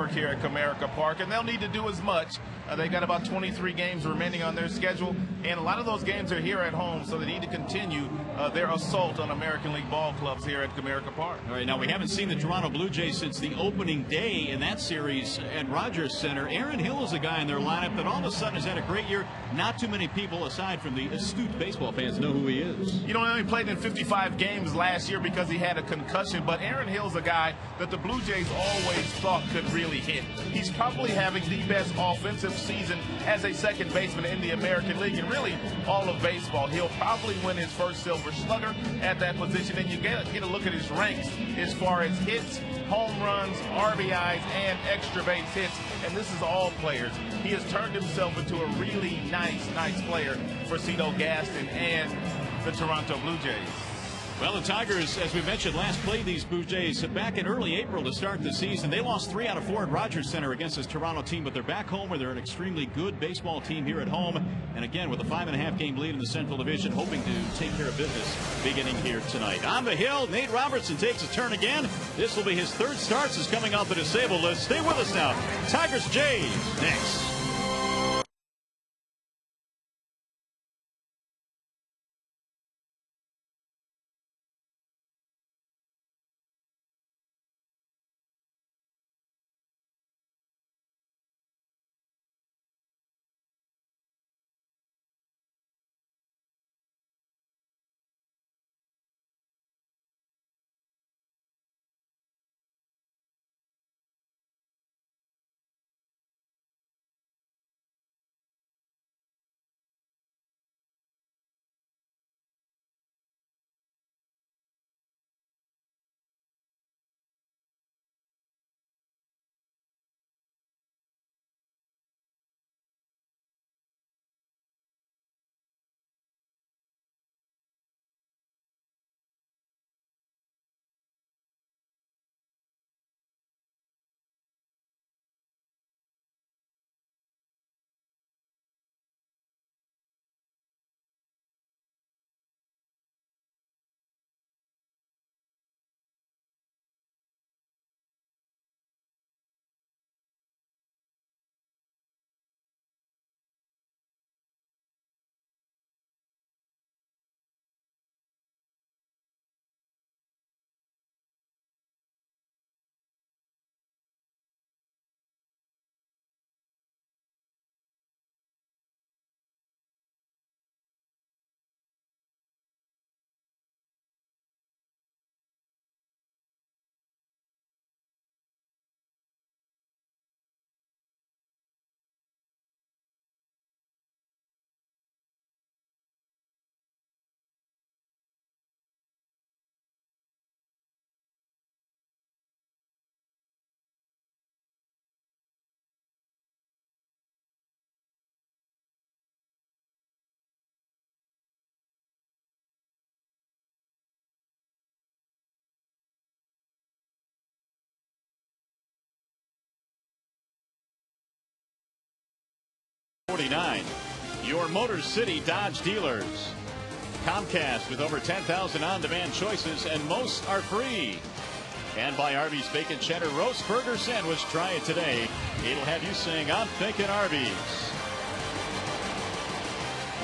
work here at Comerica Park, and they'll need to do as much. They've got about 23 games remaining on their schedule, and a lot of those games are here at home, so they need to continue their assault on American League ball clubs here at Comerica Park. All right, now we haven't seen the Toronto Blue Jays since the opening day in that series at Rogers Center. Aaron Hill is a guy in their lineup that all of a sudden has had a great year. Not too many people, aside from the astute baseball fans, know who he is. You know, he only played in 55 games last year because he had a concussion, but Aaron Hill's a guy that the Blue Jays always thought could really hit. He's probably having the best offensive season as a second baseman in the American League, and really all of baseball. He'll probably win his first Silver Slugger at that position, and you get a look at his ranks as far as hits, home runs, RBIs, and extra base hits, and this is all players. He has turned himself into a really nice player for Cito Gaston and the Toronto Blue Jays. Well, the Tigers, as we mentioned, last played these Blue Jays back in early April to start the season. They lost 3 out of 4 at Rogers Center against this Toronto team, but they're back home where they're an extremely good baseball team here at home. And again, with a 5.5 game lead in the Central Division, hoping to take care of business beginning here tonight. On the hill, Nate Robertson takes a turn again. This will be his 3rd start since coming off the disabled list. Stay with us now. Tigers Jays next. Your Motor City Dodge dealers. Comcast with over 10,000 on-demand choices, and most are free. And by Arby's Bacon Cheddar Roast Burger Sandwich. Try it today. It'll have you saying, "I'm thinking Arby's."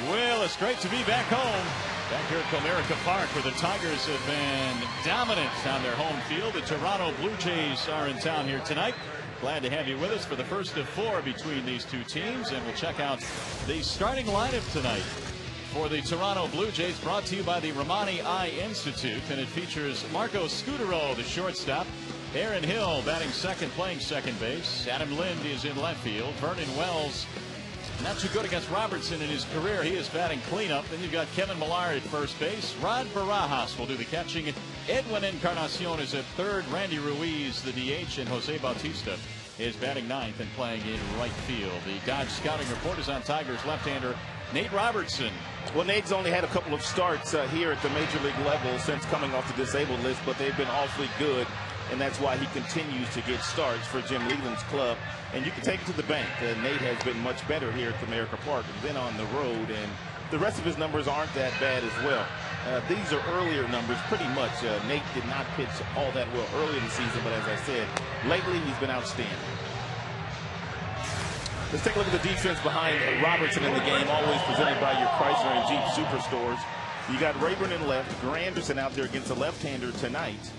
Well, it's great to be back home. Back here at Comerica Park, where the Tigers have been dominant on their home field. The Toronto Blue Jays are in town here tonight. Glad to have you with us for the first of 4 between these two teams, and we'll check out the starting lineup tonight for the Toronto Blue Jays, brought to you by the Romani Eye Institute, and it features Marco Scutero, the shortstop, Aaron Hill batting second, playing second base, Adam Lind is in left field, Vernon Wells not too good against Robertson in his career. He is batting cleanup. Then you've got Kevin Millar at first base. Rod Barajas will do the catching. Edwin Encarnacion is at third. Randy Ruiz, the DH, and Jose Bautista is batting ninth and playing in right field. The Dodge scouting report is on Tigers left-hander Nate Robertson. Well, Nate's only had a couple of starts here at the major league level since coming off the disabled list, but they've been awfully good, and that's why he continues to get starts for Jim Leland's club. And you can take it to the bank. Nate has been much better here at Comerica Park than on the road, and the rest of his numbers aren't that bad as well. These are earlier numbers, pretty much. Nate did not pitch all that well early in the season, but as I said, lately he's been outstanding. Let's take a look at the defense behind Robertson in the game, always presented by your Chrysler and Jeep Superstores. You got Rayburn in left, Granderson out there against a left-hander tonight.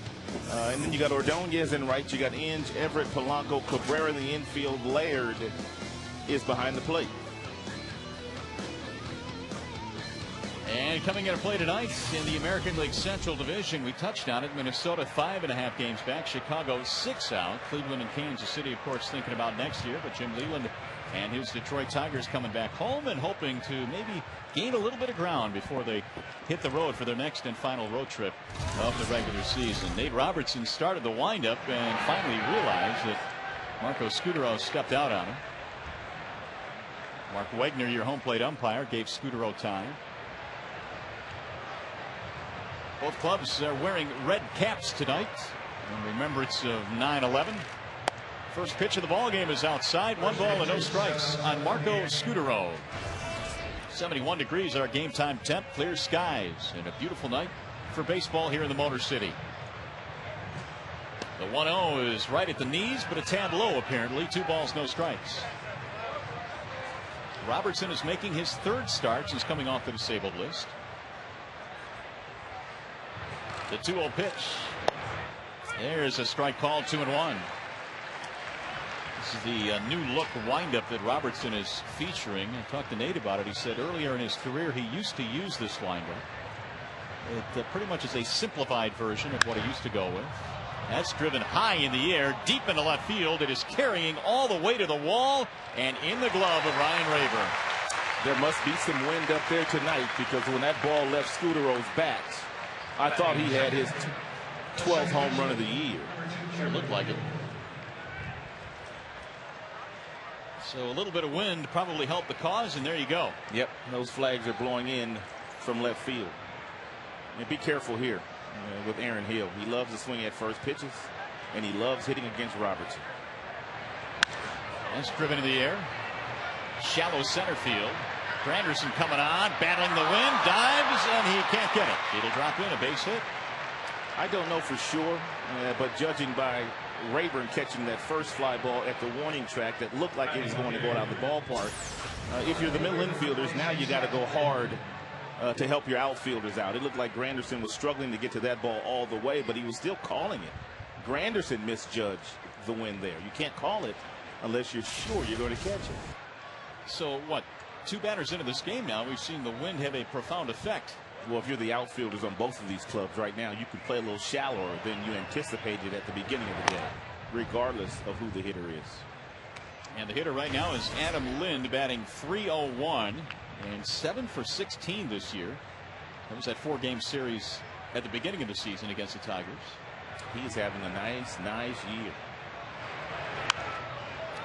And then you got Ordonez in right. You got Inge, Everett, Polanco, Cabrera in the infield. Laird is behind the plate. And coming into play tonight in the American League Central Division, we touched on it. Minnesota 5.5 games back. Chicago 6 out. Cleveland and Kansas City, of course, thinking about next year. But Jim Leland and his Detroit Tigers coming back home and hoping to maybe gain a little bit of ground before they hit the road for their next and final road trip of the regular season. Nate Robertson started the windup and finally realized that Marco Scutaro stepped out on him. Mark Wegner, your home plate umpire, gave Scutaro time. Both clubs are wearing red caps tonight in remembrance of 9/11. First pitch of the ball game is outside. 1 ball and no strikes on Marco Scutaro. 71 degrees our game time temp. Clear skies and a beautiful night for baseball here in the Motor City. The 1-0 is right at the knees, but a tad low apparently. 2 balls, no strikes. Robertson is making his 3rd start since coming off the disabled list. The 2-0 pitch. There's a strike called. 2-1. This is the new look windup that Robertson is featuring. I talked to Nate about it. He said earlier in his career he used to use this windup. It pretty much is a simplified version of what he used to go with. That's driven high in the air, deep into left field. It is carrying all the way to the wall and in the glove of Ryan Rayburn. There must be some wind up there tonight, because when that ball left Scutaro's bat, I thought he had his 12th home run of the year. Sure looked like it. So a little bit of wind probably helped the cause, and there you go. Yep, those flags are blowing in from left field. And be careful here with Aaron Hill. He loves to swing at first pitches, and he loves hitting against Robertson. That's driven in the air. Shallow center field. Granderson coming on, battling the wind, dives, and he can't get it. It'll drop in, a base hit. I don't know for sure, but judging by Rayburn catching that first fly ball at the warning track that looked like it was going to go out of the ballpark, if you're the middle infielders, now you got to go hard to help your outfielders out. It looked like Granderson was struggling to get to that ball all the way, but he was still calling it. Granderson misjudged the wind there. You can't call it unless you're sure you're going to catch it. So what? 2 batters into this game now, we've seen the wind have a profound effect. Well, if you're the outfielders on both of these clubs right now, you can play a little shallower than you anticipated at the beginning of the game, regardless of who the hitter is. And the hitter right now is Adam Lind, batting .301 and 7 for 16 this year. That was that 4-game series at the beginning of the season against the Tigers. He's having a nice year.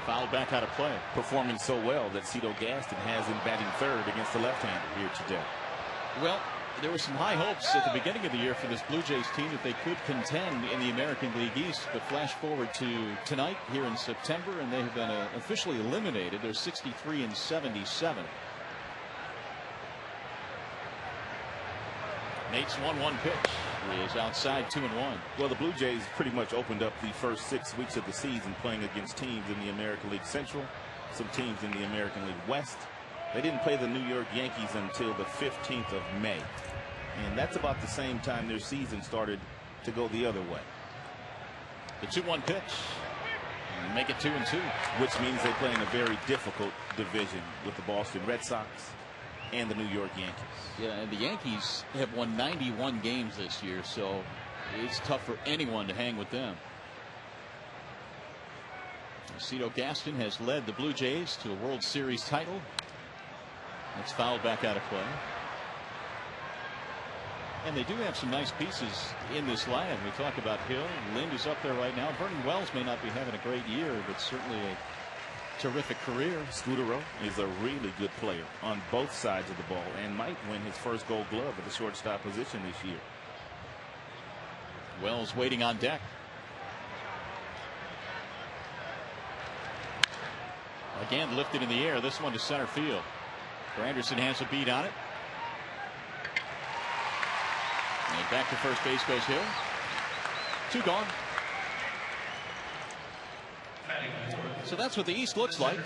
Fouled back out of play. Performing so well that Cito Gaston has him batting 3rd against the left-hander here today. Well, there were some high hopes at the beginning of the year for this Blue Jays team that they could contend in the American League East, but flash forward to tonight here in September, and they have been officially eliminated. They're 63-77. Nate's 1-1 pitch is outside, 2-1. Well, the Blue Jays pretty much opened up the first 6 weeks of the season playing against teams in the American League Central, some teams in the American League West. They didn't play the New York Yankees until the 15th of May. And that's about the same time their season started to go the other way. The 2-1 pitch. Make it 2-2. Which means they play in a very difficult division with the Boston Red Sox and the New York Yankees. Yeah, and the Yankees have won 91 games this year, so it's tough for anyone to hang with them. Cito Gaston has led the Blue Jays to a World Series title. It's fouled back out of play. And they do have some nice pieces in this lineup. We talk about Hill. Lind is up there right now. Vernon Wells may not be having a great year, but certainly a terrific career. Scutaro is a really good player on both sides of the ball and might win his first Gold Glove at the shortstop position this year. Wells waiting on deck. Again lifted in the air. This one to center field. Granderson has a beat on it. And back to first base goes Hill. 2 gone. So that's what the East looks like.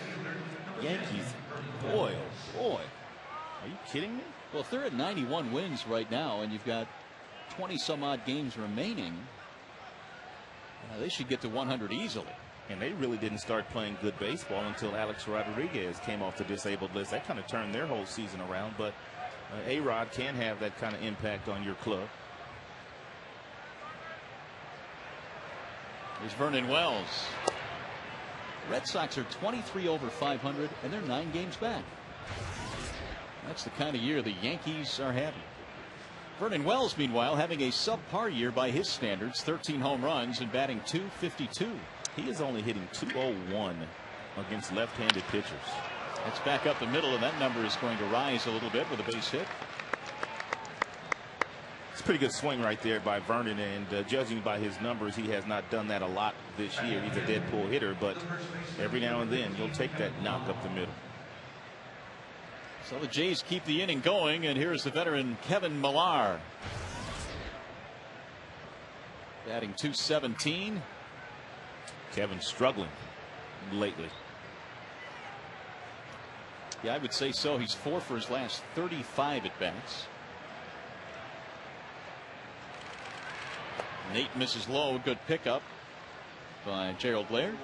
Yankees, boy, oh boy. Are you kidding me? Well, if they're at 91 wins right now and you've got 20 some odd games remaining, they should get to 100 easily. And they really didn't start playing good baseball until Alex Rodriguez came off the disabled list. That kind of turned their whole season around. But A-Rod can have that kind of impact on your club. Here's Vernon Wells. Red Sox are 23 over 500 and they're 9 games back. That's the kind of year the Yankees are having. Vernon Wells, meanwhile, having a subpar year by his standards. 13 home runs and batting .252. He is only hitting .201 against left-handed pitchers. That's back up the middle, and that number is going to rise a little bit with a base hit. It's a pretty good swing right there by Vernon, and judging by his numbers, he has not done that a lot this year. He's a dead pull hitter, but every now and then you'll take that knock up the middle. So the Jays keep the inning going, and here's the veteran Kevin Millar. Batting .217. Kevin struggling lately. Yeah, I would say so. He's 4 for his last 35 at bats. Nate misses low. Good pickup by Gerald Laird.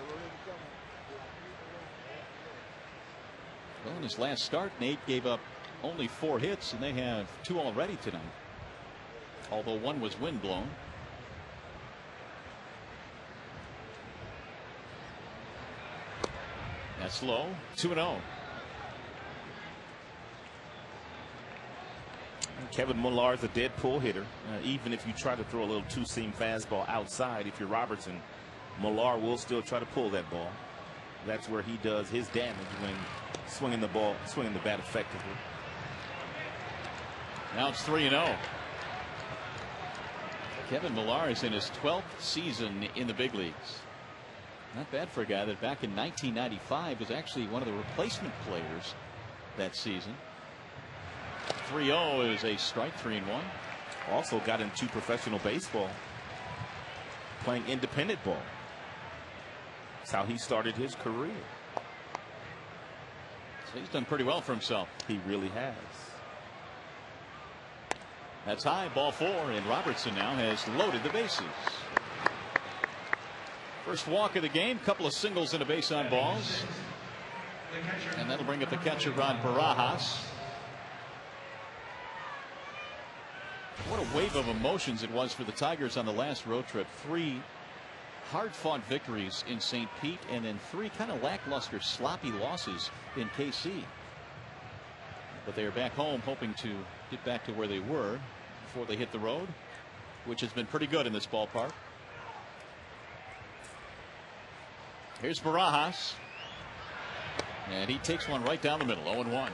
Well, in his last start, Nate gave up only 4 hits, and they have 2 already tonight, although 1 was windblown. That's low. 2-0. Kevin Millar is a dead pull hitter. Even if you try to throw a little two-seam fastball outside, if you're Robertson, Millar will still try to pull that ball. That's where he does his damage, when swinging the bat effectively. Now it's 3-0. Kevin Millar is in his 12th season in the big leagues. Not bad for a guy that back in 1995 was actually one of the replacement players that season. 3-0 is a strike. 3-1. Also got into professional baseball playing independent ball. That's how he started his career. So he's done pretty well for himself. He really has. That's high, ball 4, and Robertson now has loaded the bases. First walk of the game, couple of singles and a base on balls. And that'll bring up the catcher, Ron Barajas. What a wave of emotions it was for the Tigers on the last road trip. 3 hard-fought victories in St. Pete, and then 3 kind of lackluster, sloppy losses in KC. But they are back home, hoping to get back to where they were before they hit the road, which has been pretty good in this ballpark. Here's Barajas, and he takes one right down the middle. 0-1.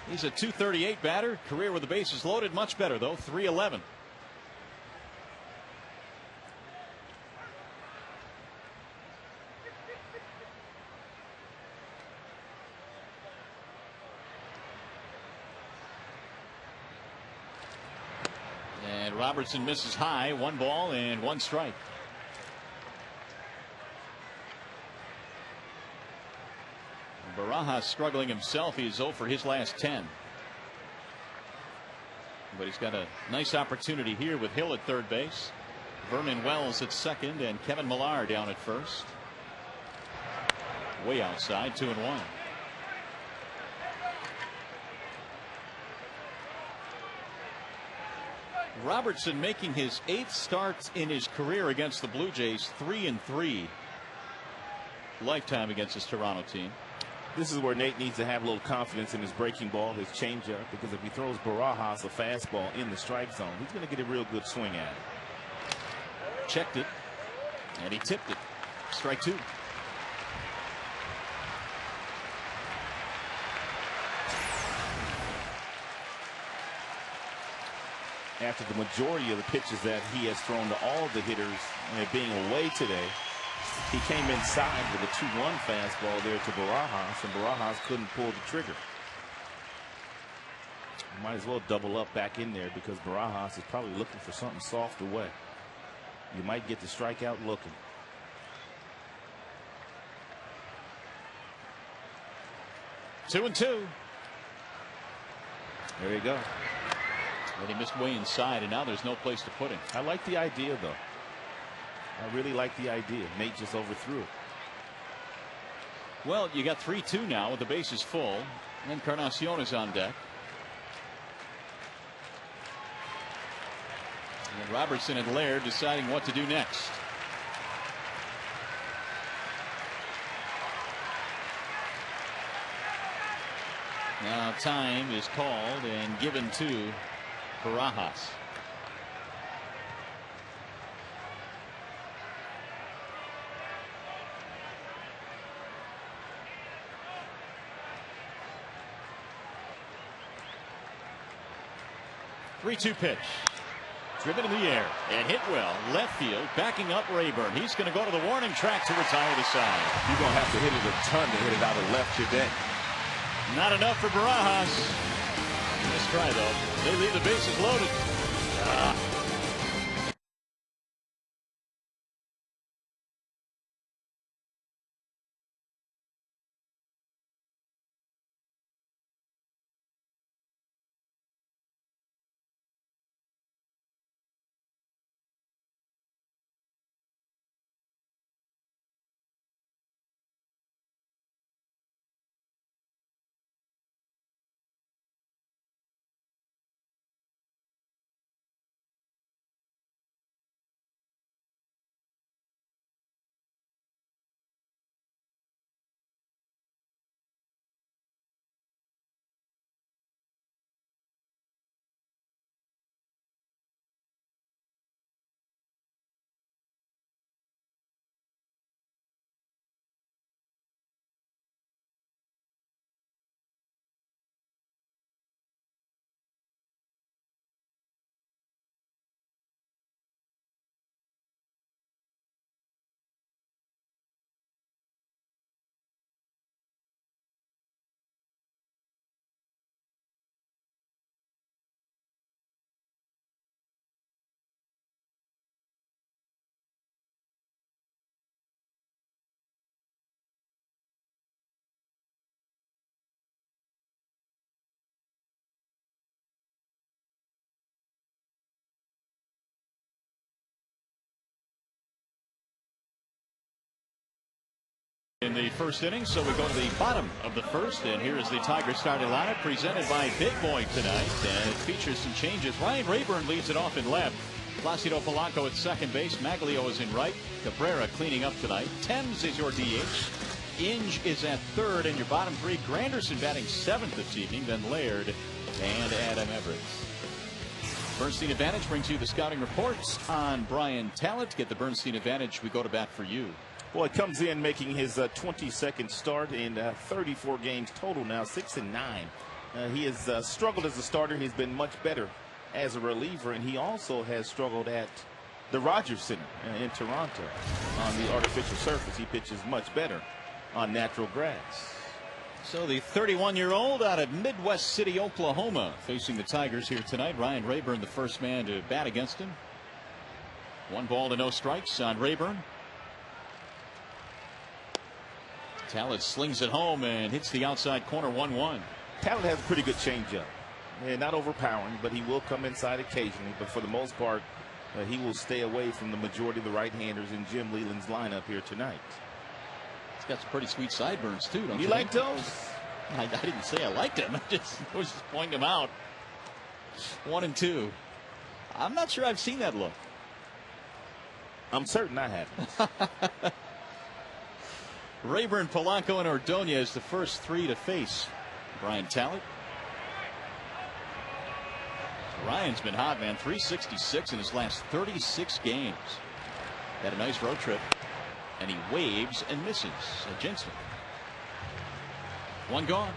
He's a .238 batter. Career with the bases loaded. Much better, though. .311. And Robertson misses high. 1 ball and 1 strike. Barajas struggling himself. He's 0 for his last 10. But he's got a nice opportunity here with Hill at third base, Vernon Wells at second, and Kevin Millar down at first. Way outside. 2-1. Robertson making his 8th start in his career against the Blue Jays. 3-3 lifetime against this Toronto team. This is where Nate needs to have a little confidence in his breaking ball, his changeup, because if he throws Barajas a fastball in the strike zone, he's going to get a real good swing at it. Checked it, and he tipped it. Strike 2. After the majority of the pitches that he has thrown to all the hitters being away today, he came inside with a 2-1 fastball there to Barajas, and Barajas couldn't pull the trigger. You might as well double up back in there, because Barajas is probably looking for something soft away. You might get the strikeout looking. 2-2. There you go. And he missed way inside, and now there's no place to put him. I like the idea, though. I really like the idea. Nate just overthrew it. Well, you got 3-2 now with the bases full. And Encarnacion is on deck. And Robertson and Laird deciding what to do next. Now time is called and given to Barajas. Three-two pitch. Driven in the air and hit well. Left field. Backing up Rayburn. He's going to go to the warning track to retire the side. You're going to have to hit it a ton to hit it out of left today. Not enough for Barajas. Nice try, though. They leave the bases loaded. In the first inning, so we go to the bottom of the first, and here is the Tigers starting lineup presented by Big Boy tonight, and it features some changes. Ryan Rayburn leads it off in left. Placido Polanco at second base. Maglio is in right. Cabrera cleaning up tonight. Thames is your DH. Inge is at third, and your bottom three. Granderson batting seventh this evening, then Laird and Adam Everett. Bernstein Advantage brings you the scouting reports on Brian Talent. Get the Bernstein Advantage. We go to bat for you. Well, it comes in making his 22nd start in 34 games total now, 6-9. He has struggled as a starter. He's been much better as a reliever, and he also has struggled at the Rogers Center in Toronto on the artificial surface. He pitches much better on natural grass. So the 31-year-old out of Midwest City, Oklahoma, facing the Tigers here tonight. Ryan Rayburn, the first man to bat against him. 1 ball to no strikes on Rayburn. Talent slings it home and hits the outside corner. 1-1. Talent has a pretty good changeup. Not overpowering, but he will come inside occasionally. But for the most part, he will stay away from the majority of the right-handers in Jim Leland's lineup here tonight. He's got some pretty sweet sideburns, too, don't you? You like those? I didn't say I liked him. I was just pointing them out. 1-2. I'm not sure I've seen that look. I'm certain I haven't. Rayburn, Polanco, and Ordonez, the first three to face Brian Talent. Ryan's been hot, man. 366 in his last 36 games. Had a nice road trip. And he waves and misses. Jensen. 1 gone.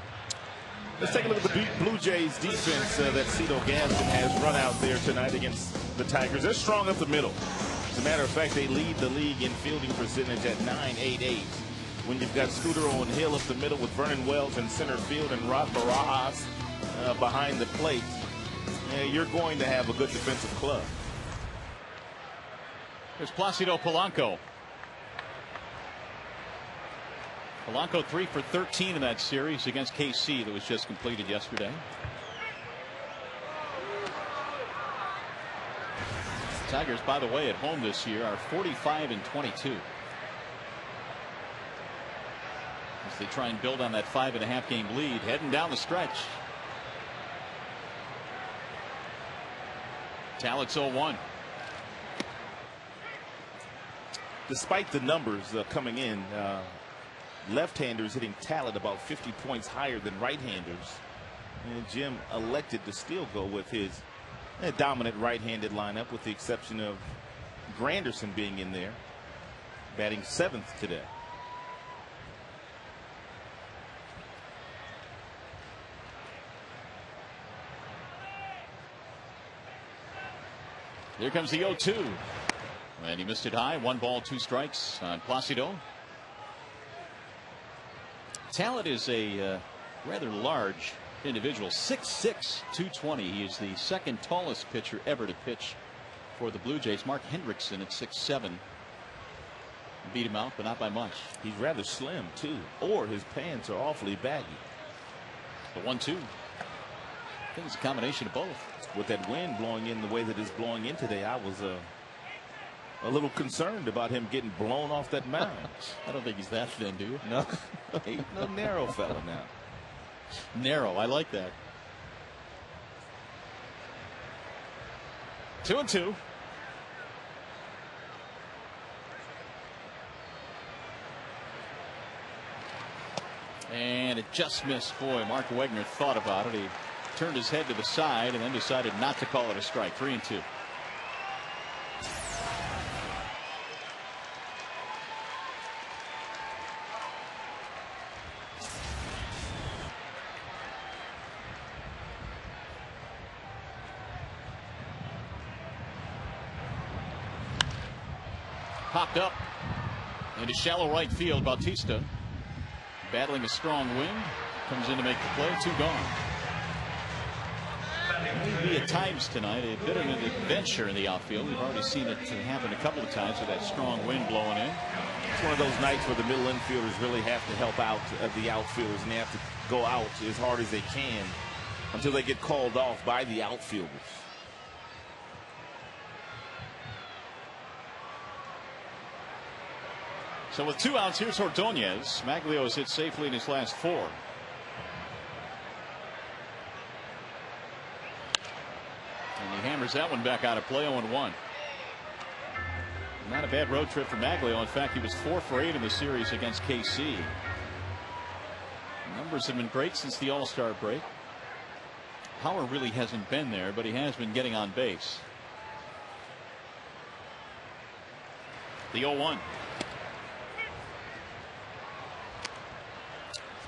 Let's take a look at the Blue Jays defense that Cito Gaston has run out there tonight against the Tigers. They're strong up the middle. As a matter of fact, they lead the league in fielding percentage at .988. When you've got Scudero and Hill up the middle with Vernon Wells in center field and Rod Barajas behind the plate, you're going to have a good defensive club. There's Placido Polanco. Polanco 3 for 13 in that series against KC that was just completed yesterday. Tigers, by the way, at home this year are 45-22. As they try and build on that 5.5 game lead heading down the stretch. Tallett's 0-1. Despite the numbers coming in, left-handers hitting Tallett about 50 points higher than right-handers. And Jim elected to still go with his dominant right-handed lineup, with the exception of Granderson being in there, batting 7th today. Here comes the 0-2. And he missed it high. 1 ball, 2 strikes on Placido. Tallett is a rather large individual, 6'6", 220. He is the second tallest pitcher ever to pitch for the Blue Jays. Mark Hendrickson at 6'7". Beat him out, but not by much. He's rather slim too, or his pants are awfully baggy. The 1-2. I think it's a combination of both. With that wind blowing in the way that it's blowing in today, I was a little concerned about him getting blown off that mound. I don't think he's that thin, do you? No, he's no narrow fella now. Narrow, I like that. 2-2. And it just missed. Boy, Mark Wegner thought about it. He turned his head to the side and then decided not to call it a strike. 3-2. Popped up into shallow right field. Bautista battling a strong wind, comes in to make the play. 2 gone. Maybe at times tonight a bit of an adventure in the outfield. We've already seen it happen a couple of times with that strong wind blowing in. It's one of those nights where the middle infielders really have to help out the outfielders, and they have to go out as hard as they can until they get called off by the outfielders. So with 2 outs, here's Ordonez. Maglio has hit safely in his last 4. And he hammers that one back out of play. 0-1. Not a bad road trip for Maglio. In fact, he was 4 for 8 in the series against KC. Numbers have been great since the All-Star break. Power really hasn't been there, but he has been getting on base. The 0-1.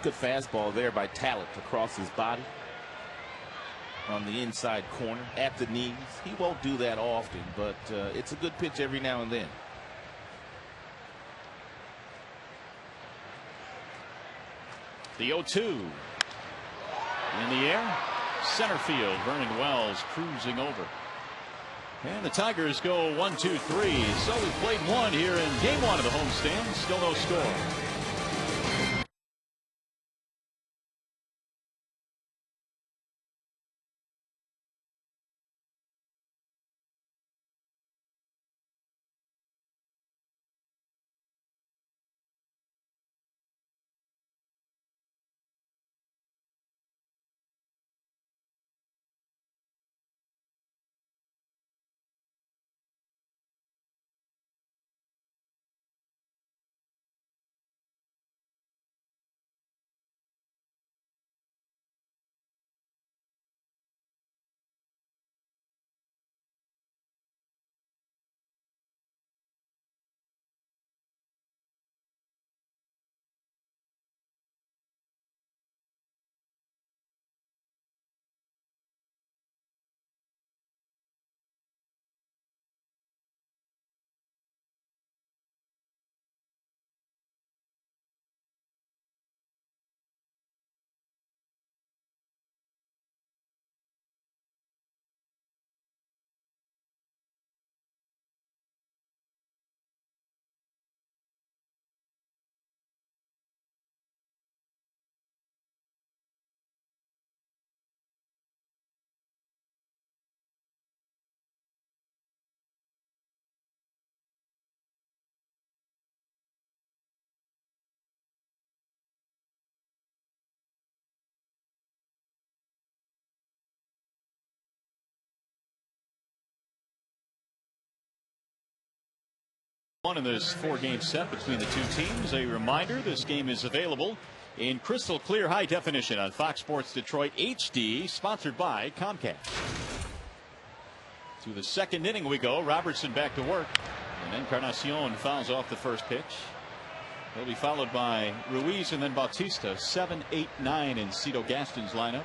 Good fastball there by Tallett across his body on the inside corner at the knees. He won't do that often, but it's a good pitch every now and then. The 0-2 in the air, center field. Vernon Wells cruising over, and the Tigers go 1-2-3. So we played 1 here in game 1 of the homestand. Still no score. One in this 4-game set between the two teams. A reminder, this game is available in crystal clear high definition on Fox Sports Detroit HD, sponsored by Comcast. To the second inning we go. Robertson back to work, and Encarnacion fouls off the first pitch. He'll be followed by Ruiz and then Bautista. 7, 8, 9 in Cito Gaston's lineup.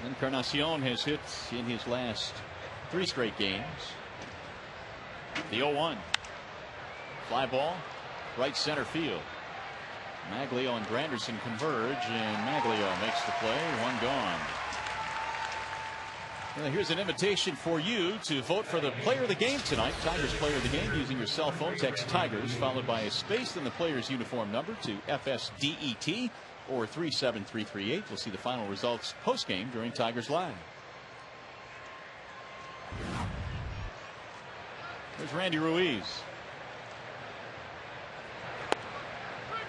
Encarnacion has hit in his last 3 straight games. The 0-1. Fly ball, right center field. Maglio and Granderson converge, and Maglio makes the play. 1 gone. Well, here's an invitation for you to vote for the player of the game tonight. Tigers player of the game using your cell phone. Text Tigers followed by a space in the player's uniform number to FSDET or 37338. We'll see the final results post game during Tigers Live. There's Randy Ruiz.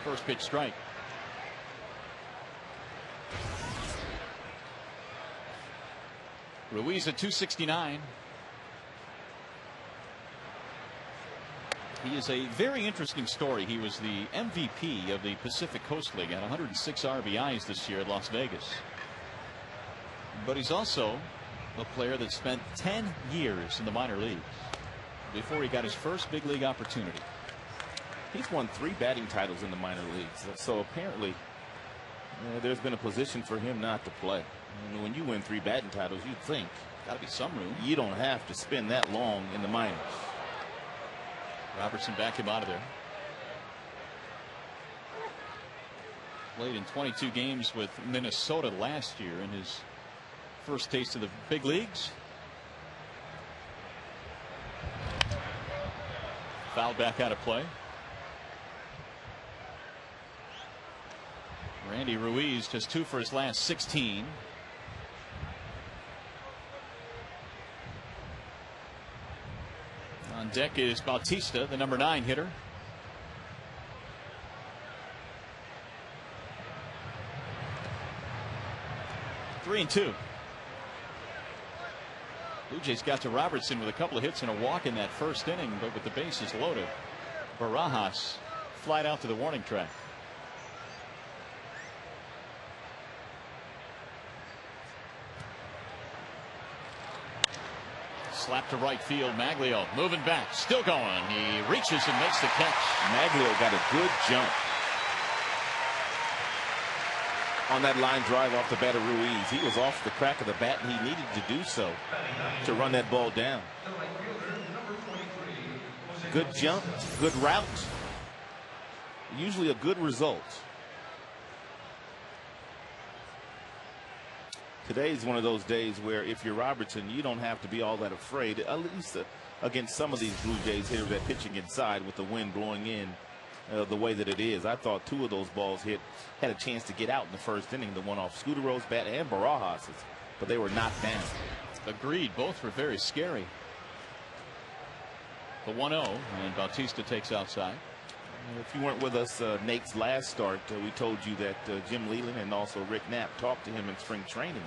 First pitch strike. Ruiz at 269. He is a very interesting story. He was the MVP of the Pacific Coast League, at 106 RBIs this year at Las Vegas. But he's also a player that spent 10 years in the minor leagues before he got his first big league opportunity. He's won 3 batting titles in the minor leagues. So apparently there's been a position for him not to play. I mean, when you win 3 batting titles, you'd think got to be some room. You don't have to spend that long in the minors. Robertson backed him out of there. Played in 22 games with Minnesota last year in his first taste of the big leagues. Fouled back out of play. Randy Ruiz just 2 for his last 16. On deck is Bautista, the number 9 hitter. Three and 2. Blue Jays got to Robertson with a couple of hits and a walk in that first inning, but with the bases loaded, Barajas flied out to the warning track. Slap to right field. Maglio moving back, still going. He reaches and makes the catch. Maglio got a good jump on that line drive off the bat of Ruiz. He was off the crack of the bat, and he needed to do so to run that ball down. Good jump, good route, usually a good result. Today's one of those days where if you're Robertson, you don't have to be all that afraid, at least against some of these Blue Jays hitters that pitching inside with the wind blowing in the way that it is. I thought 2 of those balls had a chance to get out in the first inning, the one off Scudero's bat and Barajas's, but they were knocked down. Agreed. Both were very scary. The 1-0, and Bautista takes outside. If you weren't with us Nate's last start, we told you that Jim Leland and also Rick Knapp talked to him in spring training,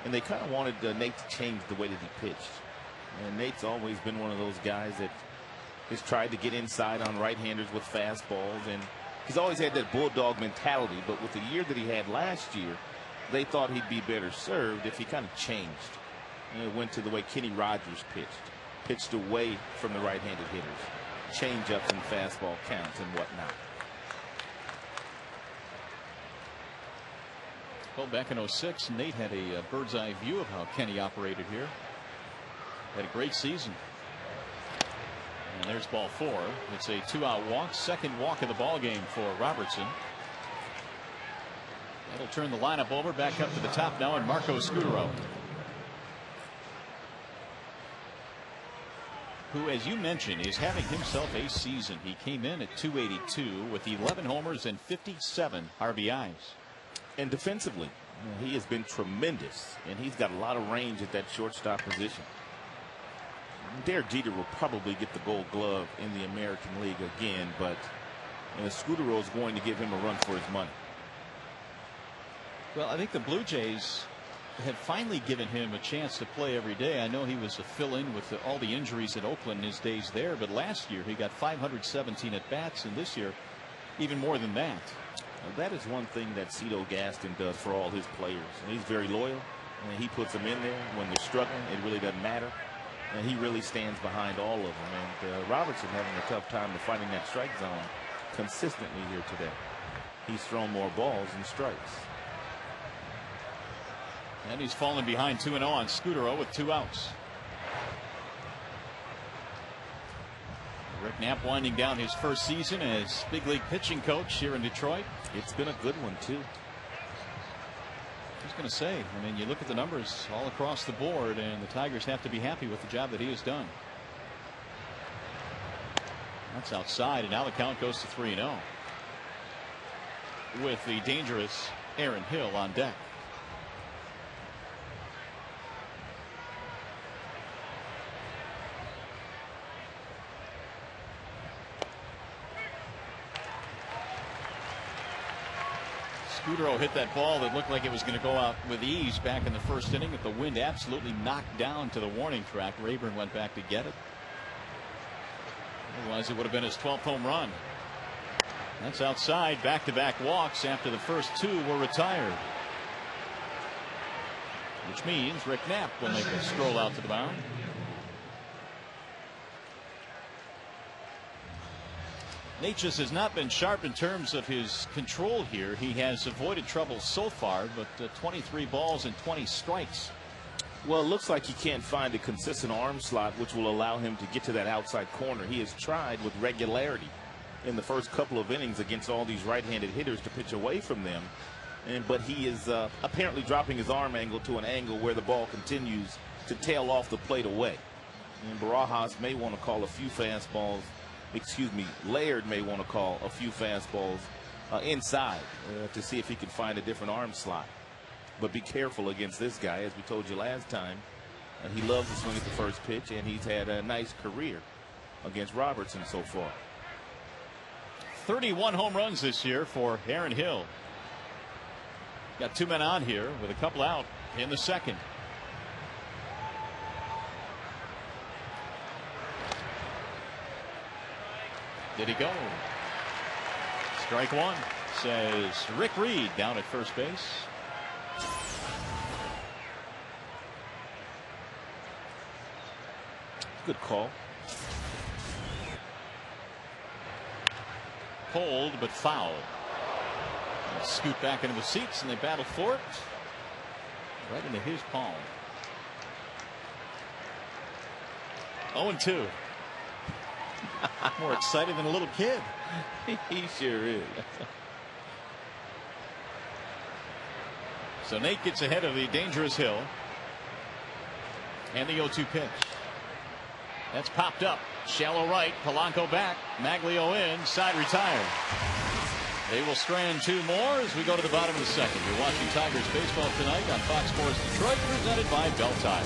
and they kind of wanted Nate to change the way that he pitched. And Nate's always been one of those guys that has tried to get inside on right-handers with fastballs, and he's always had that bulldog mentality. But with the year that he had last year, they thought he'd be better served if he kind of changed. Went to the way Kenny Rogers pitched away from the right-handed hitters. Change-ups and fastball counts and whatnot. Well, back in 06, Nate had a bird's eye view of how Kenny operated here. Had a great season. And there's ball 4. It's a 2-out walk, second walk of the ball game for Robertson. That'll turn the lineup over, back up to the top now, and Marco Scudero, who, as you mentioned, is having himself a season. He came in at 282 with 11 homers and 57 RBIs. And defensively, he has been tremendous, and he's got a lot of range at that shortstop position. Derek Jeter will probably get the Gold Glove in the American League again, but Scudero is going to give him a run for his money. Well, I think the Blue Jays have finally given him a chance to play every day. I know he was a fill-in with all the injuries at Oakland in his days there, but last year he got 517 at bats, and this year even more than that. That is one thing that Cito Gaston does for all his players. And he's very loyal, and he puts them in there when they're struggling. It really doesn't matter, and he really stands behind all of them. And Robertson having a tough time of finding that strike zone consistently here today. He's thrown more balls than strikes. And he's fallen behind 2-0 on Scudero with 2 outs. Rick Knapp winding down his first season as big league pitching coach here in Detroit. It's been a good one, too. I was going to say, I mean, you look at the numbers all across the board, and the Tigers have to be happy with the job that he has done. That's outside, and now the count goes to 3-0. With the dangerous Aaron Hill on deck. Scudero hit that ball that looked like it was going to go out with ease back in the first inning. The wind absolutely knocked down to the warning track. Rayburn went back to get it. Otherwise, it would have been his 12th home run. That's outside. Back-to-back walks after the first 2 were retired. Which means Rick Knapp will make a stroll out to the mound. Nate just has not been sharp in terms of his control here. He has avoided trouble so far, but 23 balls and 20 strikes. Well, it looks like he can't find a consistent arm slot which will allow him to get to that outside corner. He has tried with regularity in the first couple of innings against all these right-handed hitters to pitch away from them. But he is apparently dropping his arm angle to an angle where the ball continues to tail off the plate away. And Barajas may want to call a few fastballs. Excuse me, Laird may want to call a few fastballs inside to see if he can find a different arm slot. But be careful against this guy. As we told you last time, he loves to swing at the first pitch, and he's had a nice career against Robertson so far. 31 home runs this year for Aaron Hill. Got 2 men on here with a couple out in the second. Did he go? Strike 1, says Rick Reed down at first base. Good call. Pulled but fouled. They scoot back into the seats and they battle for it. Right into his palm. 0-2. More excited than a little kid. He sure is. So Nate gets ahead of the dangerous Hill. And the 0-2 pitch. That's popped up. Shallow right. Polanco back. Maglio in. Side retired. They will strand 2 more as we go to the bottom of the second. You're watching Tigers baseball tonight on Fox Sports Detroit, presented by Bell Tire.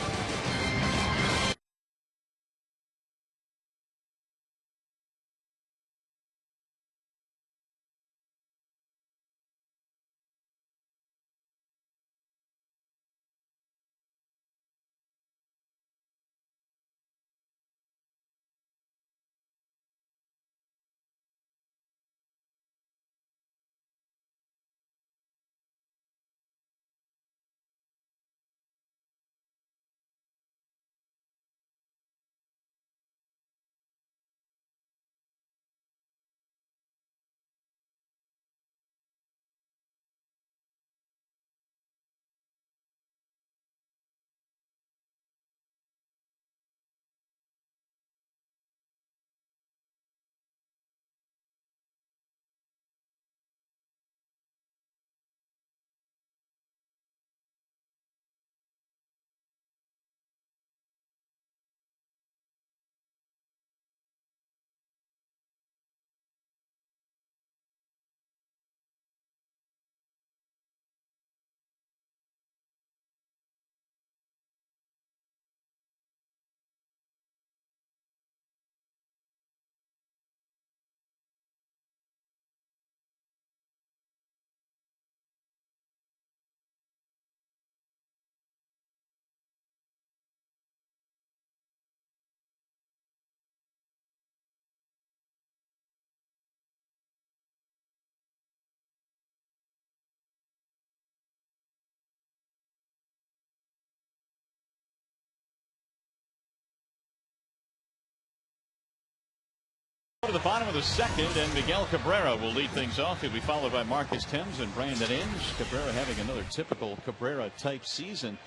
to the bottom of the second, and Miguel Cabrera will lead things off. He'll be followed by Marcus Thames and Brandon Inge. Cabrera having another typical Cabrera-type season.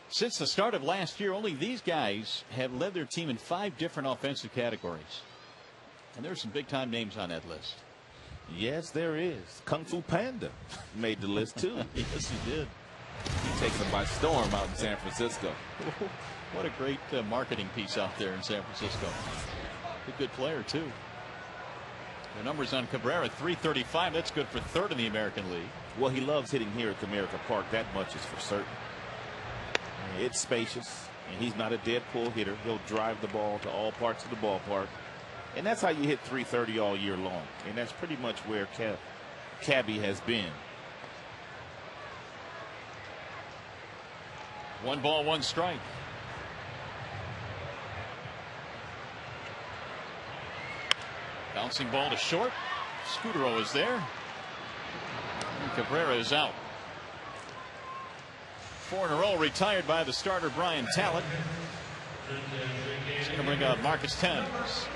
Since the start of last year, only these guys have led their team in 5 different offensive categories. And there's some big-time names on that list. Yes, there is. Kung Fu Panda made the list, too. Yes, he did. He takes them by storm out in San Francisco. What a great marketing piece out there in San Francisco. A good player, too. The numbers on Cabrera, 335. That's good for 3rd in the American League. Well, he loves hitting here at Comerica Park. That much is for certain. It's spacious, and he's not a dead pull hitter. He'll drive the ball to all parts of the ballpark. And that's how you hit 330 all year long. And that's pretty much where Cabby has been. 1 ball, 1 strike. Bouncing ball to short. Scudero is there. And Cabrera is out. 4 in a row retired by the starter Brian Talent. He's going to bring up Marcus Thames.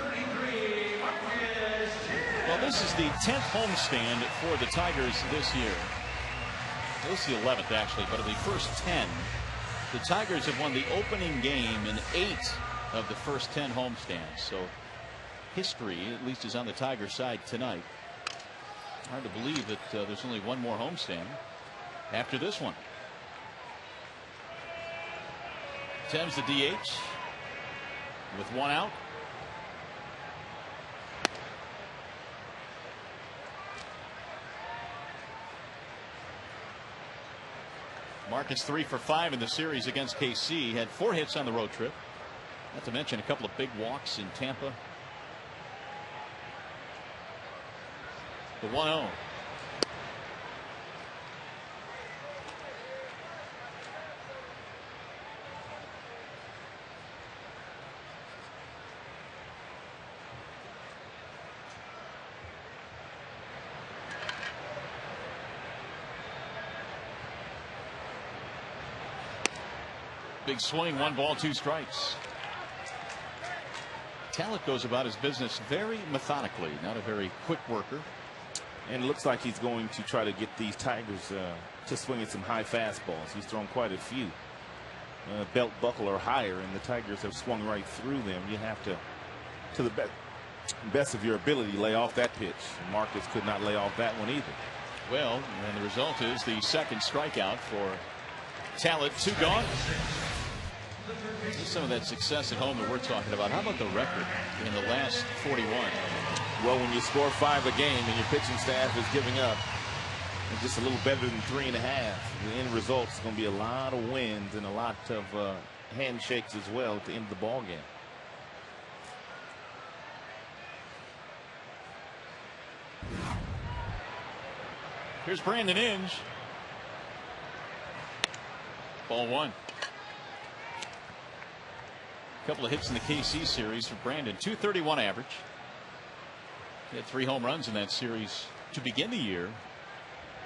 Well, this is the 10th homestand for the Tigers this year. This is the 11th, actually, but of the first 10, the Tigers have won the opening game in 8 of the first 10 homestands. So history, at least, is on the Tigers' side tonight. Hard to believe that there's only one more homestand after this one. Thames the DH with 1 out. Marcus 3 for 5 in the series against KC. Had 4 hits on the road trip. Not to mention a couple of big walks in Tampa. The 1-0. Big swing, 1 ball, 2 strikes. Talent goes about his business very methodically, not a very quick worker. And it looks like he's going to try to get these Tigers to swing at some high fastballs. He's thrown quite a few. Belt buckle or higher, and the Tigers have swung right through them. You have to the best of your ability, lay off that pitch. Marcus could not lay off that one either. Well, and the result is the 2nd strikeout for Talent. 2 gone. Some of that success at home that we're talking about. How about the record in the last 41? Well, when you score 5 a game and your pitching staff is giving up just a little better than 3.5, the end result is going to be a lot of wins and a lot of handshakes as well at the end of the ball game. Here's Brandon Inge. Ball 1. Couple of hits in the KC series for Brandon. 231 average. He had 3 home runs in that series to begin the year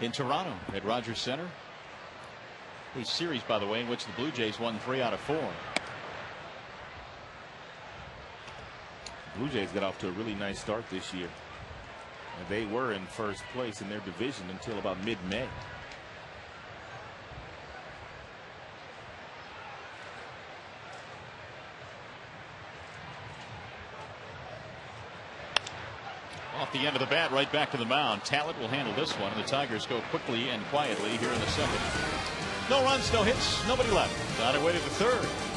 in Toronto at Rogers Center. A series, by the way, in which the Blue Jays won 3 out of 4. Blue Jays got off to a really nice start this year. And they were in first place in their division until about mid-May. Off the end of the bat, right back to the mound. Talent will handle this one. The Tigers go quickly and quietly here in the 2nd. No runs, no hits, nobody left. On their way to the 3rd.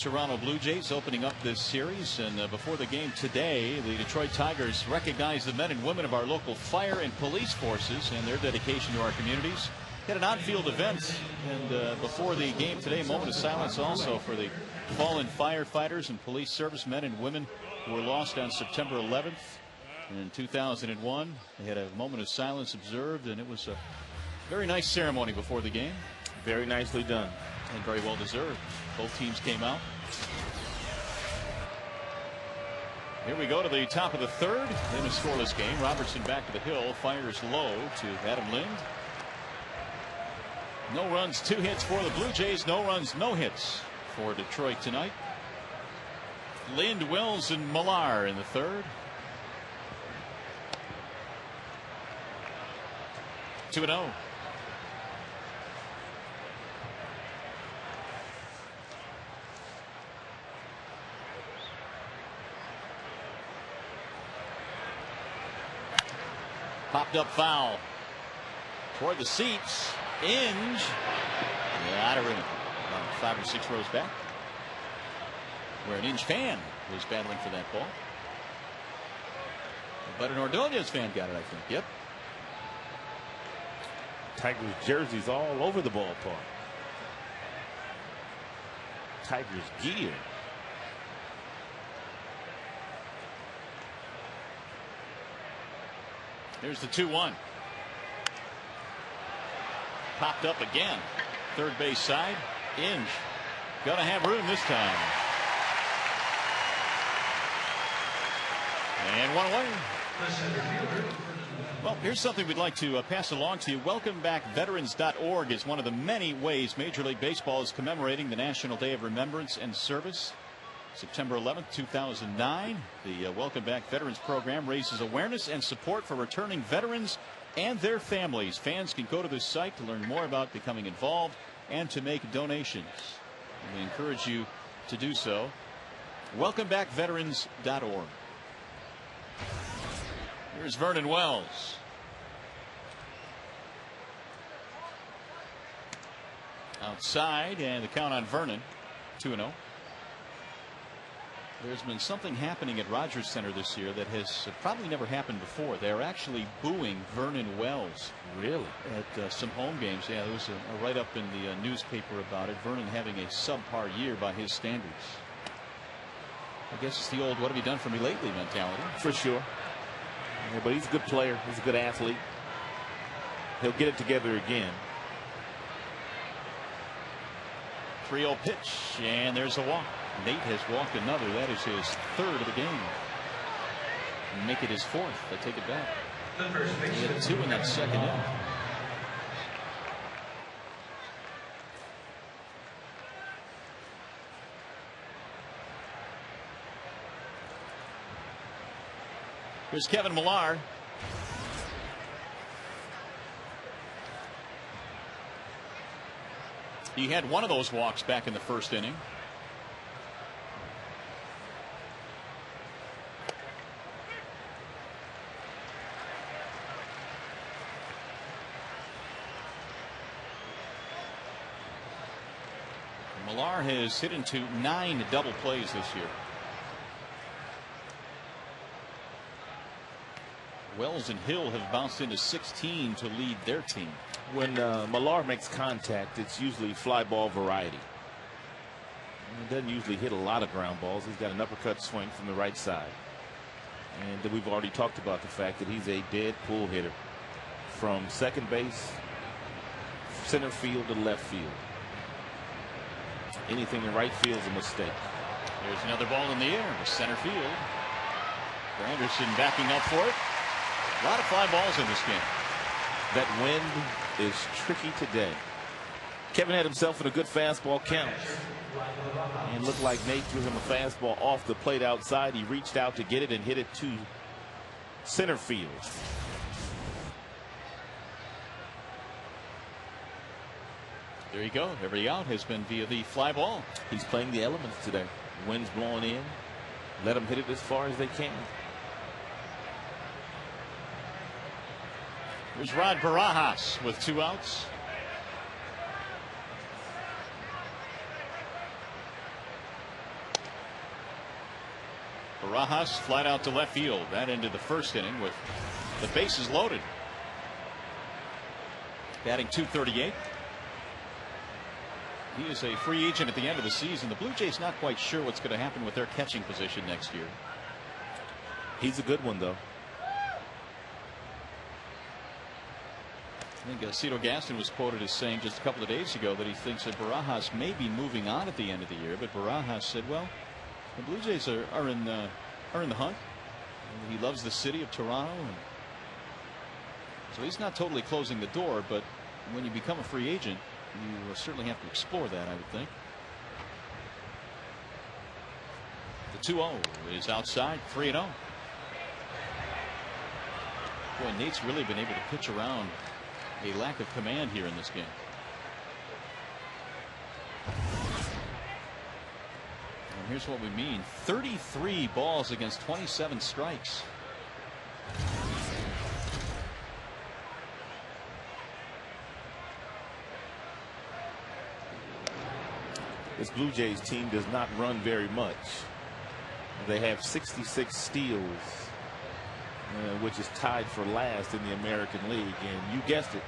Toronto Blue Jays opening up this series. And before the game today, the Detroit Tigers recognize the men and women of our local fire and police forces and their dedication to our communities. Had an on-field event, and before the game today, moment of silence also for the fallen firefighters and police service men and women who were lost on September 11th in 2001. They had a moment of silence observed, and it was a very nice ceremony before the game. Very nicely done. And very well deserved. Both teams came out. Here we go to the top of the third in a scoreless game. Robertson back to the hill, fires low to Adam Lind. No runs, 2 hits for the Blue Jays. No runs, no hits for Detroit tonight. Lind, Wells, and Millar in the third. 2-0. Popped up foul toward the seats. Inge. Out of room. About 5 or 6 rows back, where an Inge fan was battling for that ball. But an Ordonez fan got it, I think. Yep. Tigers jerseys all over the ballpark. Tigers gear. Here's the 2-1. Popped up again. Third base side. Inge. Gonna have room this time. And 1 away. Well, here's something we'd like to pass along to you. WelcomeBackVeterans.org is one of the many ways Major League Baseball is commemorating the National Day of Remembrance and Service. September 11th, 2009. The Welcome Back Veterans program raises awareness and support for returning veterans and their families. Fans can go to this site to learn more about becoming involved and to make donations. And we encourage you to do so. WelcomeBackVeterans.org. Here's Vernon Wells. Outside, and the count on Vernon. 2-0. There's been something happening at Rogers Center this year that has probably never happened before. They're actually booing Vernon Wells. Really? At some home games. Yeah, there was a write-up in the newspaper about it. Vernon having a subpar year by his standards. I guess it's the old "what have you done for me lately" mentality. For sure. Yeah, but he's a good player. He's a good athlete. He'll get it together again. 3-0 pitch, and there's a walk. Nate has walked another. That is his third of the game. Make it his fourth. I take it back. He had 2 in that second inning. Here's Kevin Millar. He had one of those walks back in the first inning. Millar has hit into 9 double plays this year. Wells and Hill have bounced into 16 to lead their team. When Millar makes contact, it's usually fly ball variety. He doesn't usually hit a lot of ground balls. He's got an uppercut swing from the right side. And we've already talked about the fact that he's a dead pull hitter from second base, center field to left field. Anything in right field is a mistake. There's another ball in the air to center field. Anderson backing up for it. A lot of fly balls in this game. That wind is tricky today. Kevin had himself in a good fastball count. And looked like Nate threw him a fastball off the plate outside. He reached out to get it and hit it to center field. There you go. Every out has been via the fly ball. He's playing the elements today. Wind's blowing in. Let them hit it as far as they can. There's Rod Barajas with 2 outs. Barajas flat out to left field. That ended the first inning with the bases loaded. Batting .238. He is a free agent at the end of the season. The Blue Jays not quite sure what's going to happen with their catching position next year. He's a good one, though. I think Cito Gaston was quoted as saying just a couple of days ago that he thinks that Barajas may be moving on at the end of the year. But Barajas said, well, the Blue Jays are in the hunt. He loves the city of Toronto. And so he's not totally closing the door. But when you become a free agent, you certainly have to explore that, I would think. The 2-0 is outside, 3-0. Boy, Nate's really been able to pitch around a lack of command here in this game. And here's what we mean: 33 balls against 27 strikes. This Blue Jays team does not run very much. They have 66 steals, which is tied for last in the American League. And you guessed it,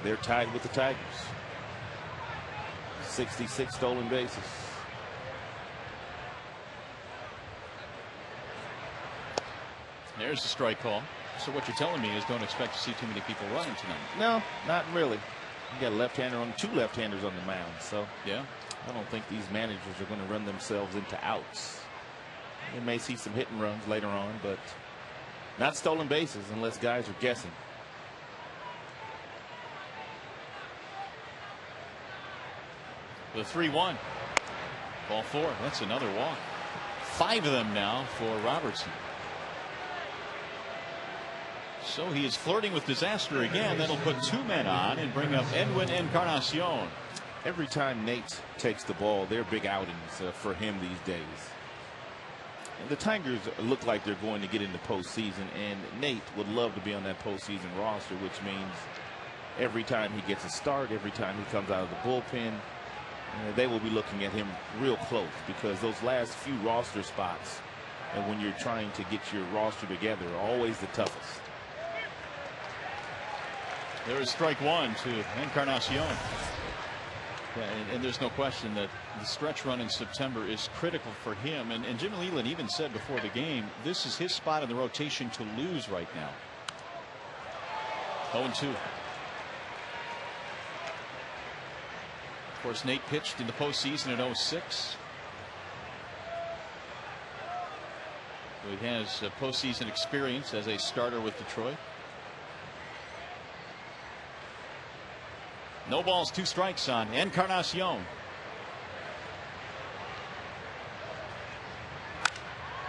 they're tied with the Tigers. 66 stolen bases. There's the strike call. So what you're telling me is don't expect to see too many people running tonight. No, not really. You got a left-hander on, two left-handers on the mound. So yeah, I don't think these managers are going to run themselves into outs. You may see some hit and runs later on, but not stolen bases unless guys are guessing. The 3-1. Ball 4. That's another walk. 5 of them now for Robertson. So he is flirting with disaster again. That'll put 2 men on and bring up Edwin Encarnacion. Every time Nate takes the ball, they're big outings for him these days. And the Tigers look like they're going to get into postseason, and Nate would love to be on that postseason roster, which means every time he gets a start, every time he comes out of the bullpen, they will be looking at him real close, because those last few roster spots, and when you're trying to get your roster together, are always the toughest. There is strike 1 to Encarnacion. Yeah, and there's no question that the stretch run in September is critical for him. And Jim Leyland even said before the game, this is his spot in the rotation to lose right now. 0-2. Of course, Nate pitched in the postseason in 06. So he has postseason experience as a starter with Detroit. No balls, 2 strikes on Encarnacion.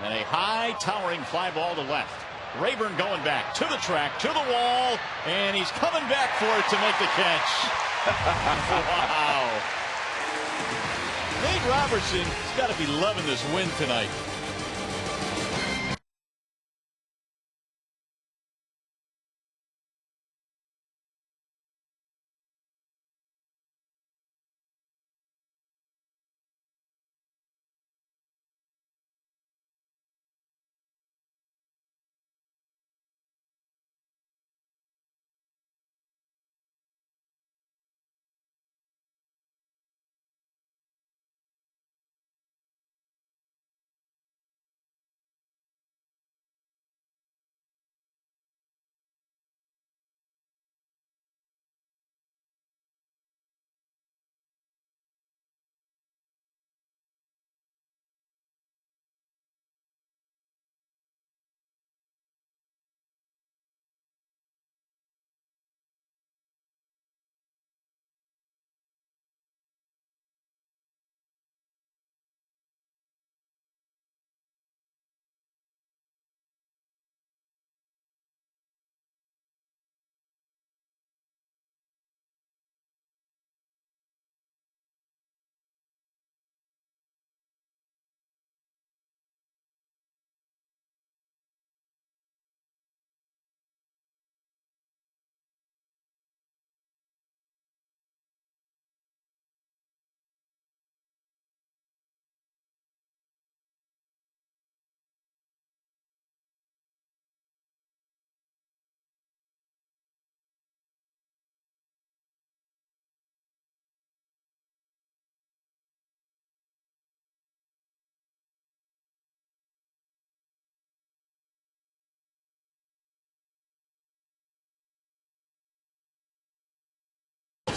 And a high towering fly ball to left. Rayburn going back to the track, to the wall, and he's coming back for it to make the catch. Wow. Nate Robertson has got to be loving this win tonight.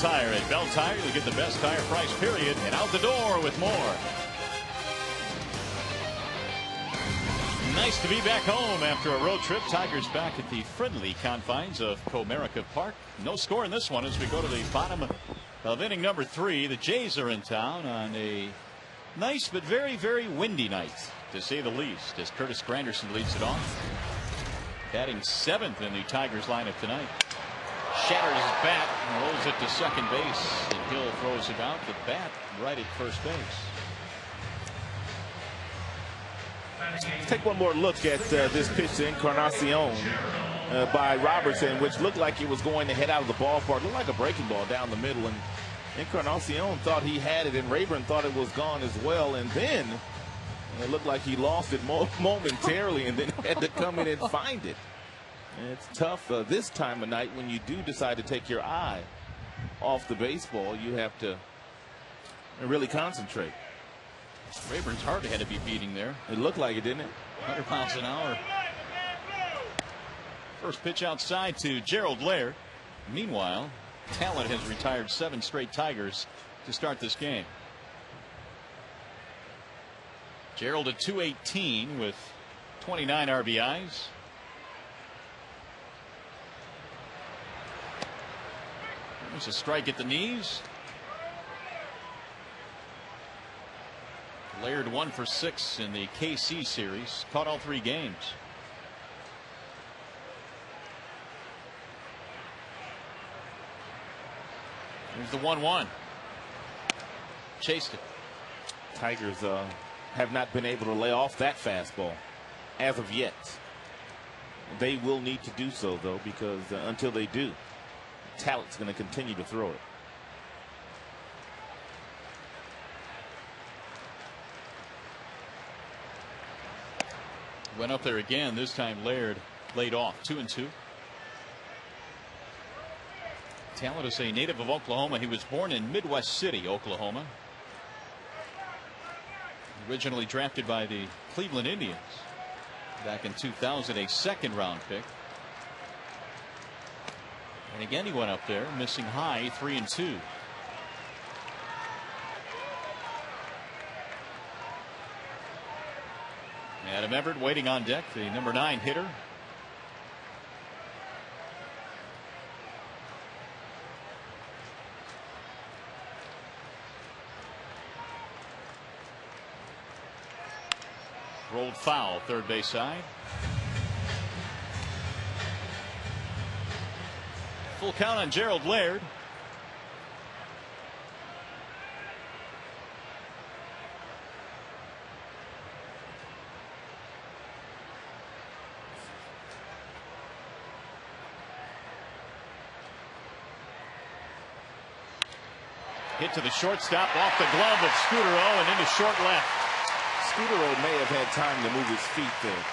Tire. At Bell Tire, you'll get the best tire price, period, and out the door with more. Nice to be back home after a road trip. Tigers back at the friendly confines of Comerica Park. No score in this one as we go to the bottom of inning number 3. The Jays are in town on a nice but very, very windy night, to say the least, as Curtis Granderson leads it off. Batting 7th in the Tigers lineup tonight. Shatters his bat and rolls it to second base, and Hill throws it out. The bat right at first base. Let's take one more look at this pitch to Encarnacion by Robertson, which looked like it was going to head out of the ballpark. Looked like a breaking ball down the middle, and Encarnacion thought he had it, and Rayburn thought it was gone as well. And then it looked like he lost it momentarily and then had to come in and find it. And it's tough this time of night when you do decide to take your eye off the baseball. You have to really concentrate. Rayburn's heart had to be beating there. It looked like it, didn't it? 100 miles an hour. First pitch outside to Gerald Laird. Meanwhile, Talent has retired 7 straight Tigers to start this game. Gerald at .218 with 29 RBIs. There's a strike at the knees. Laird 1 for 6 in the KC series. Caught all 3 games. Here's the 1-1. Chased it. Tigers have not been able to lay off that fastball as of yet. They will need to do so, though, because until they do, Talent's going to continue to throw it. Went up there again. This time Laird laid off. 2-2. Talent is a native of Oklahoma. He was born in Midwest City, Oklahoma. Originally drafted by the Cleveland Indians back in 2000, a second-round pick. And again, he went up there, missing high, 3-2. Adam Everett waiting on deck, the number 9 hitter. Rolled foul, third base side. Full count on Gerald Laird. Hit to the shortstop, off the glove of Scudero and into short left. Scudero may have had time to move his feet there.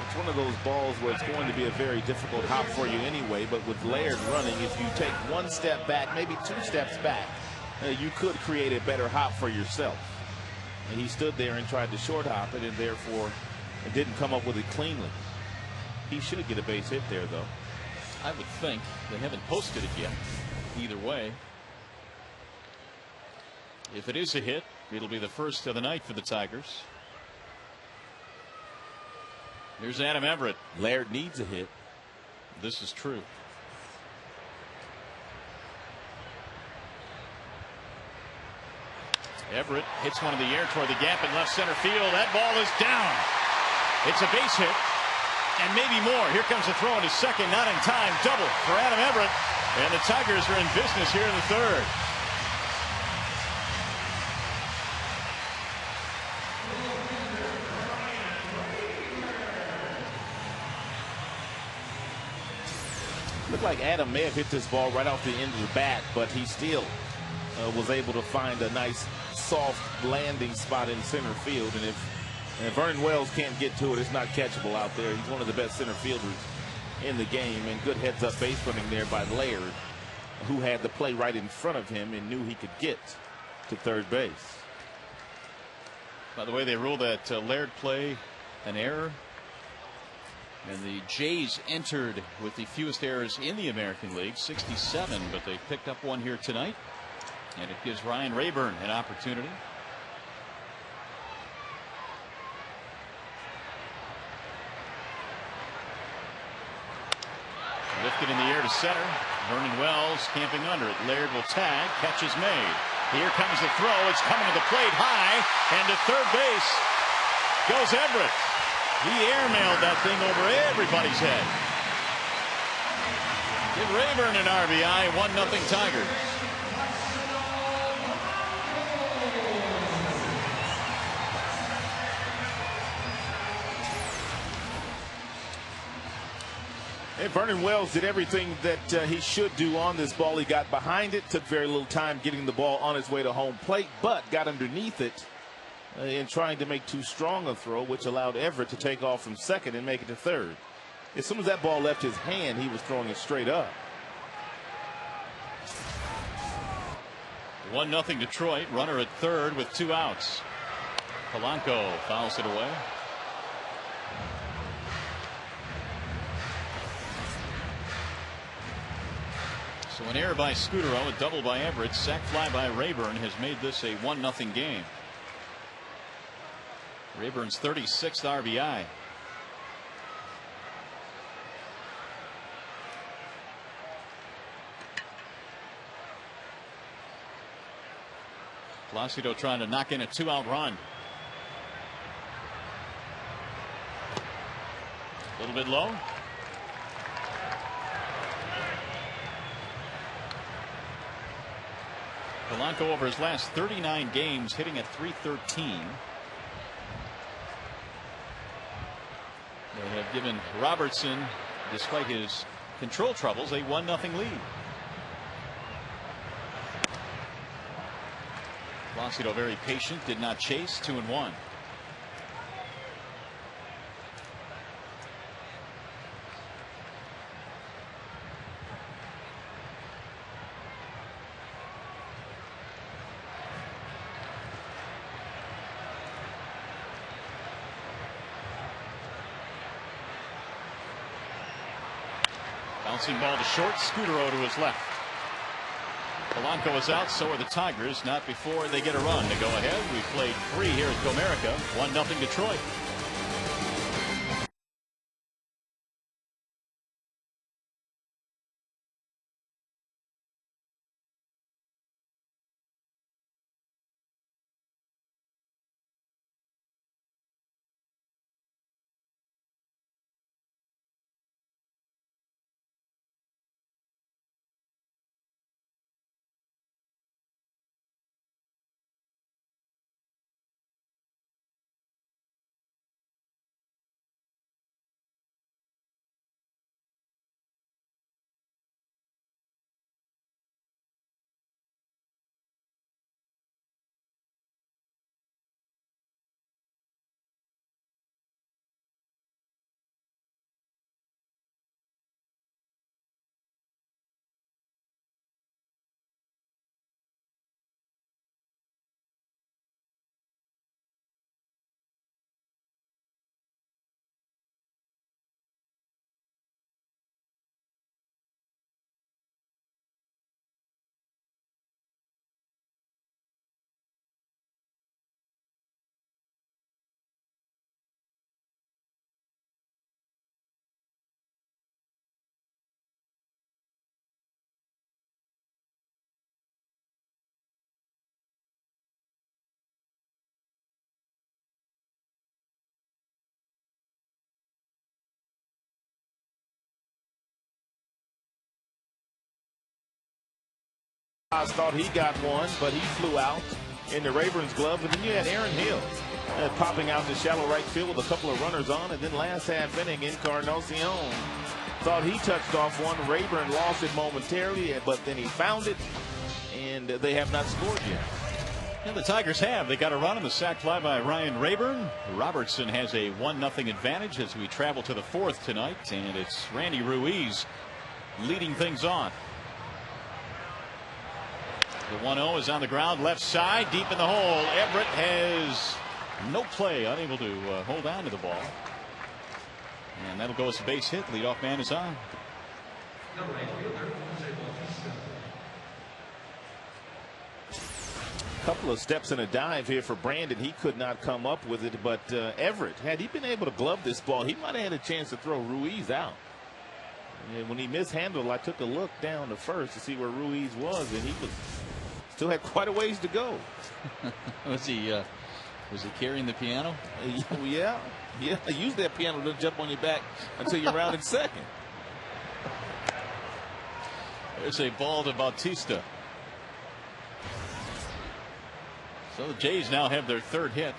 It's one of those balls where it's going to be a very difficult hop for you anyway, but with Laird running, if you take 1 step back, maybe 2 steps back, you could create a better hop for yourself. And he stood there and tried to short hop it, and therefore it didn't come up with it cleanly. He should get a base hit there, though. I would think. They haven't posted it yet. Either way, if it is a hit, it'll be the first of the night for the Tigers. Here's Adam Everett. Laird needs a hit. This is true. Everett hits one in the air toward the gap in left center field. That ball is down. It's a base hit. And maybe more. Here comes a throw into second, not in time. Double for Adam Everett. And the Tigers are in business here in the third. Looked like Adam may have hit this ball right off the end of the bat, but he still was able to find a nice soft landing spot in center field. And if Vernon Wells can't get to it, it's not catchable out there. He's one of the best center fielders in the game, and good heads-up base running there by Laird, who had the play right in front of him and knew he could get to third base. By the way, they ruled that Laird play an error. And the Jays entered with the fewest errors in the American League, 67, but they picked up one here tonight. And it gives Ryan Rayburn an opportunity. Lifted in the air to center. Vernon Wells camping under it. Laird will tag. Catch is made. Here comes the throw. It's coming to the plate high. And to third base goes Everett. He airmailed that thing over everybody's head. Give Rayburn an RBI. 1-0 Tigers. And Vernon Wells did everything that he should do on this ball. He got behind it, took very little time getting the ball on its way to home plate, but got underneath it in trying to make too strong a throw, which allowed Everett to take off from second and make it to third. As soon as that ball left his hand, he was throwing it straight up. 1-0 Detroit. Runner at third with 2 outs. Polanco fouls it away. So an error by Scudero, a double by Everett, sac fly by Rayburn has made this a 1-0 game. Rayburn's 36th RBI. Placido trying to knock in a 2-out run. A little bit low. Polanco over his last 39 games hitting at .313. They have given Robertson, despite his control troubles, a 1-0 lead. Placido very patient, did not chase. 2-1. Bouncing ball to short. Scudero to his left. Polanco is out. So are the Tigers. Not before they get a run to go ahead. We played 3 here at Comerica. 1-0 Detroit. I thought he got one, but he flew out into Rayburn's glove. And then you had Aaron Hill popping out to shallow right field with a couple of runners on. And then last half inning, Encarnacion thought he touched off one. Rayburn lost it momentarily, but then he found it, and they have not scored yet. And the Tigers have. They got a run on the sac fly by Ryan Rayburn. Robertson has a 1-0 advantage as we travel to the 4th tonight. And it's Randy Ruiz leading things on. The 1-0 is on the ground, left side, deep in the hole. Everett has no play, unable to hold on to the ball. And that'll go as a base hit. Leadoff man is on. Couple of steps in a dive here for Brandon. He could not come up with it, but Everett, had he been able to glove this ball, he might have had a chance to throw Ruiz out. And when he mishandled, I took a look down to first to see where Ruiz was, and he still had quite a ways to go. Was he carrying the piano? Yeah. Use that piano to jump on your back until you're rounded second. There's a ball to Bautista. So the Jays now have their third hit.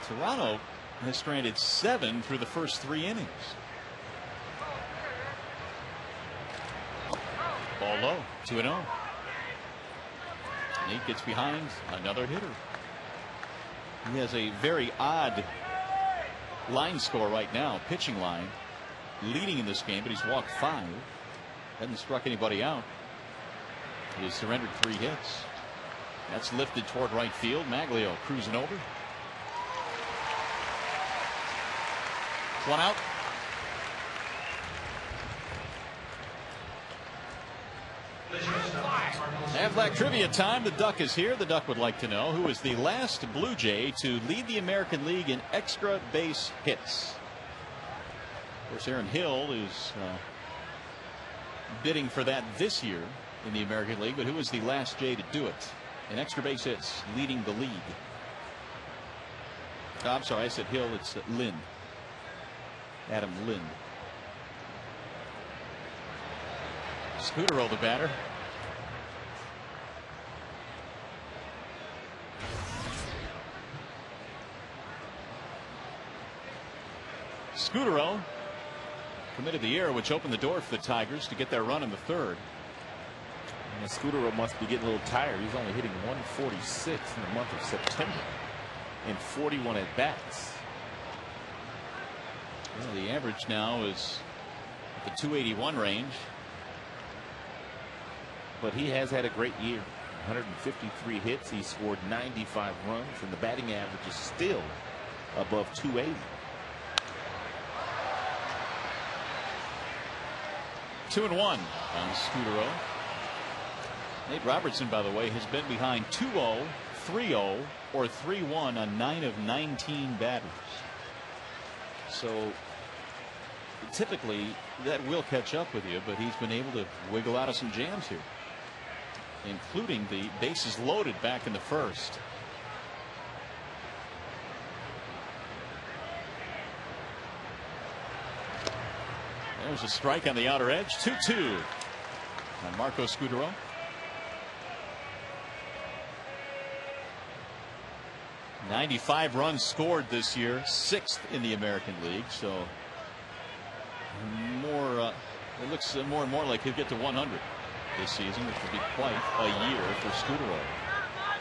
Toronto has stranded 7 through the first 3 innings. Ball low, 2-0. Nate gets behind another hitter. He has a very odd line score right now, pitching line, leading in this game, but he's walked 5. Hasn't struck anybody out. He has surrendered 3 hits. That's lifted toward right field. Maglio cruising over. 1 out. Aflac trivia time. The Duck is here. The Duck would like to know who is the last Blue Jay to lead the American League in extra base hits. Of course, Aaron Hill is bidding for that this year in the American League, but who was the last Jay to do it in extra base hits, leading the league? I'm sorry, I said Hill. It's Lynn. Adam Lynn. Scudero, the batter. Scudero committed the error, which opened the door for the Tigers to get their run in the third. And Scudero must be getting a little tired. He's only hitting 146 in the month of September in 41 at bats. Well, the average now is at the 281 range. But he has had a great year. 153 hits. He scored 95 runs, and the batting average is still above 280. 2-1 on Scudero. Nate Robertson, by the way, has been behind 2-0, 3-0, or 3-1 on 9 of 19 batters. So typically that will catch up with you, but he's been able to wiggle out of some jams here, including the bases loaded back in the first. There's a strike on the outer edge. 2-2 on Marco Scudero. '95 runs scored this year, 6th in the American League. So more, it looks more and more like he'll get to 100 this season, which will be quite a year for Scudero.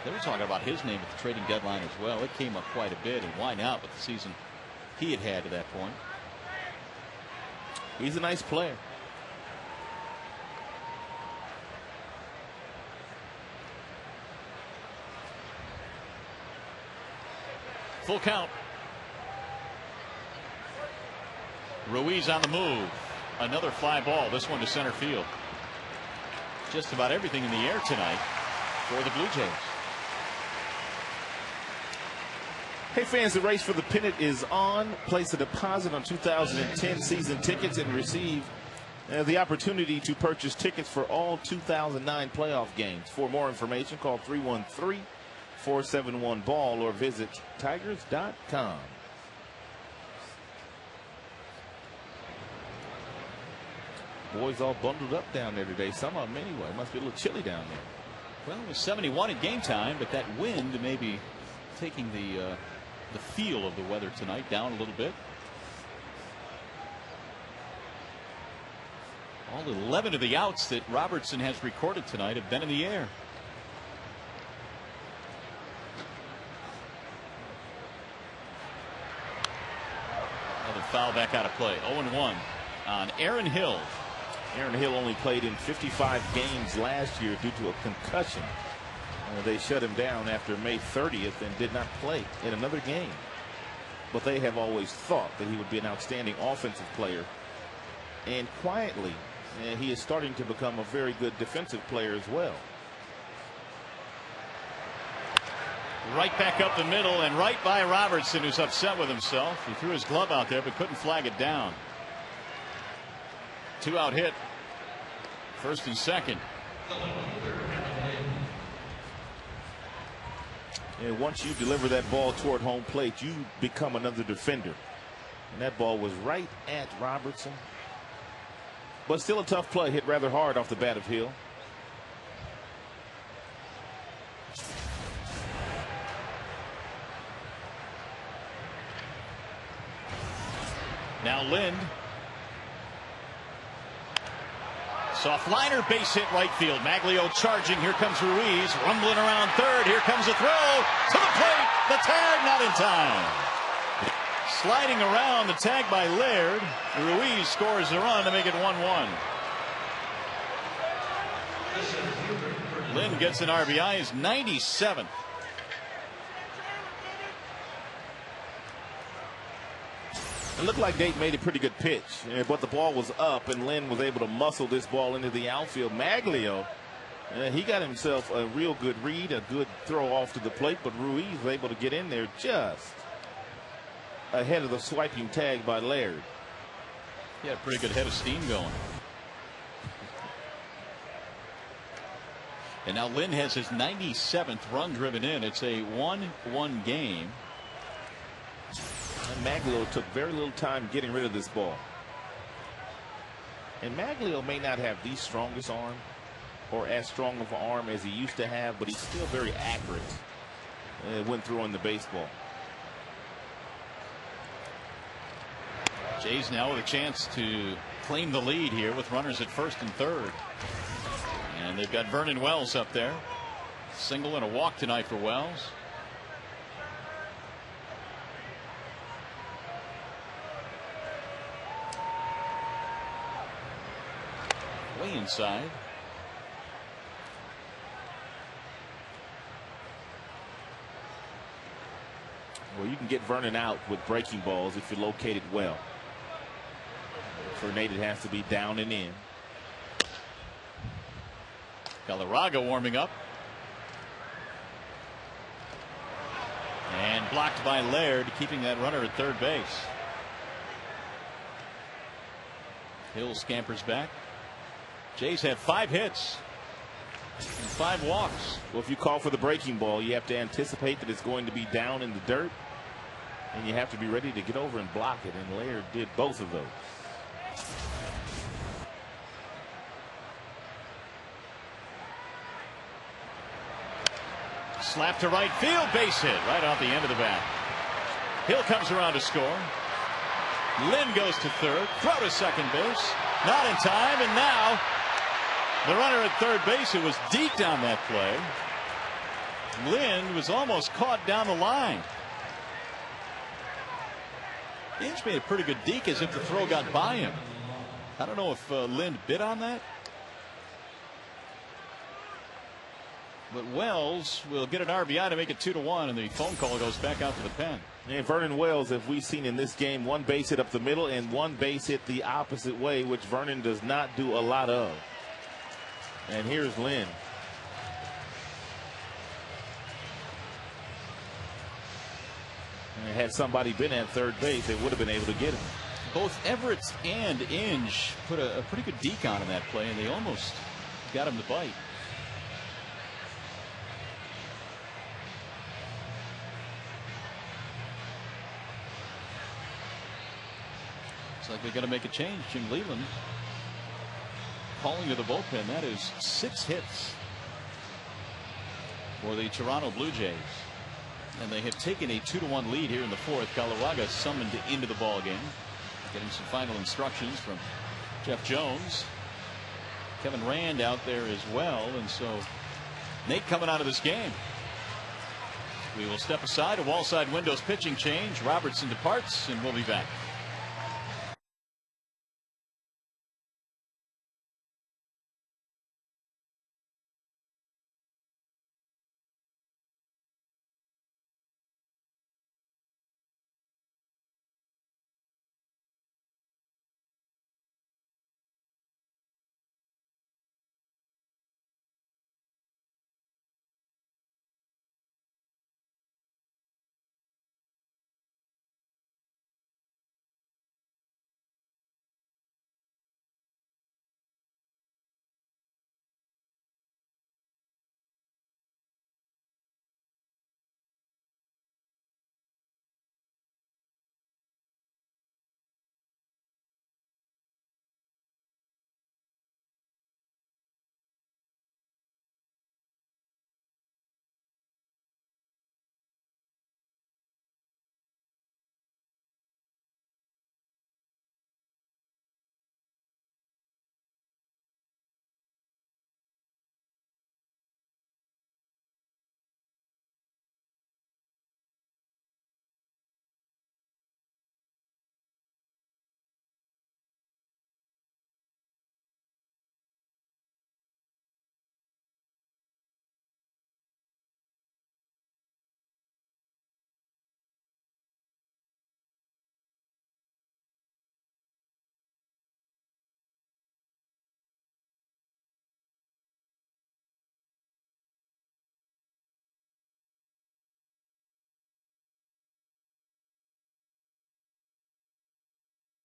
They were talking about his name at the trading deadline as well. It came up quite a bit, and why not with the season he had had to that point. He's a nice player. Full count. Ruiz on the move. Another fly ball. This one to center field. Just about everything in the air tonight for the Blue Jays. Hey fans, the race for the pennant is on. Place a deposit on 2010 season tickets and receive the opportunity to purchase tickets for all 2009 playoff games. For more information, call 313-471-BALL or visit Tigers.com. Boys all bundled up down there today. Some of them anyway. It must be a little chilly down there. Well, it was 71 at game time, but that wind may be taking the feel of the weather tonight down a little bit. All 11 of the outs that Robertson has recorded tonight have been in the air. Another foul back out of play. 0-1 on Aaron Hill. Aaron Hill only played in 55 games last year due to a concussion. They shut him down after May 30th and did not play in another game. but they have always thought that he would be an outstanding offensive player. And quietly, he is starting to become a very good defensive player as well. Right back up the middle and right by Robertson, who's upset with himself. He threw his glove out there but couldn't flag it down. 2-out hit. First and second. And once you deliver that ball toward home plate, you become another defender. And that ball was right at Robertson. But still a tough play, hit rather hard off the bat of Hill. Now Lind. Soft liner, base hit right field. Maglio charging. Here comes Ruiz. Rumbling around third. Here comes a throw to the plate. The tag not in time. Sliding around, the tag by Laird. Ruiz scores the run to make it 1-1. Lind gets an RBI, his 97th. It looked like Date made a pretty good pitch, but the ball was up, and Lynn was able to muscle this ball into the outfield. Maglio, he got himself a real good read, a good throw off to the plate, but Ruiz was able to get in there just ahead of the swiping tag by Laird. He had a pretty good head of steam going. And now Lynn has his 97th run driven in. It's a 1-1 game. And Maglio took very little time getting rid of this ball. And Maglio may not have the strongest arm or as strong of an arm as he used to have, but he's still very accurate when throwing the baseball. Jays now with a chance to claim the lead here with runners at first and third. And they've got Vernon Wells up there. Single and a walk tonight for Wells. Way inside. Well, you can get Vernon out with breaking balls if you locate it well. For Nate, it has to be down and in. Galarraga warming up. And blocked by Laird, keeping that runner at third base. Hill scampers back. Jays have 5 hits and 5 walks. Well, if you call for the breaking ball, you have to anticipate that it's going to be down in the dirt, and you have to be ready to get over and block it, and Laird did both of those. Slap to right field, base hit right off the end of the bat. Hill comes around to score. Lynn goes to third, throw to second base, not in time, and now the runner at third base, who was deked on that play. Lynn was almost caught down the line. Inge made a pretty good deke, as if the throw got by him. I don't know if Lynn bid on that. But Wells will get an RBI to make it 2-1, and the phone call goes back out to the pen. And Vernon Wells, as we've seen in this game, 1 base hit up the middle and 1 base hit the opposite way, which Vernon does not do a lot of. And here's Lynn. And had somebody been at third base, they would have been able to get him. Both Everett and Inge put a pretty good deke on in that play, and they almost got him to bite. Looks like they're going to make a change. Jim Leland calling to the bullpen. That is 6 hits for the Toronto Blue Jays. And they have taken a 2-1 lead here in the 4th. Galarraga summoned into the ball game. Getting some final instructions from Jeff Jones. Kevin Rand out there as well. And so Nate coming out of this game. We will step aside. A wall side windows pitching change. Robertson departs, and we'll be back.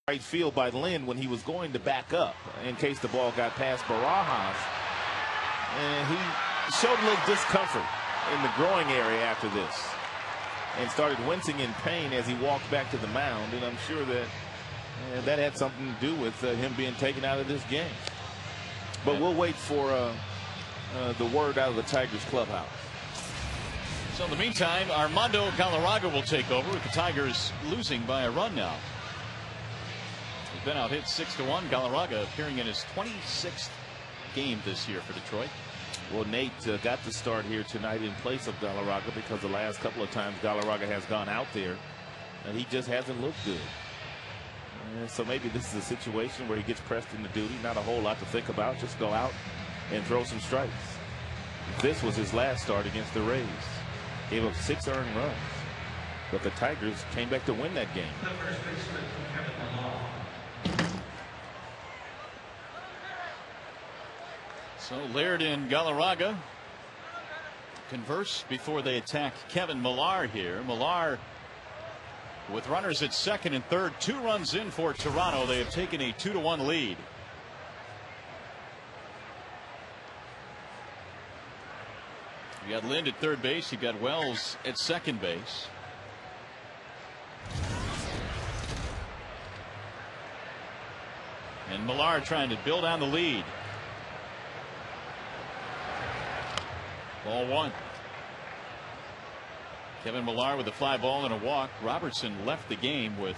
right field by Lynn when he was going to back up in case the ball got past Barajas. And he showed a little discomfort in the groin area after this and started wincing in pain as he walked back to the mound. And I'm sure that that had something to do with him being taken out of this game. But we'll wait for the word out of the Tigers clubhouse. So in the meantime, Armando Galarraga will take over with the Tigers losing by a run now. He's been out hit 6-1. Galarraga appearing in his 26th game this year for Detroit. Well, Nate got the start here tonight in place of Galarraga because the last couple of times Galarraga has gone out there and he just hasn't looked good. So maybe this is a situation where he gets pressed into duty. Not a whole lot to think about. Just go out and throw some strikes. This was his last start against the Rays. Gave up 6 earned runs. But the Tigers came back to win that game. So Laird and Galarraga converse before they attack Kevin Millar here. Millar with runners at second and third, 2 runs in for Toronto. They have taken a 2-1 lead. You got Lind at third base. You got Wells at second base. And Millar trying to build on the lead. Ball 1. Kevin Millar with a fly ball and a walk. Robertson left the game with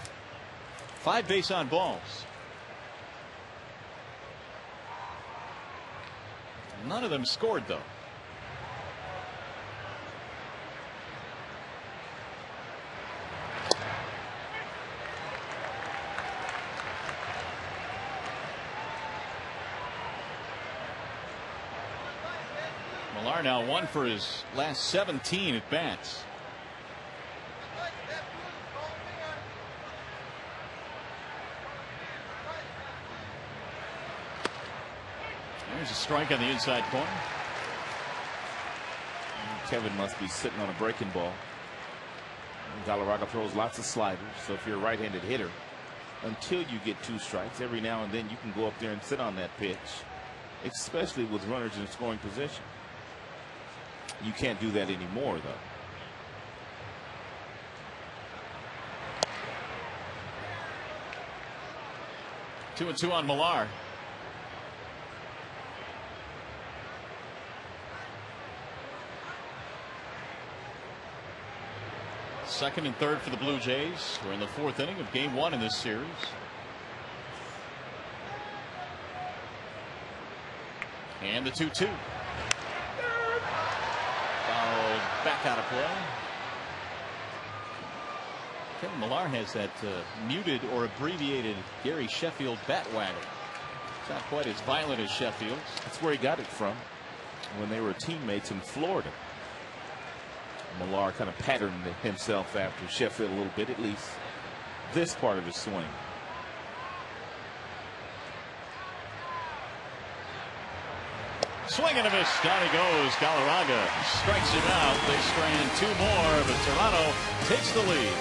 5 base on balls. None of them scored though. Millar now 1 for his last 17 at bats. There's a strike on the inside corner. Kevin must be sitting on a breaking ball. Galarraga throws lots of sliders. So if you're a right-handed hitter, until you get 2 strikes, every now and then you can go up there and sit on that pitch, especially with runners in scoring position. You can't do that anymore, though. Two and two on Millar. Second and third for the Blue Jays. We're in the 4th inning of game 1 in this series. And the 2-2. Fouled back out of play. Kevin Millar has that muted or abbreviated Gary Sheffield bat wagon. It's not quite as violent as Sheffield's. That's where he got it from when they were teammates in Florida. Millar kind of patterned himself after Sheffield a little bit, at least this part of his swing. Swing and a miss. Down he goes. Galarraga strikes him out. They strand 2 more, but Toronto takes the lead.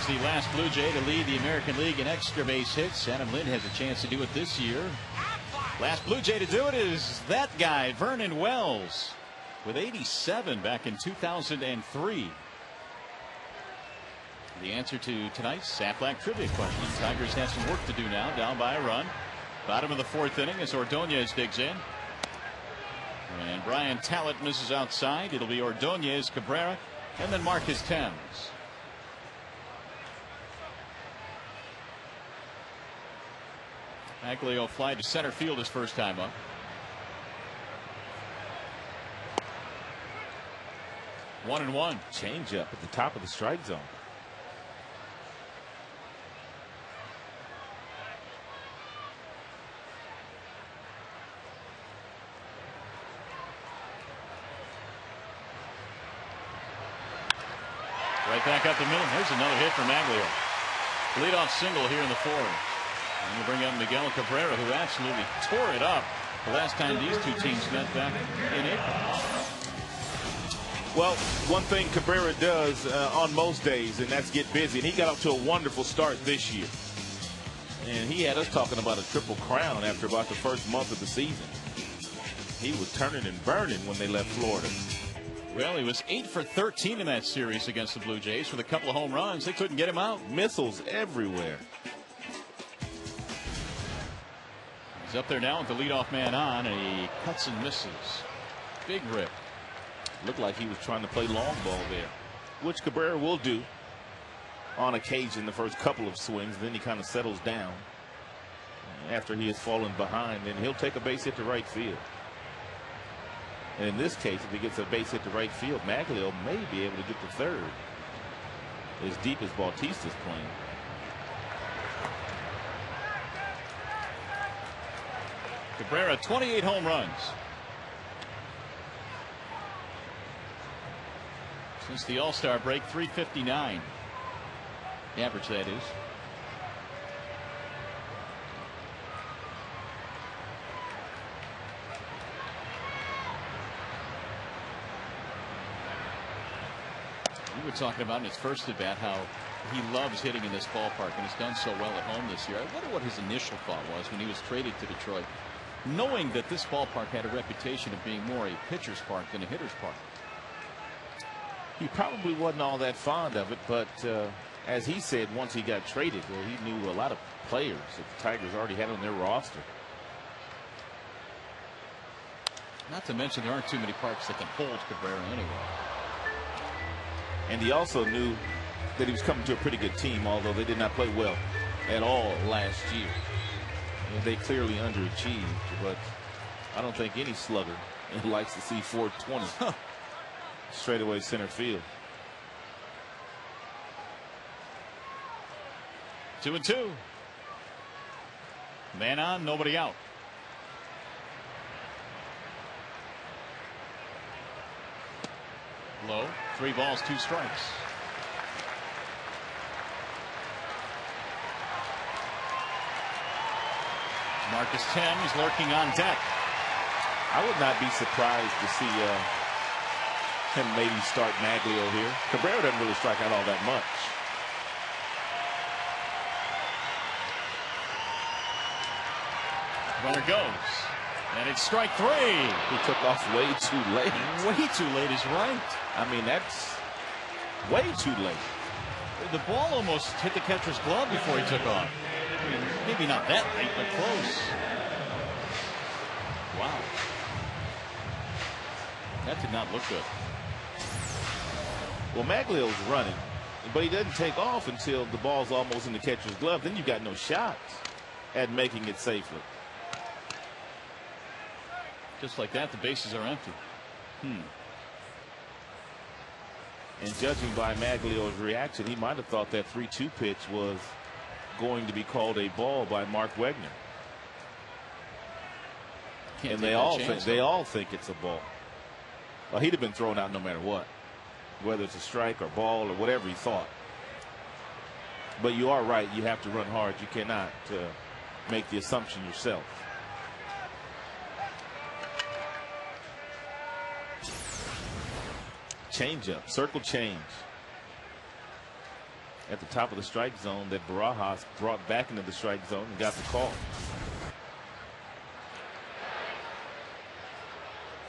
the last Blue Jay to lead the American League in extra base hits. Adam Lind has a chance to do it this year. Last Blue Jay to do it is that guy, Vernon Wells, with 87 back in 2003. The answer to tonight's Aflac trivia question. Tigers have some work to do now, down by a run. Bottom of the fourth inning as Ordonez digs in. And Brian Talent misses outside. It'll be Ordonez, Cabrera, and then Marcus Thames. Maglio fly to center field his first time up. One and one. Change up at the top of the strike zone. Right back up the middle. There's another hit for Maglio. Leadoff single here in the fourth. And you bring up Miguel Cabrera, who absolutely tore it up the last time these two teams met back in April. Well, one thing Cabrera does on most days, and that's get busy. And he got off to a wonderful start this year. And he had us talking about a triple crown after about the first month of the season. He was turning and burning when they left Florida. Well, he was 8 for 13 in that series against the Blue Jays with a couple of home runs. They couldn't get him out. Missiles everywhere. He's up there now with the leadoff man on, and he cuts and misses. Big rip. Looked like he was trying to play long ball there, which Cabrera will do on occasion the first couple of swings. Then he kind of settles down after he has fallen behind, and he'll take a base hit to right field. And in this case, if he gets a base hit to right field, Maglio may be able to get to third as deep as Bautista's playing. Cabrera, 28 home runs since the All-Star break. 359 the average, that is. We were talking about in his first at bat how he loves hitting in this ballpark and has done so well at home this year. I wonder what his initial thought was when he was traded to Detroit, knowing that this ballpark had a reputation of being more a pitcher's park than a hitter's park. He probably wasn't all that fond of it, but as he said, once he got traded, he knew a lot of players that the Tigers already had on their roster. Not to mention there aren't too many parks that can hold Cabrera anyway. And he also knew that he was coming to a pretty good team, although they did not play well at all last year. And they clearly underachieved, but I don't think any slugger likes to see 420 straight away center field. 2-2. Man on, nobody out. Low, 3 balls, 2 strikes. Marcus Thames lurking on deck. I would not be surprised to see him maybe start Maglio here. Cabrera doesn't really strike out all that much. Runner goes. And it's strike 3. He took off way too late. Way too late is right. I mean, that's way too late. The ball almost hit the catcher's glove before he took off. I mean, maybe not that late, but close. Wow. That did not look good. Well, Maglio's running, but he doesn't take off until the ball's almost in the catcher's glove. Then you've got no shots at making it safely. Just like that, the bases are empty. And judging by Maglio's reaction, he might have thought that 3-2 pitch was going to be called a ball by Mark Wegner. And they all think it's a ball. Well, he'd have been thrown out no matter what, whether it's a strike or ball or whatever he thought. But you are right. You have to run hard. You cannot make the assumption yourself. Change up, circle change. at the top of the strike zone that Barajas brought back into the strike zone and got the call.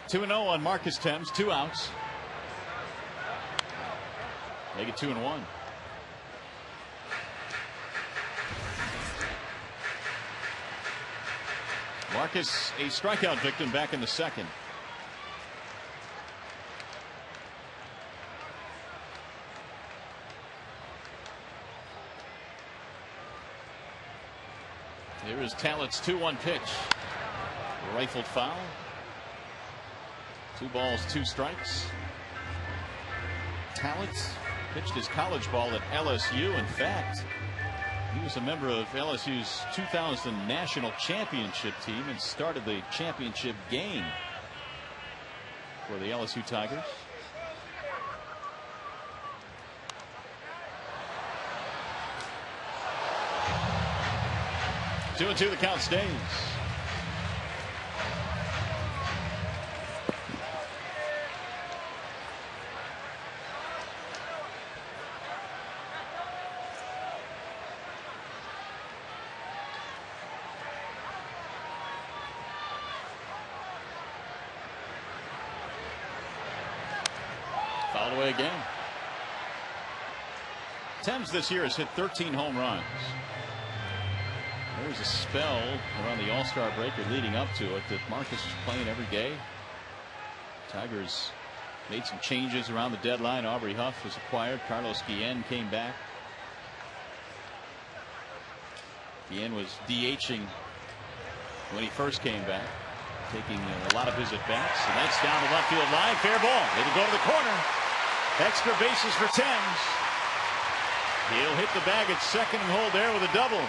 2-0 on Marcus Thames, 2 outs. Make it 2-1. Marcus, a strikeout victim back in the second. Here is Tallett's 2-1 pitch. Rifled foul. 2 balls, 2 strikes. Tallett pitched his college ball at LSU. In fact, he was a member of LSU's 2000 national championship team and started the championship game for the LSU Tigers. Two and two, the count stays. Fouled away again. Thames this year has hit 13 home runs. There was a spell around the All-Star break or leading up to it that Marcus was playing every day. Tigers made some changes around the deadline. Aubrey Huff was acquired. Carlos Guillen came back. Guillen was DHing when he first came back, taking a lot of his at-bats. And that's down the left field line. Fair ball. It'll go to the corner. Extra bases for Thames. He'll hit the bag at second and hold there with a double.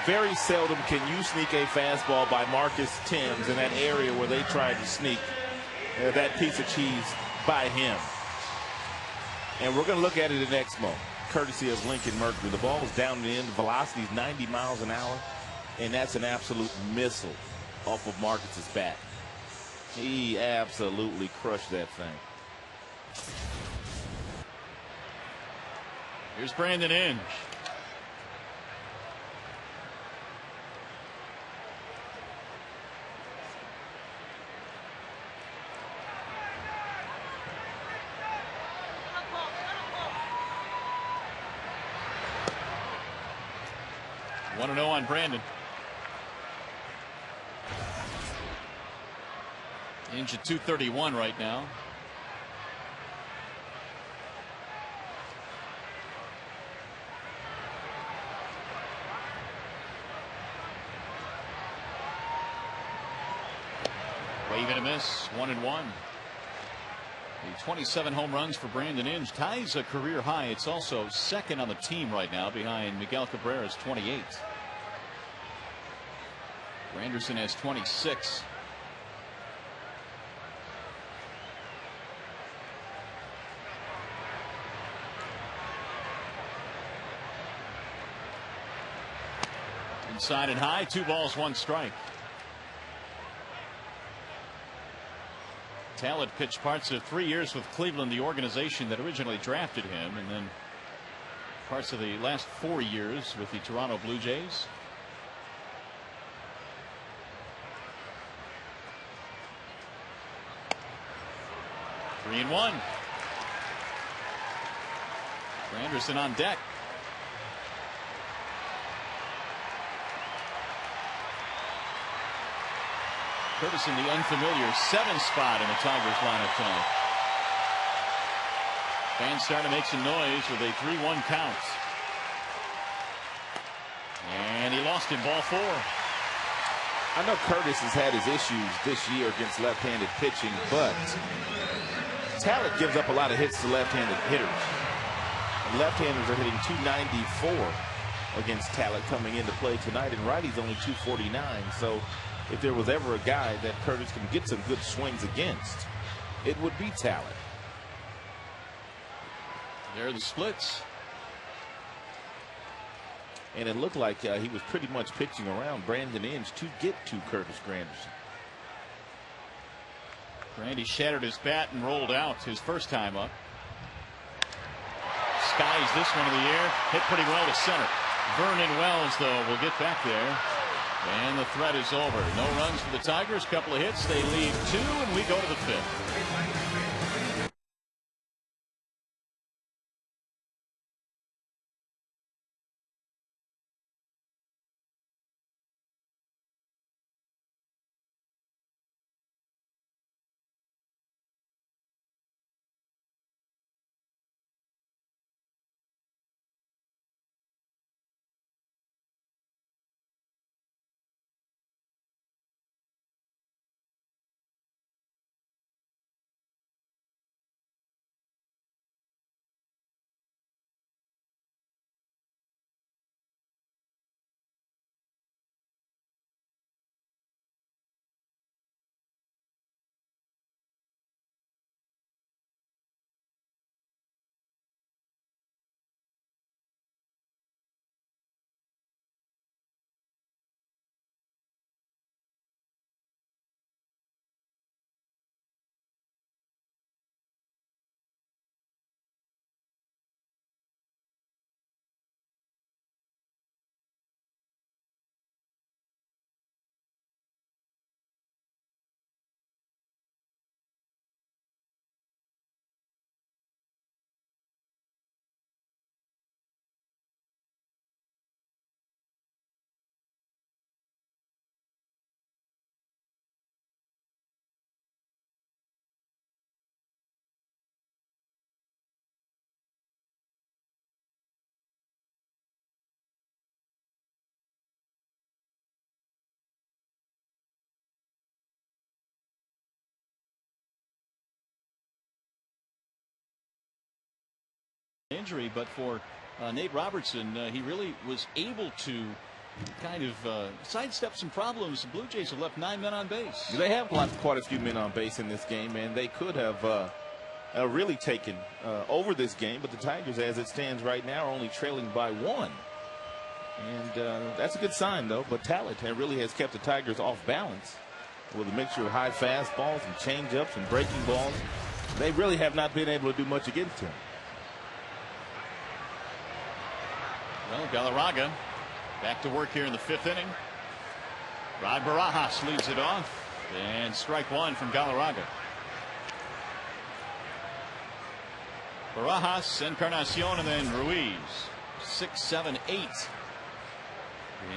Very seldom can you sneak a fastball by Marcus Thames in that area where they tried to sneak that piece of cheese by him. And we're going to look at it in Exmo, courtesy of Lincoln Mercury. The ball is down the end. Velocity is 90 miles an hour. And that's an absolute missile off of Marcus's bat. He absolutely crushed that thing. Here's Brandon Inge. One and 0 on Brandon. Inge at 231 right now. Wave and a miss. 1-1. The 27 home runs for Brandon Inge ties a career high. It's also second on the team right now behind Miguel Cabrera's 28. Granderson has 26. Inside and high, 2 balls, 1 strike. Talent pitched parts of 3 years with Cleveland, the organization that originally drafted him, and then parts of the last 4 years with the Toronto Blue Jays. Three and 1. Granderson on deck. Curtis in the unfamiliar 7 spot in the Tigers lineup tonight. Fans starting to make some noise with a 3-1 count. And he lost in ball 4. I know Curtis has had his issues this year against left-handed pitching, but Talent gives up a lot of hits to left-handed hitters. Left-handers are hitting 294 against Talent coming into play tonight, and righties only 249. So if there was ever a guy that Curtis can get some good swings against, it would be Talent. There are the splits. And it looked like he was pretty much pitching around Brandon Inge to get to Curtis Granderson. Randy shattered his bat and rolled out his first time up. skies this one in the air. Hit pretty well to center. Vernon Wells, though, will get back there. And the threat is over. No runs for the Tigers. Couple of hits. They lead 2, and we go to the 5th. Injury, but for Nate Robertson, he really was able to kind of sidestep some problems. The Blue Jays have left 9 men on base. They have left quite a few men on base in this game, and they could have really taken over this game, but the Tigers, as it stands right now, are only trailing by 1. And that's a good sign, though. But talent really has kept the Tigers off balance with a mixture of high fastballs and changeups and breaking balls. They really have not been able to do much against him. Well, Galarraga back to work here in the 5th inning. Rod Barajas leads it off, and strike 1 from Galarraga. Barajas, Encarnacion, and then Ruiz. 6, 7, 8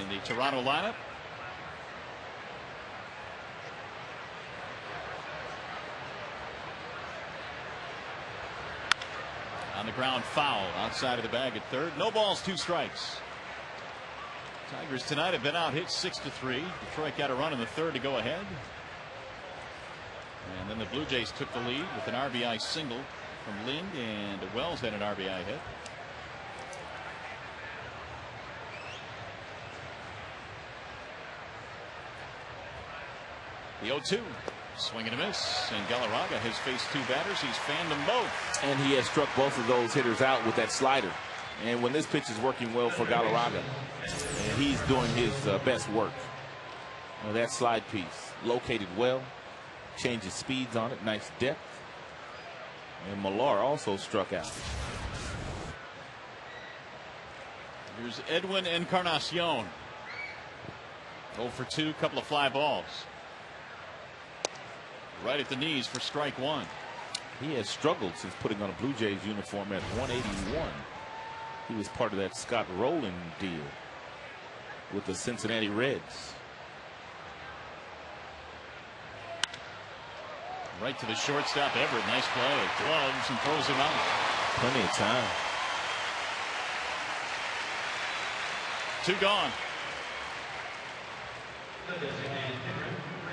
in the Toronto lineup. On the ground, foul outside of the bag at third. No balls, 2 strikes. Tigers tonight have been out hit 6-3. Detroit got a run in the 3rd to go ahead. And then the Blue Jays took the lead with an RBI single from Lind, and Wells had an RBI hit. The 0-2. Swing and a miss, and Galarraga has faced 2 batters. He's fanned them both. And he has struck both of those hitters out with that slider. And when this pitch is working well for Galarraga, and he's doing his best work. That slide piece located well, changes speeds on it, nice depth. And Millar also struck out. Here's Edwin Encarnacion. 0 for 2, couple of fly balls. Right at the knees for strike 1. He has struggled since putting on a Blue Jays uniform at 181. He was part of that Scott Rowland deal with the Cincinnati Reds. Right to the shortstop, Everett. Nice play. Gloves and throws him out. Plenty of time. 2 gone.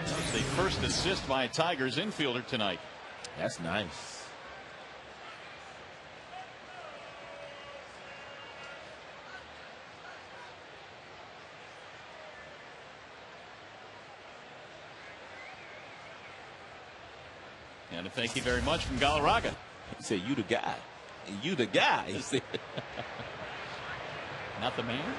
That's the first assist by a Tigers infielder tonight. That's nice. And a thank you very much from Galarraga. He said, "You the guy. You the guy." He said, "Not the man.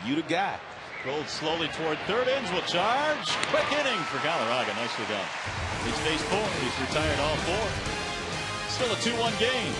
You the guy." Rolled slowly toward third. Ends will charge. Quick inning for Galarraga. Nicely done. He's faced 4. He's retired all 4. Still a 2-1 game.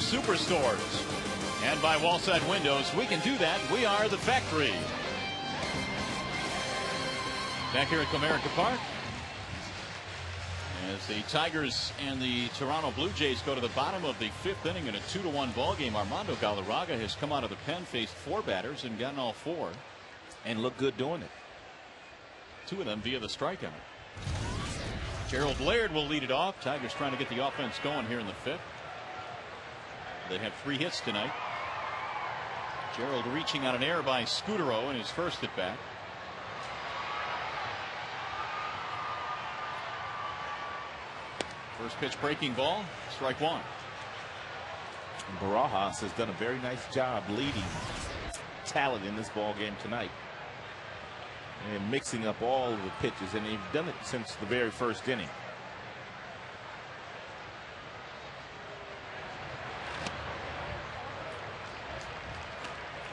superstores. And by wall-side windows, we can do that. We are the factory. Back here at Comerica Park, as the Tigers and the Toronto Blue Jays go to the bottom of the 5th inning in a 2-1 ball game. Armando Galarraga has come out of the pen, faced 4 batters, and gotten all 4. And looked good doing it. 2 of them via the strikeout. Gerald Laird will lead it off. Tigers trying to get the offense going here in the 5th. They have 3 hits tonight. Gerald reaching on an error by Scutero in his first at bat. First pitch breaking ball, strike 1. Barajas has done a very nice job leading Talent in this ball game tonight. And mixing up all of the pitches, and they've done it since the very first inning.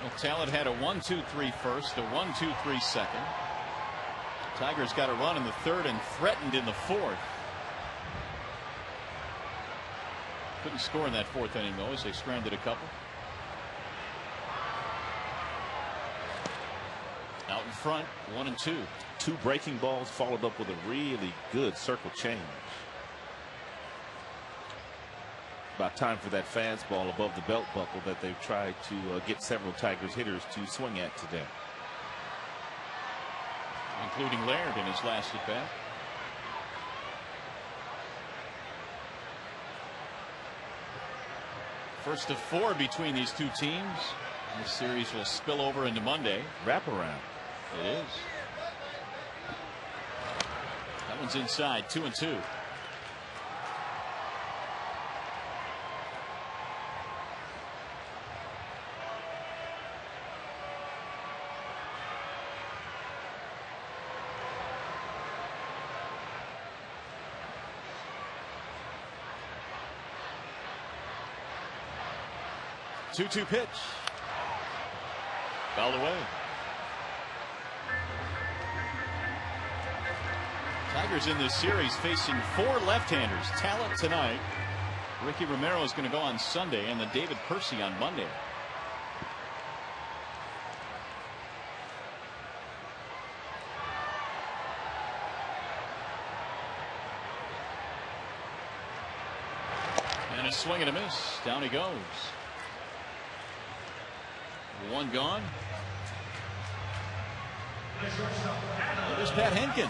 Well, Talent had a 1-2-3 first, a 1-2-3 second. Tigers got a run in the 3rd and threatened in the 4th. Couldn't score in that 4th inning, though, as they stranded a couple. Out in front, 1-2. 2 breaking balls followed up with a really good circle change. About time for that fastball above the belt buckle that they've tried to get several Tigers hitters to swing at today, including Laird in his last at bat. First of 4 between these 2 teams. This series will spill over into Monday. Wraparound. It is. That one's inside, 2-2. Two-two pitch. Fouled away. Tigers in this series facing 4 left-handers. Talent tonight. Ricky Romero is going to go on Sunday, and then David Percy on Monday. And a swing and a miss. Down he goes. 1 gone. There's Pat Henkin.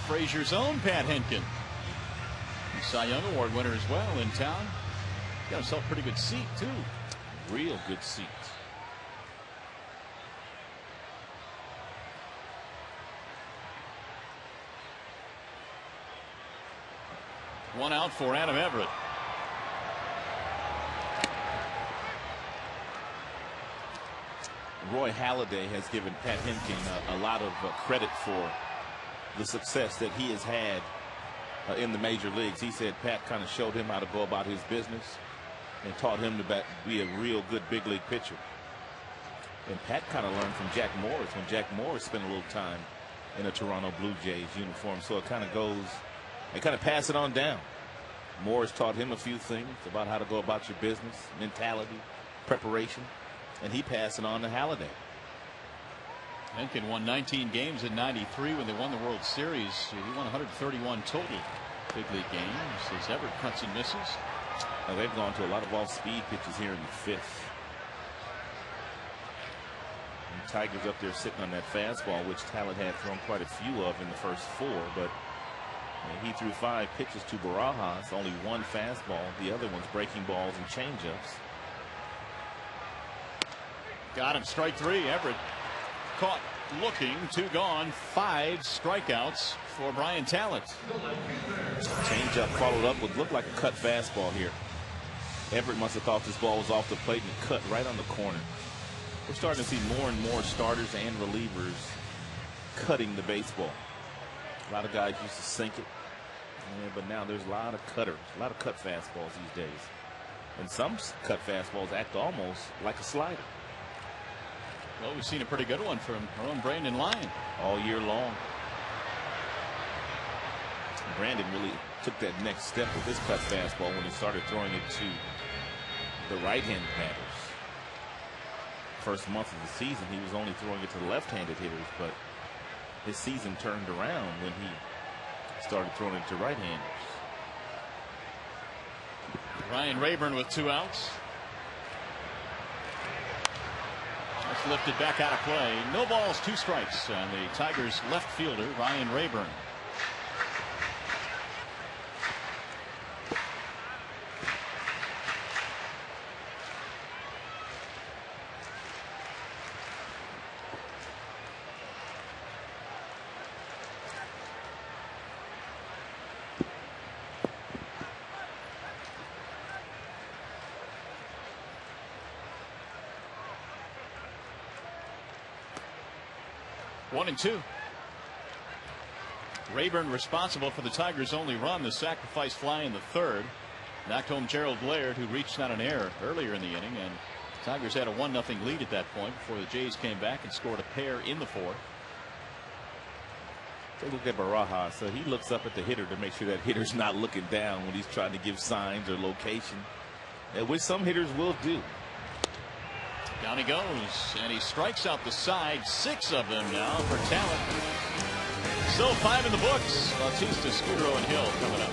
Frazier's own Pat Henkin. Cy Young Award winner as well in town. Got himself a pretty good seat, too. Real good seat. One out for Adam Everett. Roy Halladay has given Pat Henkin a lot of credit for the success that he has had in the major leagues. He said Pat kind of showed him how to go about his business and taught him to be a real good big league pitcher. And Pat kind of learned from Jack Morris when Jack Morris spent a little time in a Toronto Blue Jays uniform. So it kind of goes, they kind of pass it on down. Morris taught him a few things about how to go about your business, mentality, preparation. And he passed it on to Halladay. Henkin won 19 games in '93 when they won the World Series. He won 131 total big league games. As Everett cuts and misses. Now they've gone to a lot of off-speed pitches here in the 5th. And Tigers up there sitting on that fastball, which Talent had thrown quite a few of in the first 4, but he threw 5 pitches to Barajas, only 1 fastball. The other one's breaking balls and changeups. Got him, strike 3. Everett caught looking, 2 gone, 5 strikeouts for Brian Talent. Changeup followed up with looked like a cut fastball here. Everett must have thought this ball was off the plate and cut right on the corner. We're starting to see more and more starters and relievers cutting the baseball. A lot of guys used to sink it, but now there's a lot of cutters, a lot of cut fastballs these days. And some cut fastballs act almost like a slider. Well, we've seen a pretty good one from our own Brandon Lyon. All year long. Brandon really took that next step with this cut fastball when he started throwing it to the right-hand batters. First month of the season, he was only throwing it to the left-handed hitters, but his season turned around when he started throwing it to right-handers. Ryan Rayburn with 2 outs. That's lifted back out of play. No balls, 2 strikes on the Tigers left fielder, Ryan Rayburn. One and 2. Rayburn responsible for the Tigers' only run, the sacrifice fly in the 3rd. Knocked home Gerald Blair, who reached on an error earlier in the inning, and Tigers had a 1-0 lead at that point before the Jays came back and scored a pair in the 4th. Take a look at Barajas. So he looks up at the hitter to make sure that hitter's not looking down when he's trying to give signs or location, which some hitters will do. Down he goes, and he strikes out the side. 6 of them now for talent. Still 5 in the books. Bautista, Scudero, and Hill coming up.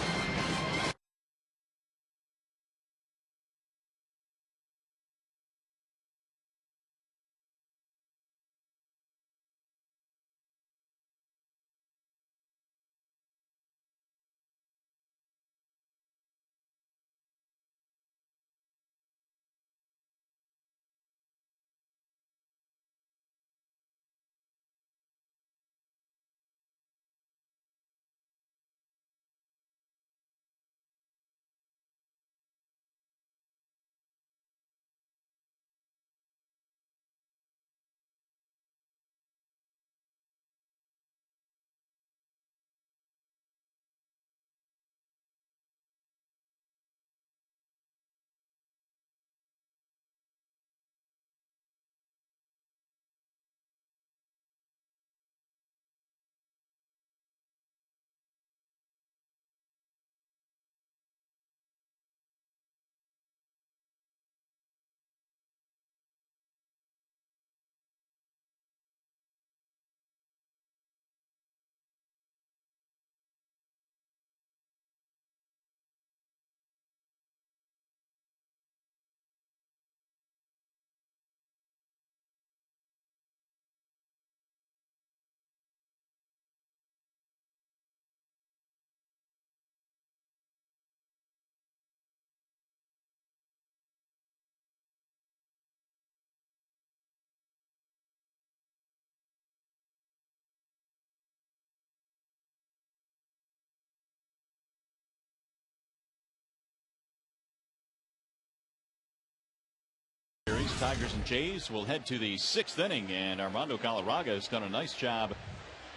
Tigers and Jays will head to the 6th inning, and Armando Galarraga has done a nice job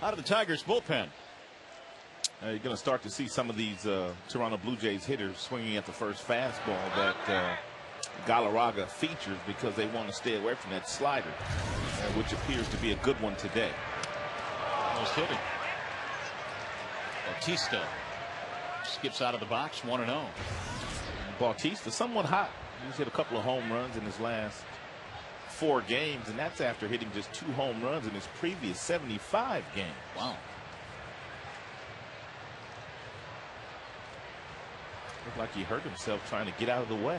out of the Tigers bullpen. You're going to start to see some of these Toronto Blue Jays hitters swinging at the first fastball that Galarraga features because they want to stay away from that slider, which appears to be a good one today. Almost hit it. Bautista skips out of the box, 1-0. Bautista somewhat hot. He's hit a couple of home runs in his last 4 games, and that's after hitting just 2 home runs in his previous 75 games. Wow. Looked like he hurt himself trying to get out of the way.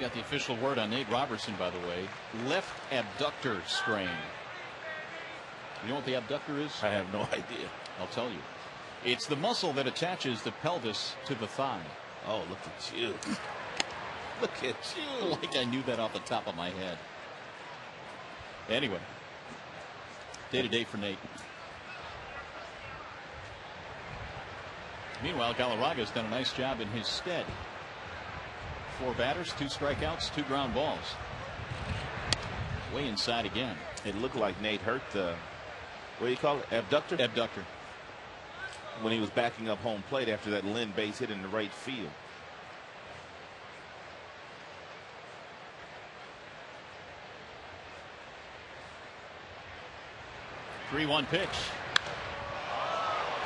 Got the official word on Nate Robertson, by the way. Left abductor strain. You know what the abductor is? I have no idea. I'll tell you. It's the muscle that attaches the pelvis to the thigh. Oh, look at you. Look at you. Like I knew that off the top of my head. Anyway. Day to day for Nate. Meanwhile, Galarraga's done a nice job in his stead. 4 batters, 2 strikeouts, 2 ground balls. Way inside again. It looked like Nate hurt the, what do you call it, abductor? Abductor. When he was backing up home plate after that Lynn base hit in the right field. 3-1 pitch.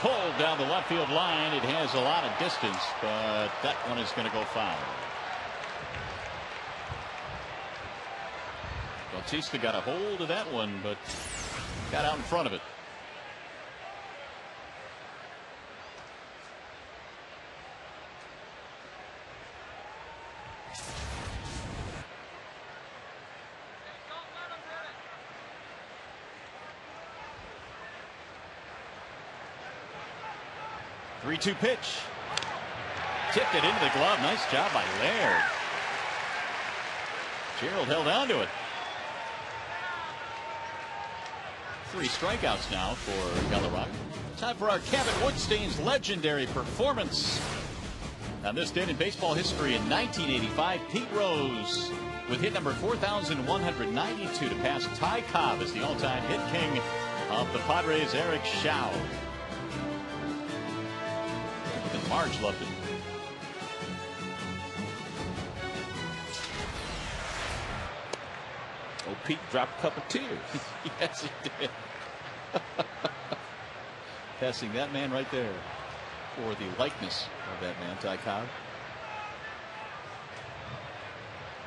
Pulled down the left field line. It has a lot of distance, but that one is going to go foul. Bautista got a hold of that one, but got out in front of it. Three-two pitch. Tipped it into the glove. Nice job by Laird. Gerald held on to it. 3 strikeouts now for Galarraga. Time for our Kevin Woodstein's legendary performance. On this date in baseball history in 1985, Pete Rose with hit number 4,192 to pass Ty Cobb as the all-time hit king of the Padres, Eric Schau. Even Marge loved it. Oh, Pete dropped a couple tears. Yes, he did. Passing that man right there for the likeness of that man, Ty Cobb.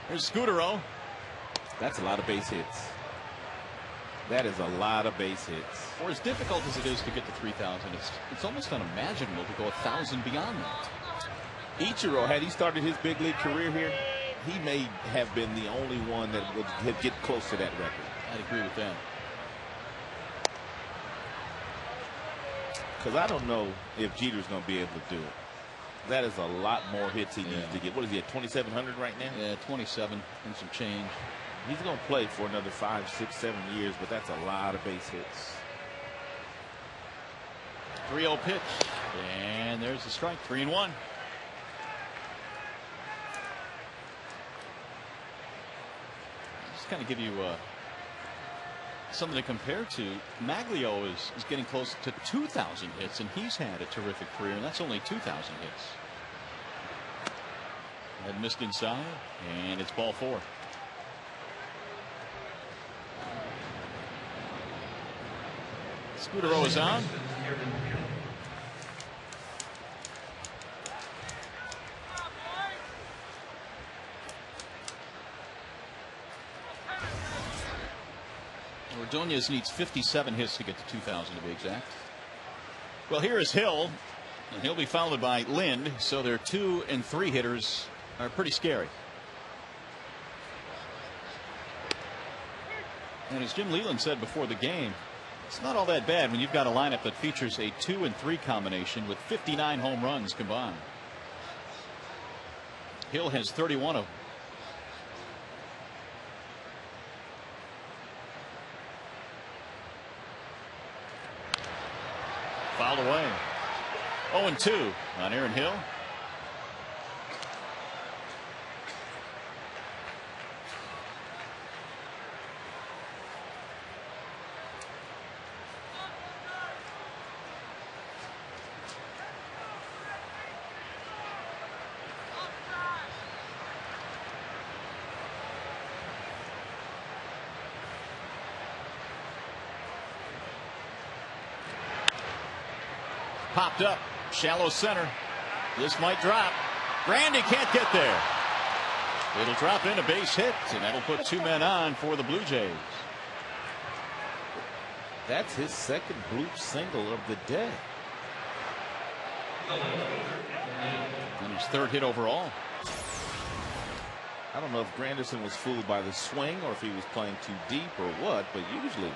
There's Scutero. That's a lot of base hits. That is a lot of base hits. For as difficult as it is to get to 3,000, it's almost unimaginable to go 1,000 beyond that. Ichiro, had he started his big league career here, he may have been the only one that would get close to that record. I'd agree with that. Because I don't know if Jeter's going to be able to do it. That is a lot more hits he needs to get. What is he at, 2,700 right now? Yeah, 27 and some change. He's going to play for another 5, 6, 7 years, but that's a lot of base hits. 3-0 pitch. And there's the strike. 3-1. Just kind of give you something to compare to. Maglio is getting close to 2,000 hits, and he's had a terrific career, and that's only 2,000 hits. That missed inside, and it's ball 4. Scutero is on. Ordonez needs 57 hits to get to 2,000 to be exact. Well, here is Hill, and he'll be followed by Lind, so their 2 and 3 hitters are pretty scary. And as Jim Leland said before the game, it's not all that bad when you've got a lineup that features a 2 and 3 combination with 59 home runs combined. Hill has 31 of them. Fouled away. 0-2 on Aaron Hill. Popped up, shallow center. This might drop. Grandy can't get there. It'll drop in a base hit, and that'll put 2 men on for the Blue Jays. That's his second bloop single of the day. And his 3rd hit overall. I don't know if Granderson was fooled by the swing or if he was playing too deep or what, but usually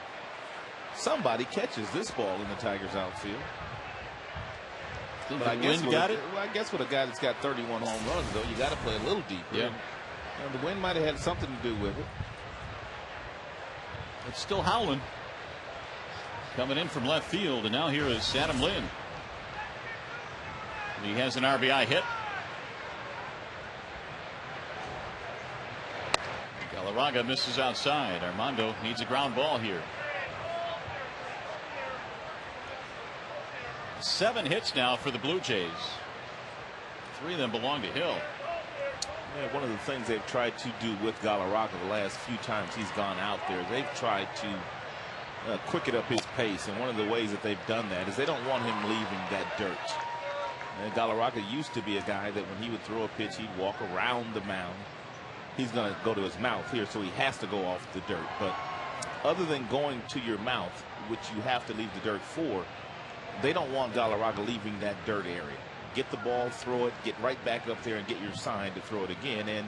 somebody catches this ball in the Tigers outfield. But I guess with a guy that's got 31 home runs, though, you got to play a little deeper. Yeah. And the wind might have had something to do with it. It's still howling. Coming in from left field, and now here is Adam Lind. He has an RBI hit. Galarraga misses outside. Armando needs a ground ball here. 7 hits now for the Blue Jays. 3 of them belong to Hill. Yeah, one of the things they've tried to do with Galarraga the last few times he's gone out there, they've tried to quicken up his pace. And one of the ways that they've done that is they don't want him leaving that dirt. And Galarraga used to be a guy that when he would throw a pitch, he'd walk around the mound. He's going to go to his mouth here, so he has to go off the dirt. But other than going to your mouth, which you have to leave the dirt for, they don't want Galarraga leaving that dirt area. Get the ball, throw it, get right back up there and get your sign to throw it again. And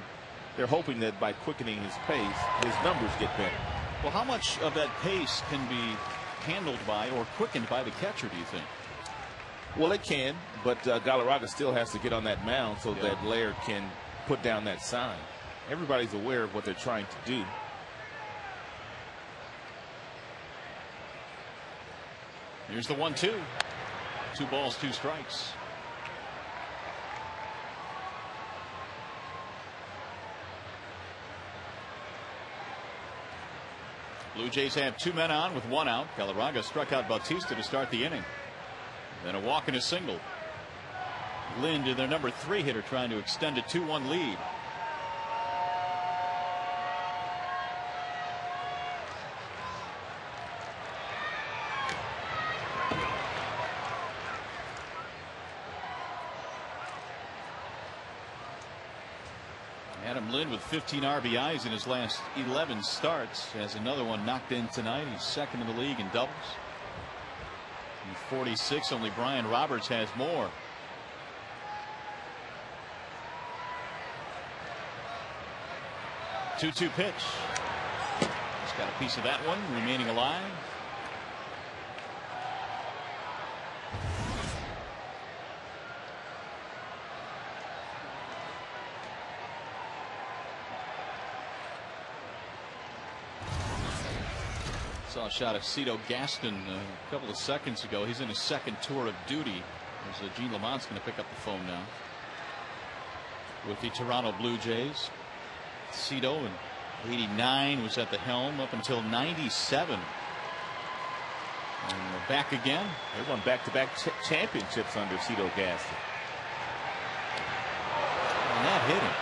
they're hoping that by quickening his pace, his numbers get better. Well, how much of that pace can be handled by or quickened by the catcher, do you think? Well, it can, but Galarraga still has to get on that mound so that Laird can put down that sign. Everybody's aware of what they're trying to do. Here's the 1-2. 2 balls, 2 strikes. Blue Jays have 2 men on with 1 out. Galarraga struck out Bautista to start the inning. Then a walk and a single. Lind, their number 3 hitter, trying to extend a 2-1 lead. Adam Lind with 15 RBIs in his last 11 starts has another one knocked in tonight. He's second in the league in doubles. In 46, only Brian Roberts has more. Two-two pitch. He's got a piece of that one remaining alive. Saw a shot of Cito Gaston a couple of seconds ago. He's in his second tour of duty. As Gene Lamont's going to pick up the phone now with the Toronto Blue Jays. Cito in '89 was at the helm up until '97. And back again. They won back-to-back championships under Cito Gaston. And that hit him.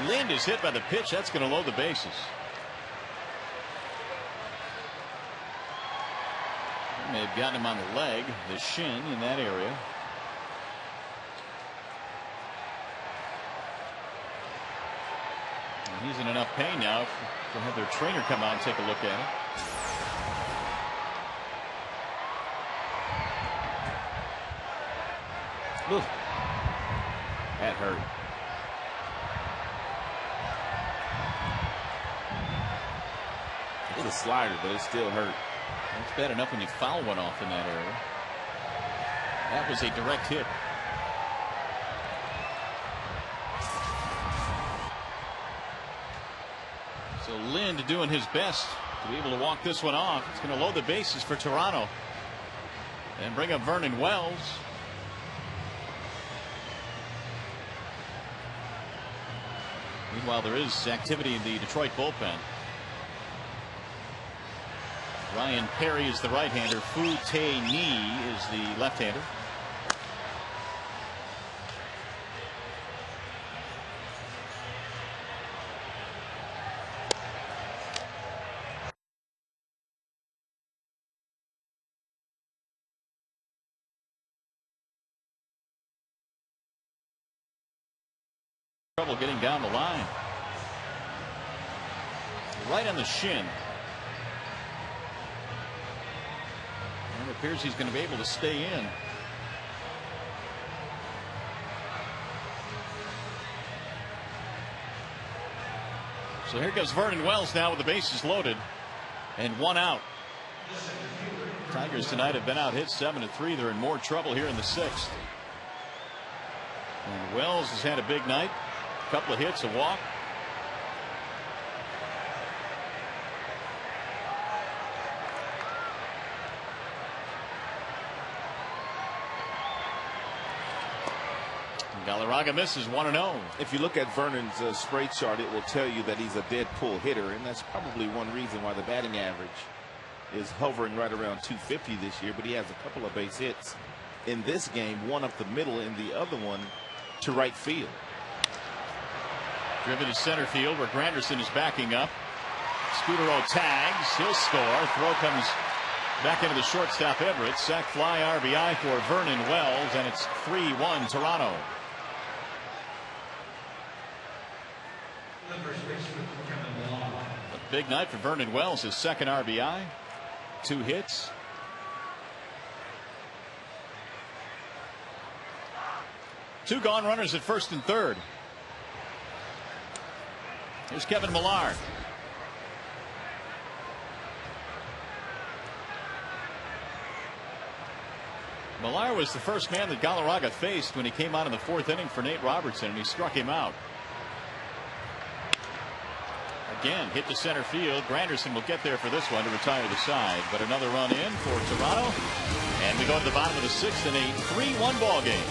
Lind is hit by the pitch. That's going to load the bases. May have gotten him on the leg, the shin in that area. And he's in enough pain now to have their trainer come out and take a look at it. Look, that hurt. It's a slider, but it still hurt. It's bad enough when you foul one off in that area. That was a direct hit. So Lind doing his best to be able to walk this one off. It's going to load the bases for Toronto and bring up Vernon Wells. Meanwhile, there is activity in the Detroit bullpen. Ryan Perry is the right-hander. Fu Tae Ni is the left-hander. Trouble getting down the line. Right on the shin. And it appears he's going to be able to stay in. So here goes Vernon Wells now with the bases loaded and 1 out. Tigers tonight have been out hit 7-3. They're in more trouble here in the 6th. And Wells has had a big night. A couple of hits, a walk. Galarraga misses 1-0. If you look at Vernon's spray chart, it will tell you that he's a dead pull hitter, and that's probably one reason why the batting average is hovering right around 250 this year. But he has a couple of base hits in this game, one up the middle and the other one to right field. Driven to center field where Granderson is backing up. Scudero tags. He'll score. Throw comes back into the shortstop Everett. Sac fly RBI for Vernon Wells, and it's 3-1 Toronto. A big night for Vernon Wells. His second RBI. 2 hits. Two gone runners at first and third. Here's Kevin Millar. Millar was the first man that Galarraga faced when he came out in the 4th inning for Nate Robertson, and he struck him out. Again, hit to center field. Granderson will get there for this one to retire the side, but another run in for Toronto, and we go to the bottom of the 6th in a 3-1 ball game.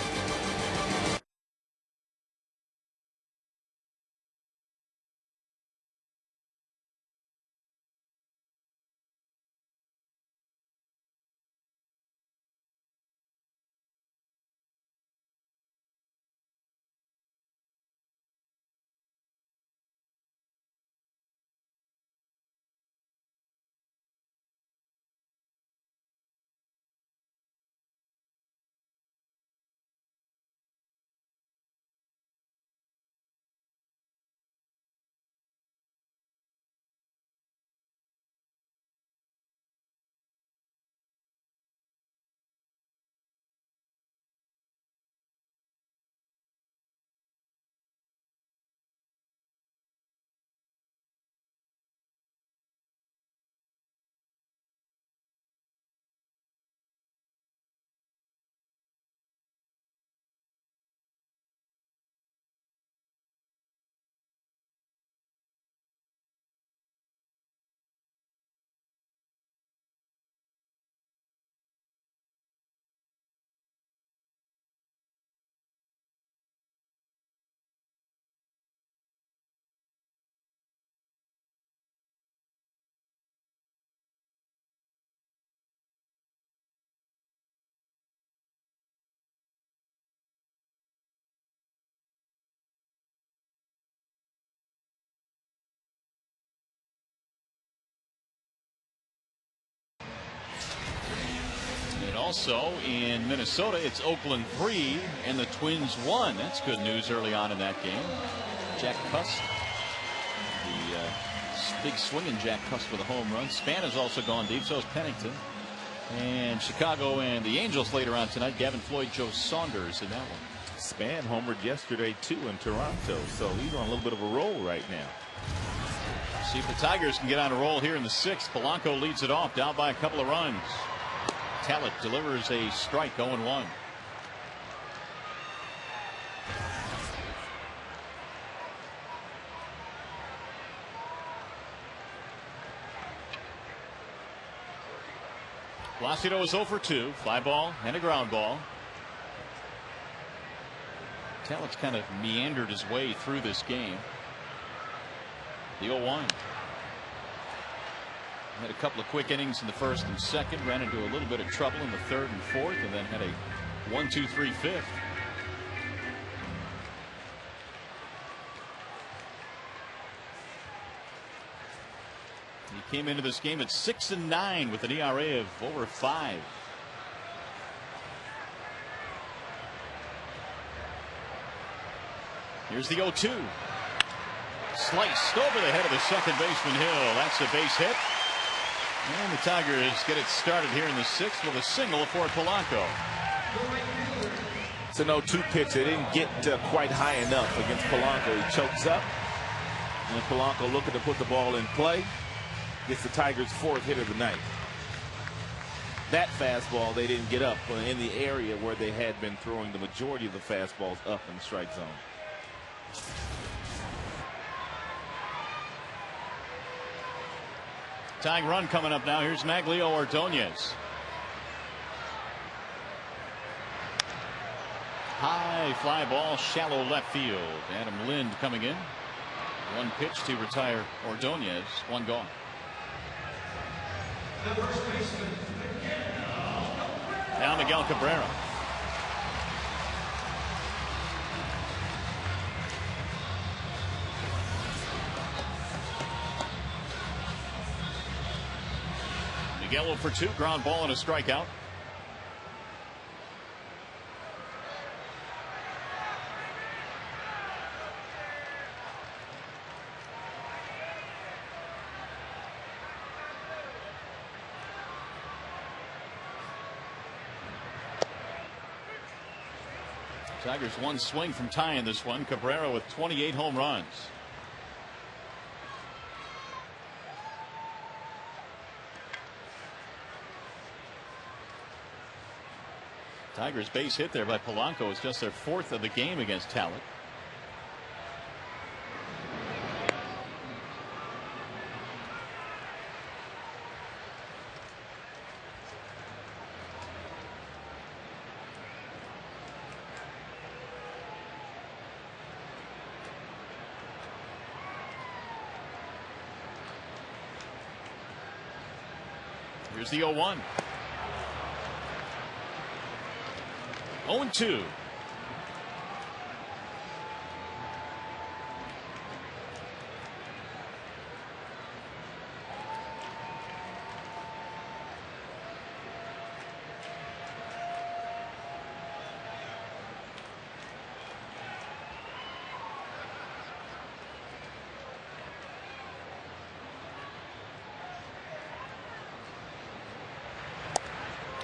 Also in Minnesota, it's Oakland 3 and the Twins 1. That's good news early on in that game. Jack Cust, the big swinging Jack Cust with a home run. Span has also gone deep, so is Pennington. And Chicago and the Angels later on tonight. Gavin Floyd, Joe Saunders in that one. Span homered yesterday too in Toronto, so he's on a little bit of a roll right now. See if the Tigers can get on a roll here in the 6th. Polanco leads it off, down by a couple of runs. Talent delivers a strike, 0-1. Placido is 0 for 2. Fly ball and a ground ball. Talent's kind of meandered his way through this game. The 0-1. Had a couple of quick innings in the 1st and 2nd. Ran into a little bit of trouble in the 3rd and 4th, and then had a 1-2-3 5th. He came into this game at 6-9 with an ERA of over 5. Here's the 0-2. Sliced over the head of the second baseman Hill. That's a base hit. And the Tigers get it started here in the 6th with a single for Polanco. It's an 0-2 pitch. They didn't get quite high enough against Polanco. He chokes up. And Polanco looking to put the ball in play. Gets the Tigers' 4th hit of the night. That fastball they didn't get up in the area where they had been throwing the majority of the fastballs up in the strike zone. Tying run coming up now. Here's Maglio Ordonez. High fly ball, shallow left field. Adam Lind coming in. One pitch to retire Ordonez. One gone. Now Miguel Cabrera. Miguel for 2, ground ball and a strikeout. Tigers one swing from tying this one. Cabrera with 28 home runs. Tigers base hit there by Polanco is just their 4th of the game against Talent. Here's the 0-1. 0-2.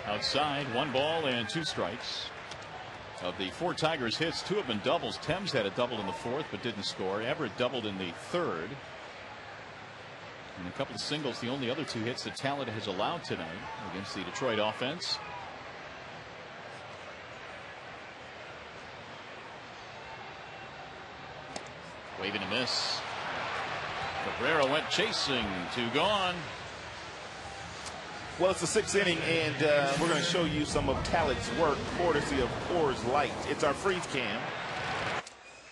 Outside, 1 ball and 2 strikes. Of the 4 Tigers hits, 2 have been doubles. Thames had a double in the 4th but didn't score. Everett doubled in the 3rd. And a couple of singles, the only other 2 hits that Talent has allowed tonight against the Detroit offense. Waving a miss. Cabrera went chasing, 2 gone. Well, it's the 6th inning, and we're going to show you some of Talent's work, courtesy of Coors Light. It's our freeze cam.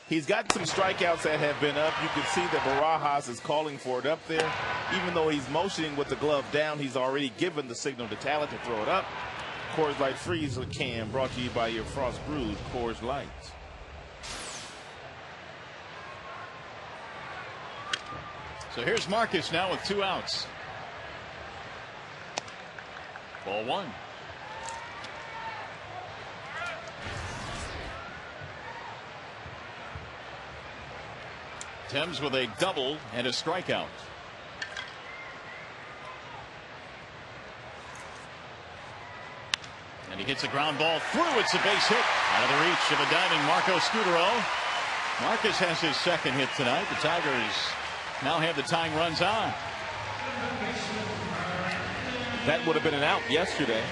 He's got some strikeouts that have been up. You can see that Barajas is calling for it up there. Even though he's motioning with the glove down, he's already given the signal to Talent to throw it up. Coors Light freeze cam brought to you by your Frost Brewed Coors Light. So here's Marcus now with 2 outs. Ball 1. Thames with a double and a strikeout. And he hits a ground ball through. It's a base hit out of the reach of a diving Marco Scudero. Marcus has his 2nd hit tonight. The Tigers now have the tying runs on. That would have been an out yesterday.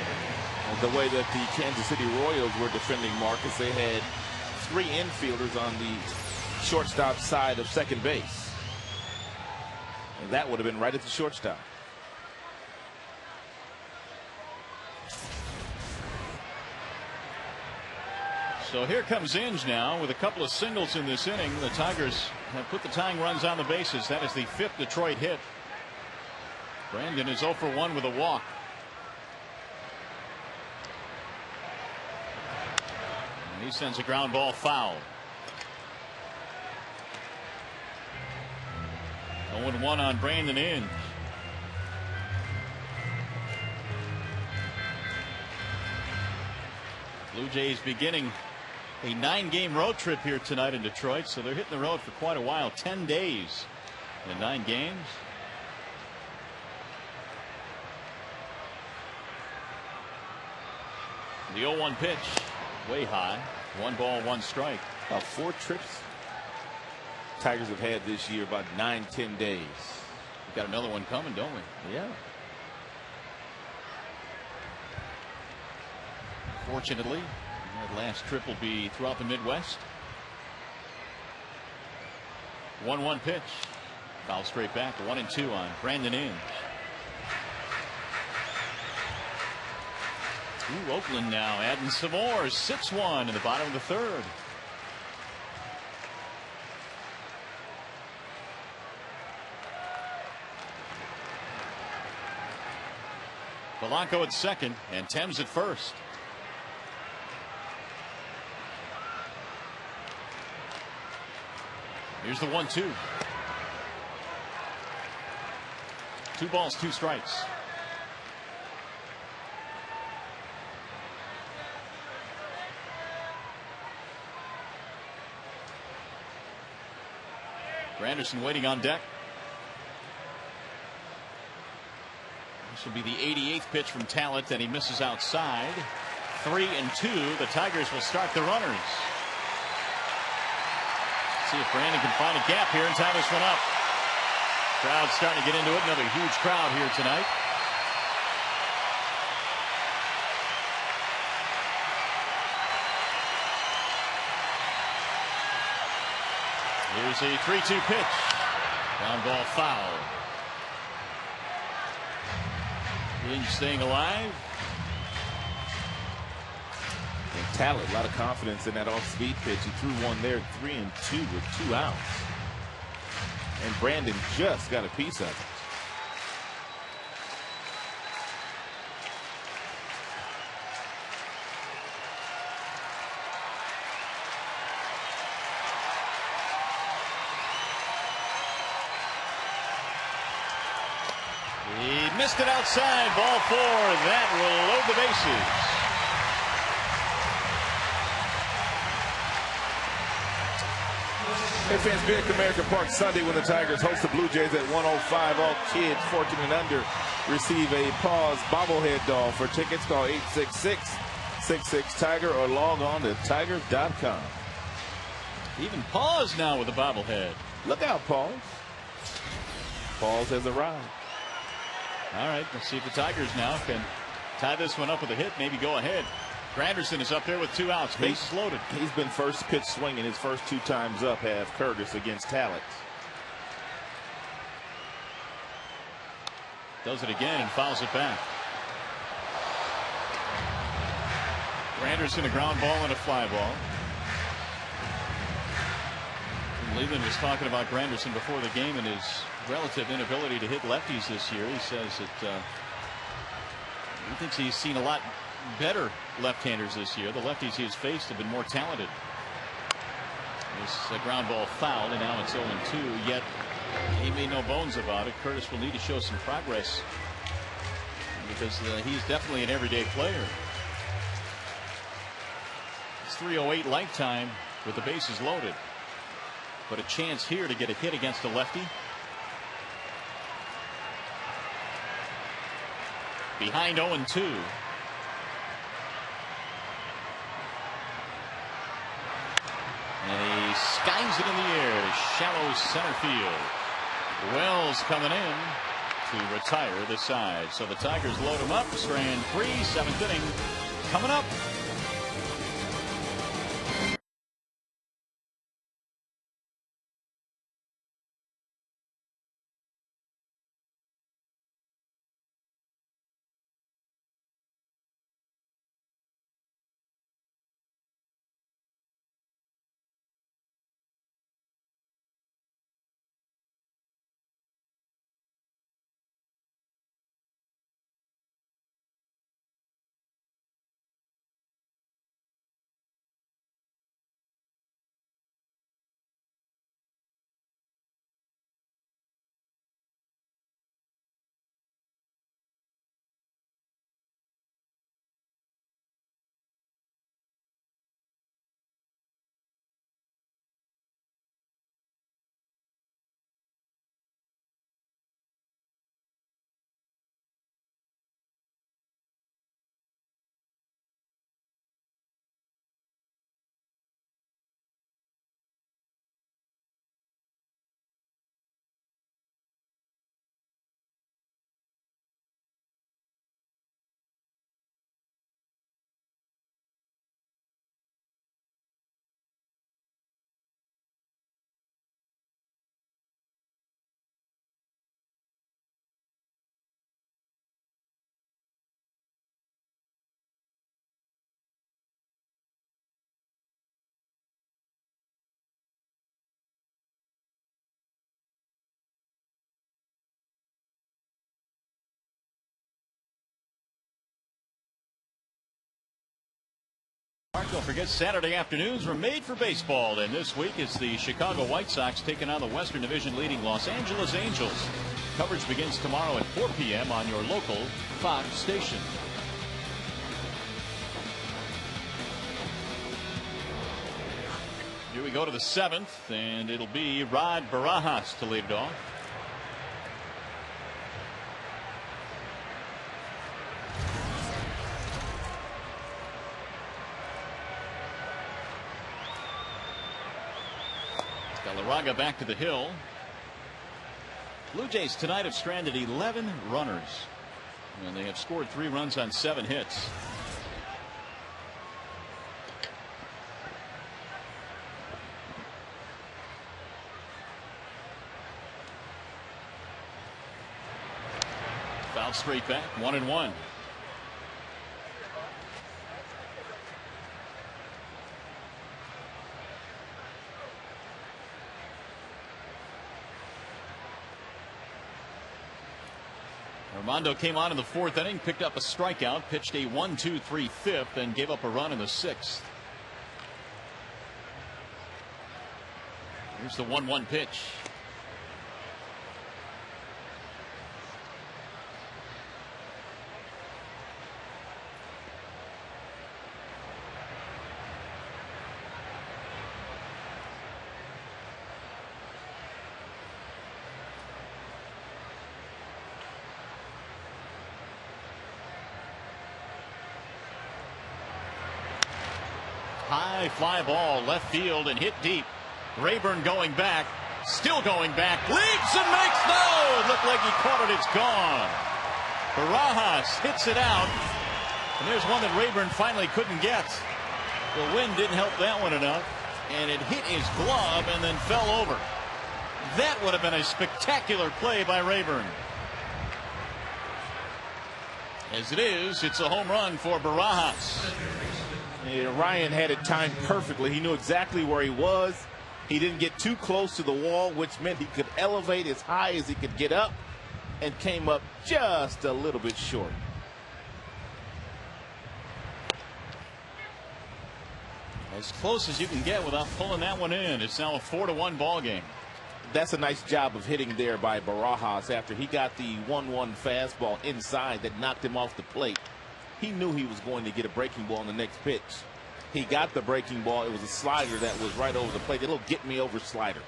The way that the Kansas City Royals were defending Marcus, they had 3 infielders on the shortstop side of second base. And that would have been right at the shortstop. So here comes Inge now with a couple of singles in this inning. The Tigers have put the tying runs on the bases. That is the 5th Detroit hit. Brandon is 0 for 1 with a walk. And he sends a ground ball foul. 0-1 on Brandon Inge. Blue Jays beginning a 9-game road trip here tonight in Detroit, so they're hitting the road for quite a while. 10 days in 9 games. The 0-1 pitch, way high. 1 ball, 1 strike. About 4 trips Tigers have had this year, about 9-10 days. We've got another one coming, don't we? Yeah. Fortunately, that last trip will be throughout the Midwest. 1-1 pitch. Foul straight back. 1-2 on Brandon Inge. Ooh, Oakland now adding some more. 6-1 in the bottom of the 3rd. Polanco at 2nd and Thames at 1st. Here's the 1-2. 2 balls, 2 strikes. Granderson waiting on deck. This will be the 88th pitch from Talent, and he misses outside. 3-2. The Tigers will start the runners. See if Brandon can find a gap here and tie this one up. Crowd's starting to get into it. Another huge crowd here tonight. Here's a 3-2 pitch. Ground ball foul. Hinge staying alive. And Talent, a lot of confidence in that off-speed pitch. He threw one there, 3-2 with 2 outs. And Brandon just got a piece of it. He missed it outside. Ball 4. That will load the bases. Hey fans, be at Comerica Park Sunday when the Tigers host the Blue Jays at 105. All kids 14 and under receive a Paws bobblehead doll. For tickets, call 866-66-TIGER or log on to tigers.com. Even Paws now with a bobblehead. Look out, Paws. Paws has arrived. All right, let's see if the Tigers now can tie this one up with a hit, maybe go ahead. Granderson is up there with 2 outs, bases loaded. He's been first pitch swinging his first 2 times up, have Curtis against Talent. Does it again and fouls it back. Granderson, a ground ball and a fly ball. Leland was talking about Granderson before the game and his relative inability to hit lefties this year. He says that he thinks he's seen a lot better left-handers this year. The lefties he has faced have been more talented. This ground ball fouled, and now it's 0-2. Yet he made no bones about it. Curtis will need to show some progress because he's definitely an everyday player. It's 3:08 lifetime with the bases loaded, but a chance here to get a hit against a lefty. Behind 0-2. And he skies it in the air to shallow center field. Wells coming in to retire the side. So the Tigers load him up. Strand 3, 7th inning coming up. Don't forget, Saturday afternoons were made for baseball, and this week it's the Chicago White Sox taking on the Western Division leading Los Angeles Angels. Coverage begins tomorrow at 4 p.m. on your local Fox station. Here we go. go to the 7th, and it'll be Rod Barajas to lead it off. Galarraga back to the hill. Blue Jays tonight have stranded 11 runners, and they have scored 3 runs on 7 hits. Fouled straight back, 1-1. Armando came on in the 4th inning, picked up a strikeout, pitched a 1-2-3 fifth, and gave up a run in the 6th. Here's the 1-1 pitch. High fly ball left field and hit deep. Rayburn going back, still going back, leaps and makes no. It looked like he caught it. It's gone. Barajas hits it out, and there's one that Rayburn finally couldn't get. The wind didn't help that one enough, and it hit his glove and then fell over. That would have been a spectacular play by Rayburn. As it is, it's a home run for Barajas. Yeah, Ryan had it timed perfectly. He knew exactly where he was. He didn't get too close to the wall, which meant he could elevate as high as he could get up, and came up just a little bit short. As close as you can get without pulling that one in. It's now a 4-1 ball game. That's a nice job of hitting there by Barajas after he got the 1-1 fastball inside that knocked him off the plate. He knew he was going to get a breaking ball in the next pitch. He got the breaking ball. It was a slider that was right over the plate. A little get me over slider,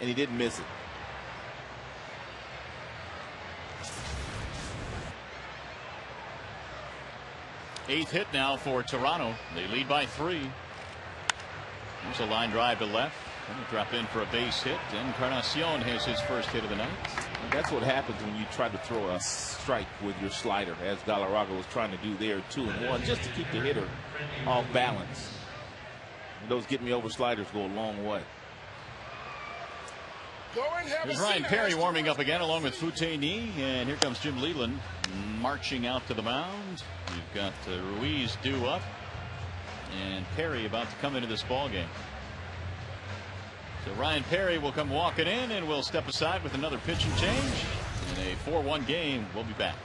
and he didn't miss it. Eighth hit now for Toronto. They lead by 3. There's a line drive to left. And a drop in for a base hit. Encarnacion has his first hit of the night. And that's what happens when you try to throw a strike with your slider, as Galarraga was trying to do there, 2-1, just to keep the hitter off balance. And those get me over sliders go a long way. Here's Ryan Perry warming up again along with Futeni, and here comes Jim Leland marching out to the mound. You've got Ruiz due up, and Perry about to come into this ball game. So Ryan Perry will come walking in, and we'll step aside with another pitching change. In a 4-1 game, we'll be back.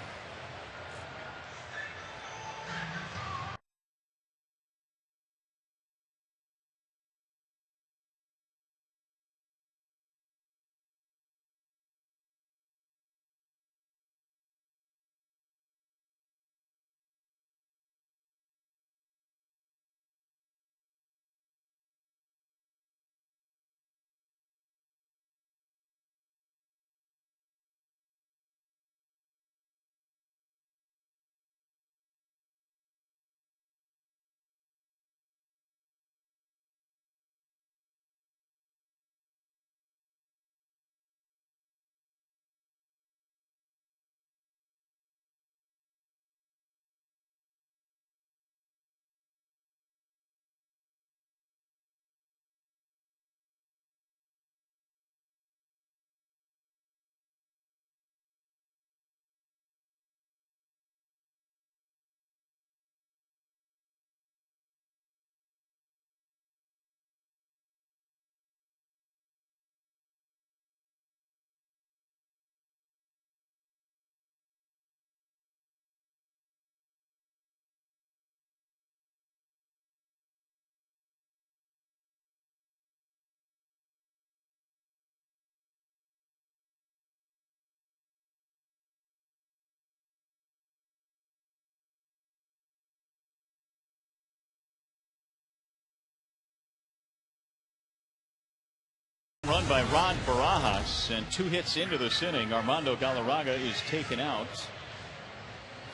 run by Ron Barajas, and 2 hits into this inning. Armando Galarraga is taken out,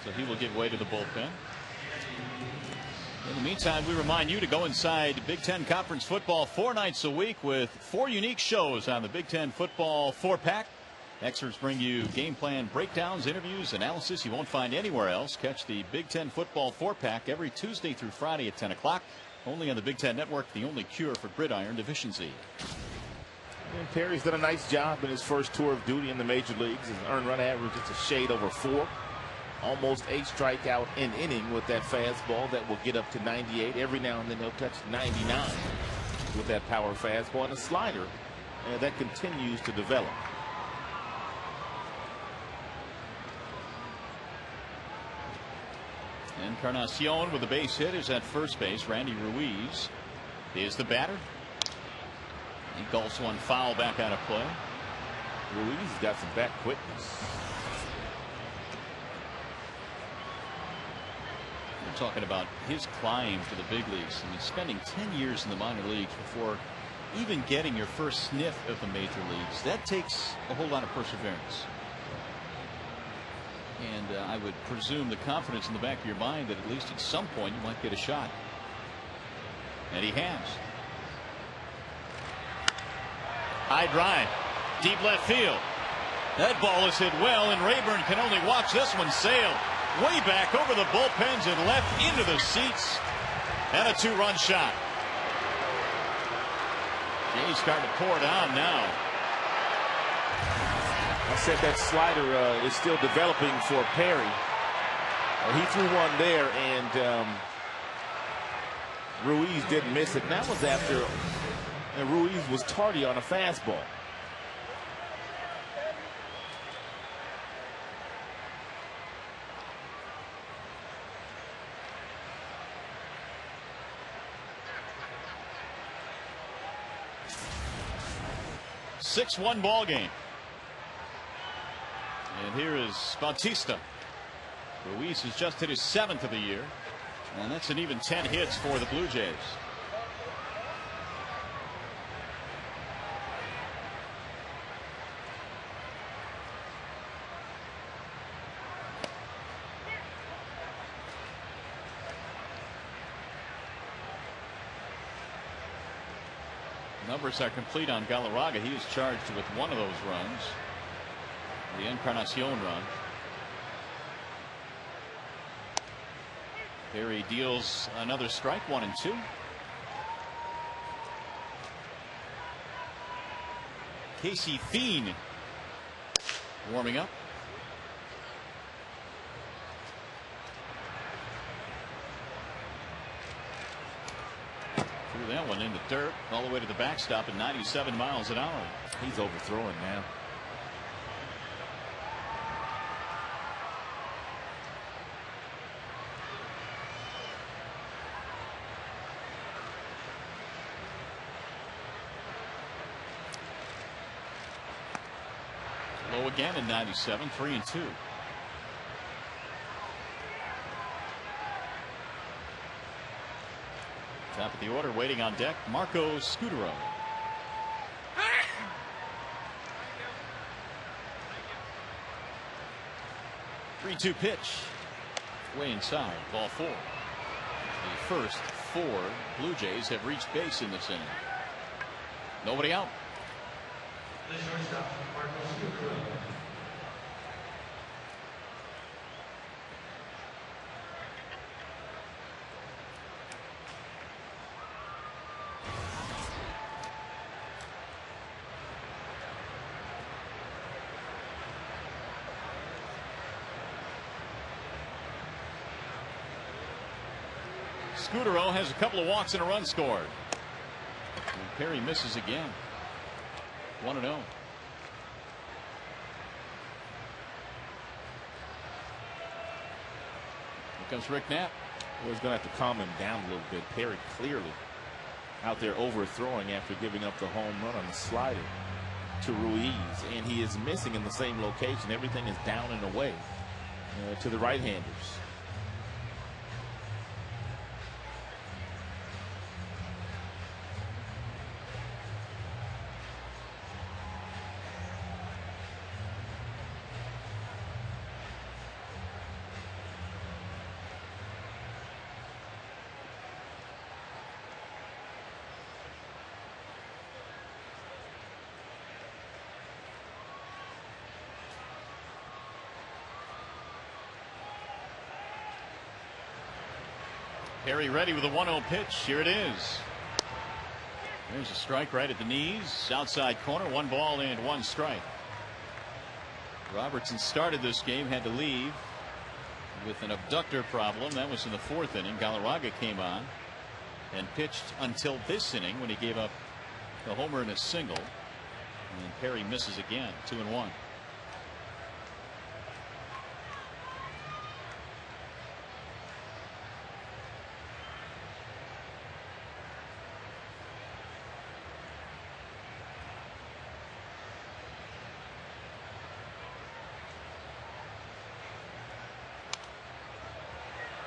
so he will give way to the bullpen. In the meantime, we remind you to go inside Big Ten Conference football 4 nights a week with 4 unique shows on the Big Ten Football 4-pack. Experts bring you game plan breakdowns, interviews, analysis you won't find anywhere else. Catch the Big Ten Football 4-pack every Tuesday through Friday at 10 o'clock. Only on the Big Ten Network, the only cure for gridiron deficiency. And Perry's done a nice job in his first tour of duty in the major leagues. His earned run average is a shade over 4. Almost a strikeout an inning with that fastball that will get up to 98. Every now and then he'll touch 99 with that power fastball and a slider that continues to develop. Encarnacion with the base hit is at first base. Randy Ruiz is the batter. He gulps one foul back out of play. Ruiz has got some bat quickness. We're talking about his climb to the big leagues. I mean, spending 10 years in the minor leagues before even getting your first sniff of the major leagues. That takes a whole lot of perseverance. And I would presume the confidence in the back of your mind that at least at some point you might get a shot. And he has. High drive, deep left field. That ball is hit well, and Rayburn can only watch this one sail way back over the bullpens and left into the seats. And a 2-run shot. Jay's starting to pour it on now. I said that slider is still developing for Perry. He threw one there, and Ruiz didn't miss it. And that was after Ruiz was tardy on a fastball. A 6-1 ball game. And here is Bautista. Ruiz has just hit his 7th of the year, and that's an even 10 hits for the Blue Jays. Numbers are complete on Galarraga. He is charged with one of those runs. The Encarnacion run. Perry deals another strike, 1 and 2. Casey Fiend warming up. Threw that one in the dirt all the way to the backstop at 97 miles an hour. He's overthrowing now. Low again in 97, 3 and 2. Top of the order, waiting on deck, Marco Scutaro. Three-two pitch, way inside, ball 4. The first 4 Blue Jays have reached base in this inning. Nobody out. Scutaro has a couple of walks and a run scored. And Perry misses again. 1-0. Here comes Rick Knapp. Well, he's going to have to calm him down a little bit. Perry clearly out there overthrowing after giving up the home run on the slider to Ruiz. And he is missing in the same location. Everything is down and away to the right-handers. Perry ready with a 1-0 pitch. Here it is. There's a strike right at the knees. Outside corner. 1 ball and 1 strike. Robertson started this game, had to leave with an abductor problem. That was in the 4th inning. Galarraga came on and pitched until this inning when he gave up the homer and a single. And Perry misses again. 2-1.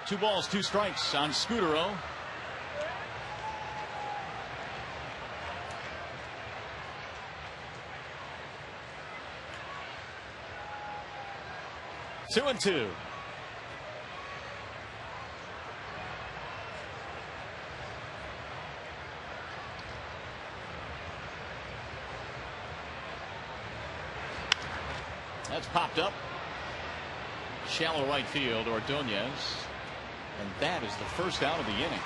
Two balls, 2 strikes on Scudero. Two and 2. That's popped up. Shallow right field, Ordonez. And that is the first out of the inning.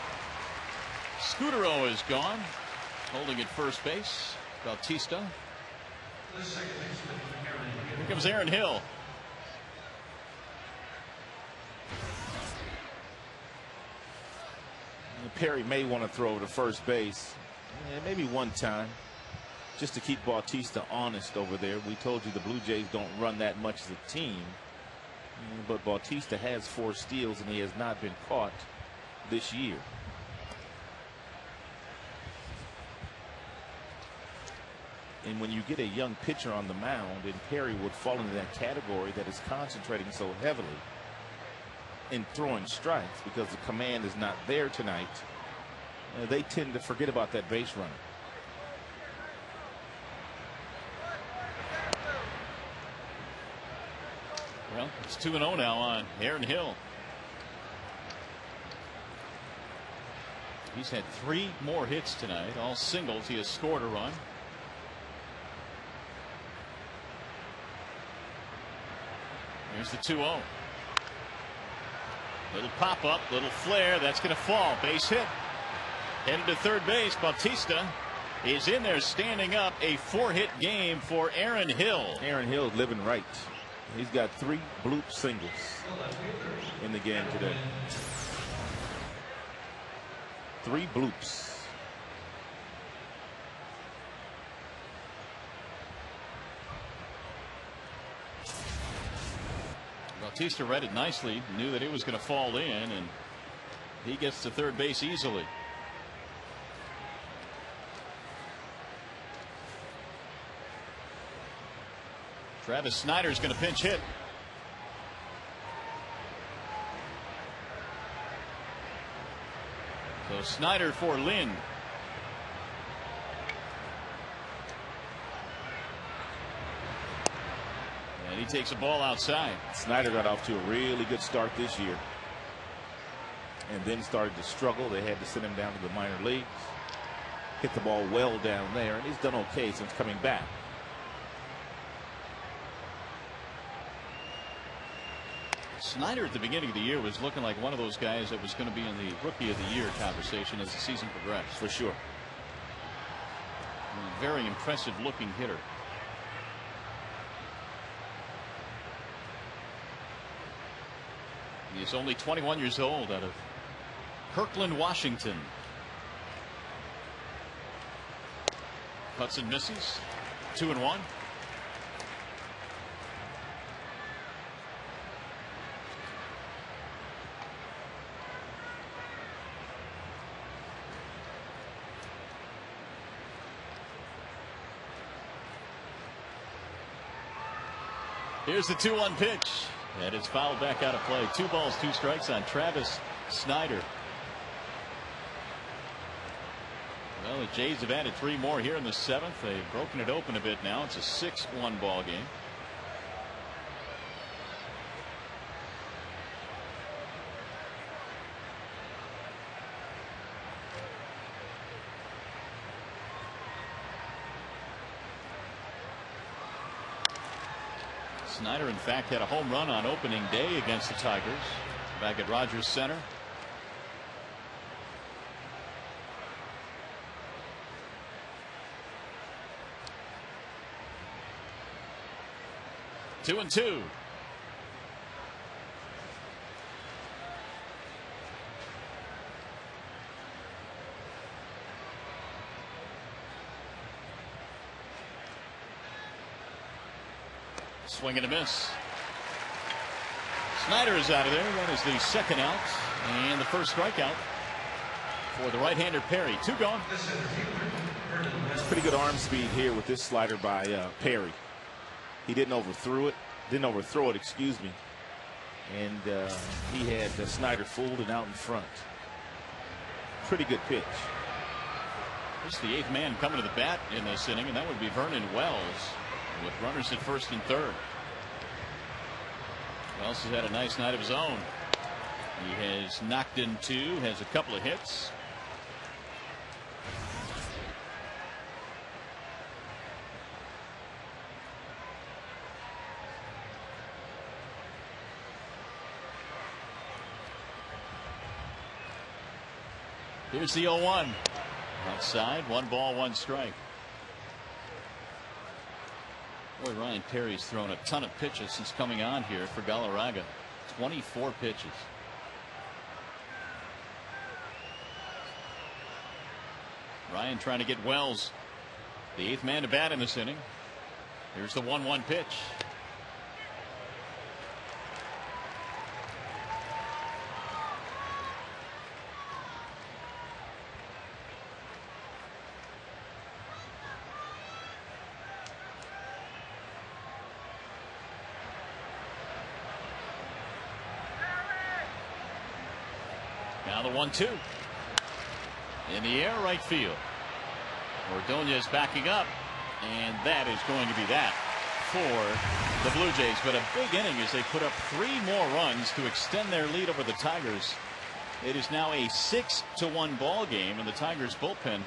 Scudero is gone. Holding at first base. Bautista. Here comes Aaron Hill. Perry may want to throw to first base. Maybe one time. Just to keep Bautista honest over there. We told you the Blue Jays don't run that much as a team. But Bautista has 4 steals and he has not been caught this year. And when you get a young pitcher on the mound, and Perry would fall into that category that is concentrating so heavily in throwing strikes because the command is not there tonight, they tend to forget about that base runner. Well, it's 2-0 now on Aaron Hill. He's had 3 more hits tonight, all singles. He has scored a run. Here's the 2-0. Little pop up, little flare. That's going to fall. Base hit. Headed to third base. Bautista is in there standing up. A 4-hit game for Aaron Hill. Aaron Hill living right. He's got 3 bloop singles in the game today. 3 bloops. Bautista read it nicely, knew that it was going to fall in, and he gets to third base easily. Travis Snyder's going to pinch hit. So Snyder for Lynn. And he takes a ball outside. Snyder got off to a really good start this year and then started to struggle. They had to send him down to the minor leagues. Hit the ball well down there, and he's done okay since coming back. Snyder at the beginning of the year was looking like one of those guys that was going to be in the Rookie of the Year conversation as the season progressed. For sure. A very impressive looking hitter. He is only 21 years old, out of Kirkland, Washington. Hudson misses. 2-1. Here's the 2-1 pitch, and it's fouled back out of play. 2 balls, 2 strikes on Travis Snyder. Well, the Jays have added 3 more here in the 7th. They've broken it open a bit now. It's a 6-1 ball game. Snyder, in fact, had a home run on opening day against the Tigers back at Rogers Center. 2-2. Swing and a miss. Snyder is out of there. That is the second out and the first strikeout for the right-hander Perry. 2 gone. Pretty good arm speed here with this slider by Perry. He didn't overthrow it, excuse me. And he had Snyder fooled and out in front. Pretty good pitch. This is the 8th man coming to the bat in this inning, and that would be Vernon Wells with runners at first and third. Wells has had a nice night of his own. He has knocked in 2, has a couple of hits. Here's the 0-1. Outside, 1 ball, 1 strike. Boy, Ryan Perry's thrown a ton of pitches since coming on here for Galarraga. 24 pitches. Ryan trying to get Wells, the 8th man to bat in this inning. Here's the 1-1 pitch. Now the 1-2 in the air, right field. Ordonez backing up, and that is going to be that for the Blue Jays. But a big inning as they put up 3 more runs to extend their lead over the Tigers. It is now a 6-1 ball game, and the Tigers bullpen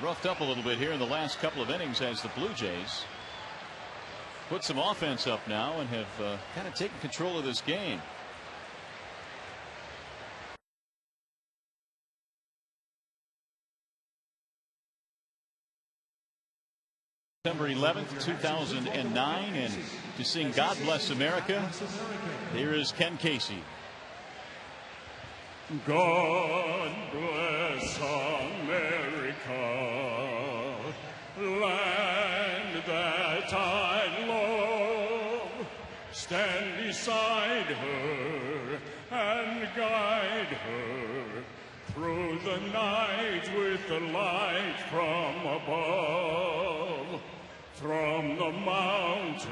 roughed up a little bit here in the last couple of innings as the Blue Jays put some offense up now and have kind of taken control of this game. September 11th, 2009, and to sing God Bless America, here is Ken Casey. God bless America, land that I love. Stand beside her and guide her through the night with the light from above. From the mountains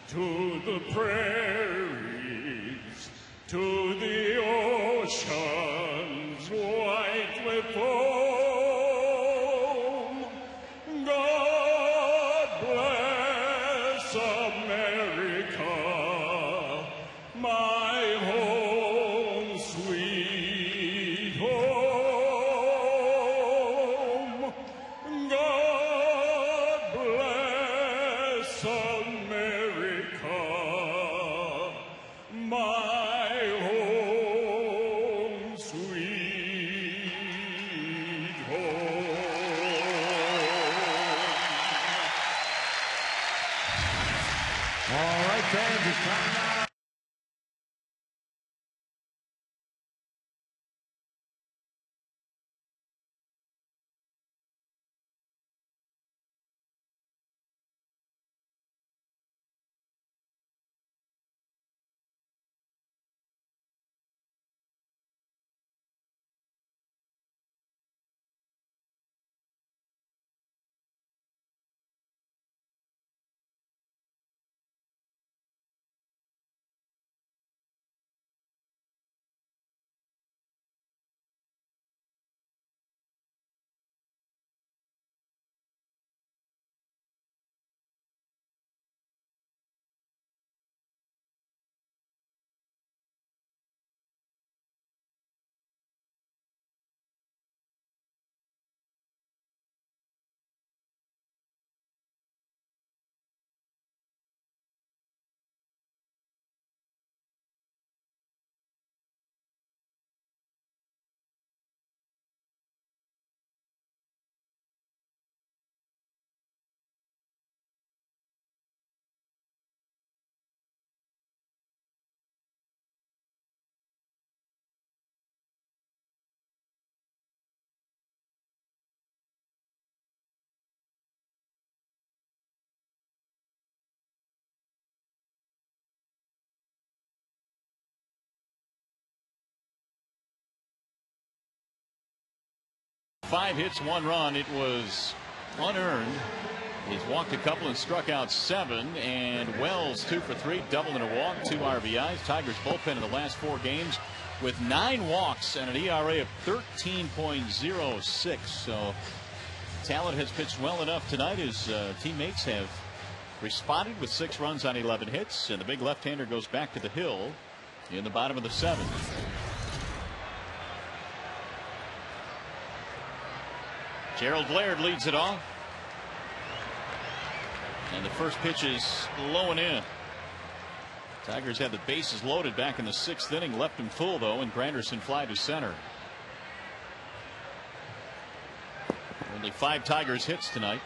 to the prairies, to the oceans white with foam. God bless America, my home, sweet home. God bless America, my home, sweet home. All right, fans, it's time now. 5 hits, 1 run. It was unearned. He's walked a couple and struck out 7. And Wells 2 for 3, double and a walk, 2 RBIs. Tigers bullpen in the last 4 games with 9 walks and an ERA of 13.06. So Talent has pitched well enough tonight. His teammates have responded with 6 runs on 11 hits. And the big left-hander goes back to the hill in the bottom of the 7th. Gerald Laird leads it off. And the first pitch is low and in. Tigers had the bases loaded back in the 6th inning. Left him full, though, and Granderson fly to center. Only 5 Tigers hits tonight.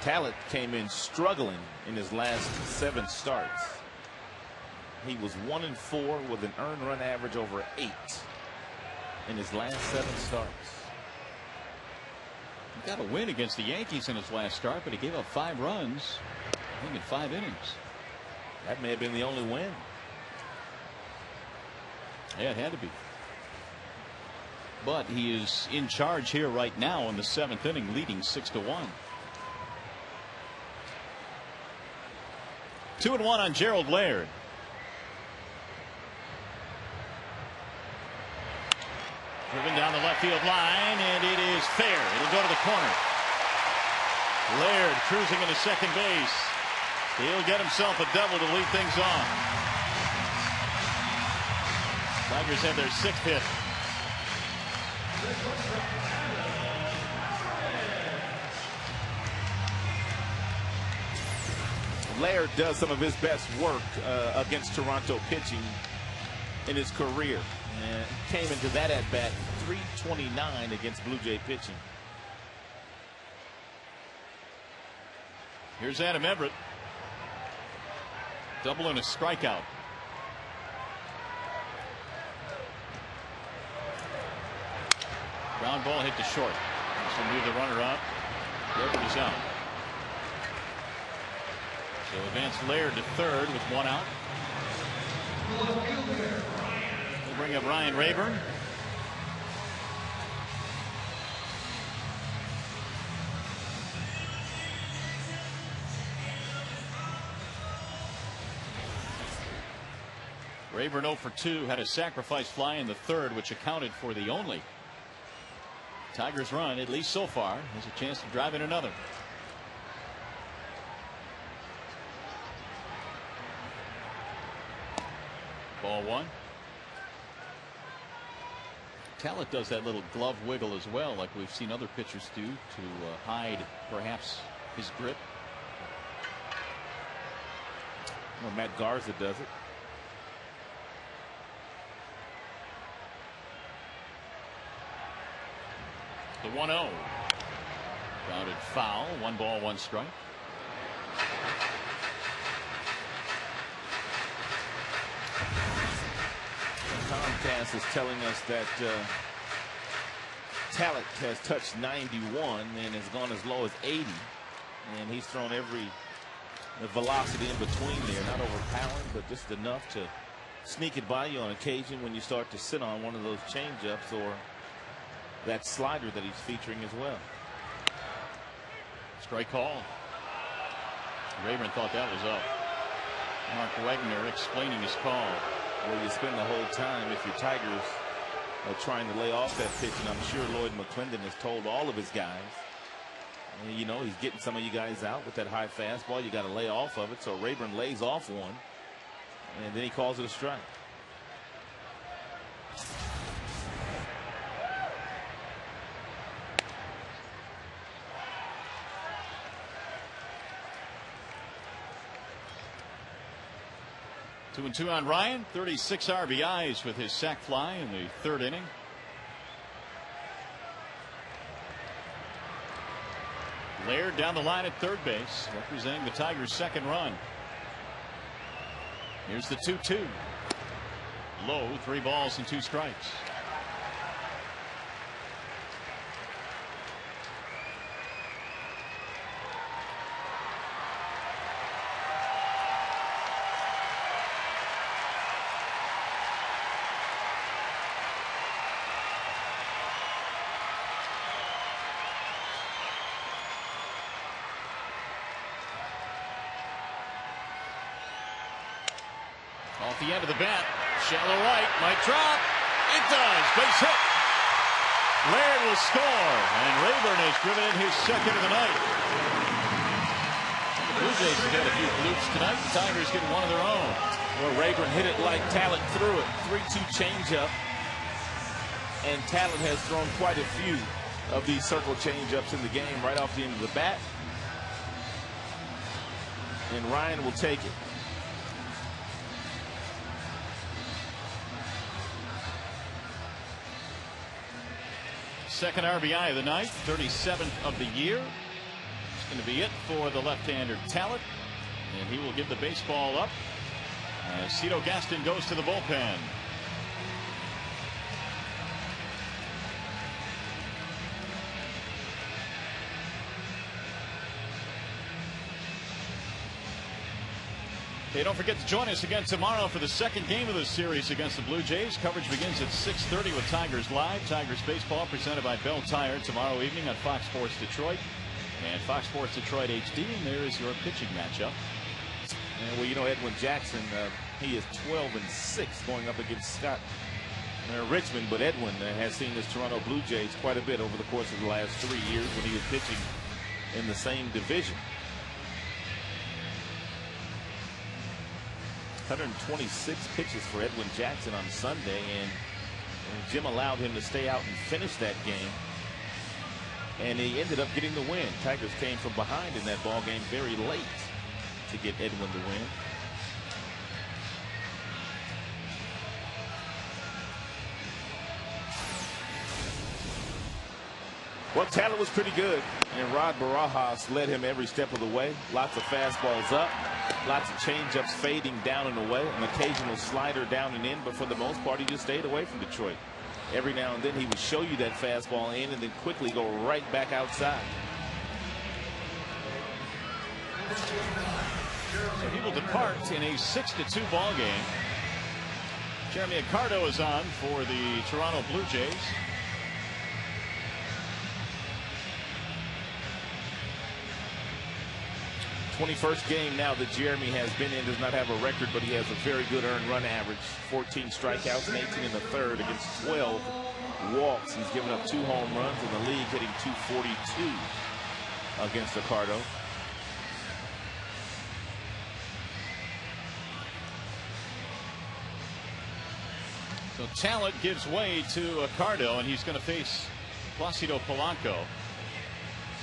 Talent came in struggling in his last 7 starts. He was 1-4 with an earned run average over 8 in his last 7 starts. He got a win against the Yankees in his last start, but he gave up 5 runs, I think, in 5 innings. That may have been the only win. Yeah, it had to be. But he is in charge here right now in the 7th inning, leading 6-1. 2-1 on Gerald Laird. Driven down the left field line, and it is fair. It'll go to the corner. Laird cruising into second base. He'll get himself a double to lead things on. Tigers have their 6th hit. Laird does some of his best work against Toronto pitching in his career, and came into that at bat .329 against Blue Jay pitching. Here's Adam Everett. Double and a strikeout. Ground ball hit to short. This will move the runner up. Everett is out. So advance Laird to third with 1 out. We'll bring up Ryan Rayburn. Rayburn 0 for 2, had a sacrifice fly in the 3rd, which accounted for the only Tigers run, at least so far. Has a chance to drive in another. Ball 1. Talent does that little glove wiggle as well, like we've seen other pitchers do, to hide perhaps his grip. Well, Matt Garza does it. The 1-0. Grounded foul. 1 ball, 1 strike. Comcast is telling us that Talent has touched 91 and has gone as low as 80, and he's thrown every velocity in between there. Not overpowering, but just enough to sneak it by you on occasion when you start to sit on one of those changeups or that slider that he's featuring as well. Strike call. Rayburn thought that was up. Mark Wegner explaining his call. Well, you spend the whole time, if your Tigers are trying to lay off that pitch, and I'm sure Lloyd McClendon has told all of his guys, and, you know, he's getting some of you guys out with that high fastball. You got to lay off of it. So Rayburn lays off one, and then he calls it a strike. Two and two on Ryan. 36 RBIs with his sac fly in the 3rd inning. Laird down the line at third base, representing the Tigers' 2nd run. Here's the 2-2. Low, 3 balls and 2 strikes. the end of the bat. Shallow right, might drop. It does. Base hit. Laird will score, and Rayburn has driven in his second of the night. The Blue Jays have had a few bloops tonight. The Tigers get one of their own. Well, Rayburn hit it like Talent threw it. 3-2 changeup. And Talent has thrown quite a few of these circle changeups in the game right off the end of the bat. And Ryan will take it. Second RBI of the night, 37th of the year. It's going to be it for the left-hander Talent. And he will give the baseball up as Cito Gaston goes to the bullpen. Hey, don't forget to join us again tomorrow for the second game of the series against the Blue Jays. Coverage begins at 6:30 with Tigers Live. Tigers Baseball presented by Bell Tire tomorrow evening on Fox Sports Detroit and Fox Sports Detroit HD. And there is your pitching matchup. And well, you know, Edwin Jackson, he is 12-6 going up against Scott Richmond. But Edwin has seen his Toronto Blue Jays quite a bit over the course of the last 3 years when he was pitching in the same division. 126 pitches for Edwin Jackson on Sunday, and Jim allowed him to stay out and finish that game, and he ended up getting the win. Tigers came from behind in that ball game very late to get Edwin the win. Well, Talent was pretty good, and Rod Barajas led him every step of the way. Lots of fastballs up, lots of changeups fading down and away, an occasional slider down and in, but for the most part, he just stayed away from Detroit. Every now and then, he would show you that fastball in and then quickly go right back outside. So he will depart in a 6-2 ball game. Jeremy Accardo is on for the Toronto Blue Jays. 21st game now that Jeremy has been in. Does not have a record, but he has a very good earned run average. 14 strikeouts and 18 in the third against 12 walks. He's given up 2 home runs in the league, hitting .242 against Accardo. So Talent gives way to Accardo, and he's going to face Placido Polanco.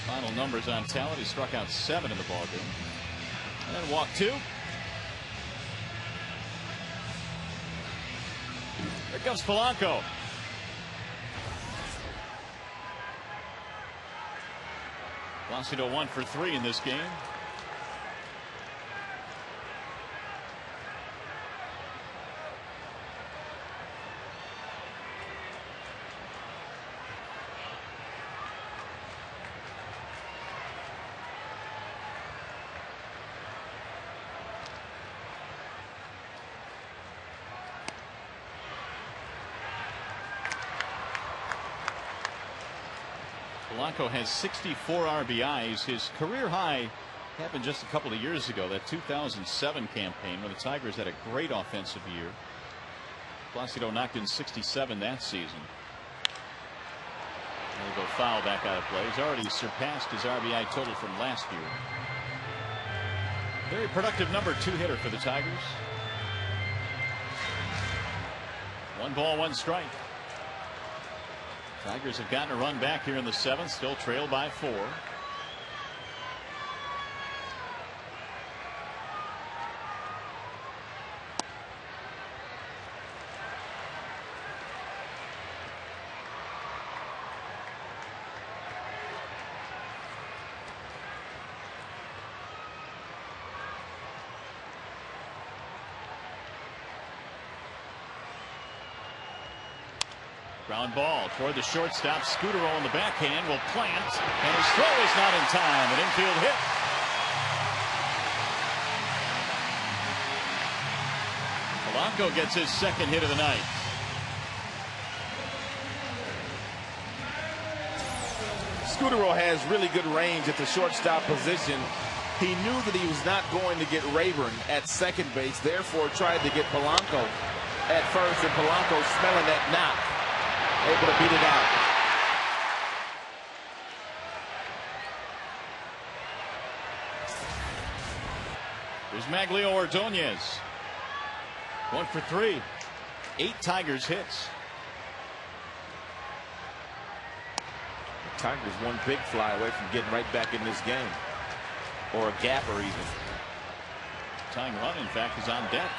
Final numbers on Talent. He struck out 7 in the ballgame. And then walk 2. Here comes Polanco. Placido 1 for 3 in this game. Polanco has 64 RBIs. His career high happened just a couple of years ago, that 2007 campaign when the Tigers had a great offensive year. Placido knocked in 67 that season. He'll go foul back out of play. He's already surpassed his RBI total from last year. Very productive number 2 hitter for the Tigers. 1 ball, 1 strike. Tigers have gotten a run back here in the 7th, still trailed by 4. Ground ball toward the shortstop. Scudero on the backhand will plant, and his throw is not in time. An infield hit. Polanco gets his 2nd hit of the night. Scudero has really good range at the shortstop position. He knew that he was not going to get Rayburn at second base, therefore tried to get Polanco at first, and Polanco, smelling that knock, able to beat it out. Here's Maglio Ordonez. 1 for 3. 8 Tigers hits. The Tigers one big fly away from getting right back in this game. Or a gapper even. Tying run, in fact, is on deck.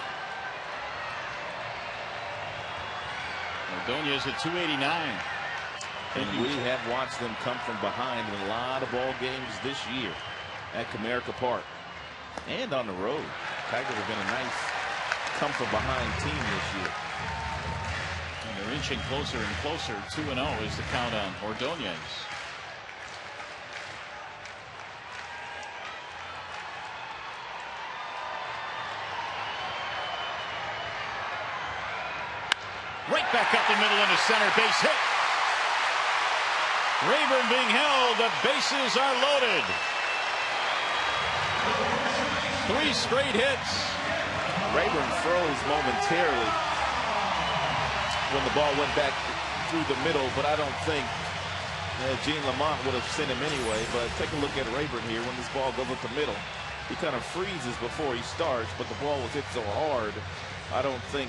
Ordonez at 289. And we have watched them come from behind in a lot of ball games this year at Comerica Park and on the road. Tigers have been a nice come from behind team this year. And they're inching closer and closer. 2-0 is the count on Ordonez. Right back up the middle into center, base hit. Rayburn being held, the bases are loaded. 3 straight hits. Rayburn froze momentarily when the ball went back through the middle, but I don't think Gene Lamont would have sent him anyway. But take a look at Rayburn here. When this ball goes up the middle, he kind of freezes before he starts, but the ball was hit so hard, I don't think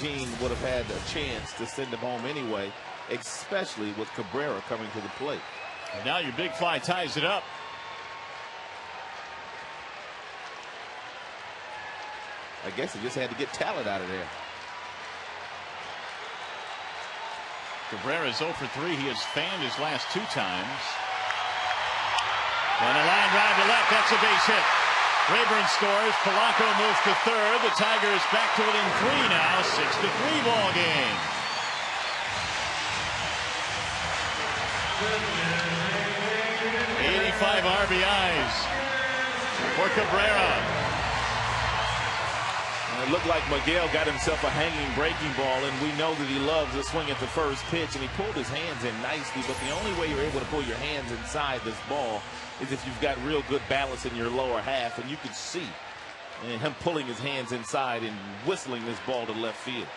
Gene would have had a chance to send him home anyway, especially with Cabrera coming to the plate. And now your big fly ties it up. I guess he just had to get talent out of there. Cabrera's 0 for 3. He has fanned his last 2 times. And a line drive to left. That's a base hit. Rayburn scores. Polanco moves to third. The Tigers back to within 3 now. 6-3 ball game. '85 RBIs for Cabrera. It looked like Miguel got himself a hanging breaking ball, and we know that he loves to swing at the first pitch, and he pulled his hands in nicely, but the only way you're able to pull your hands inside this ball is if you've got real good balance in your lower half, and you can see him pulling his hands inside and whistling this ball to left field.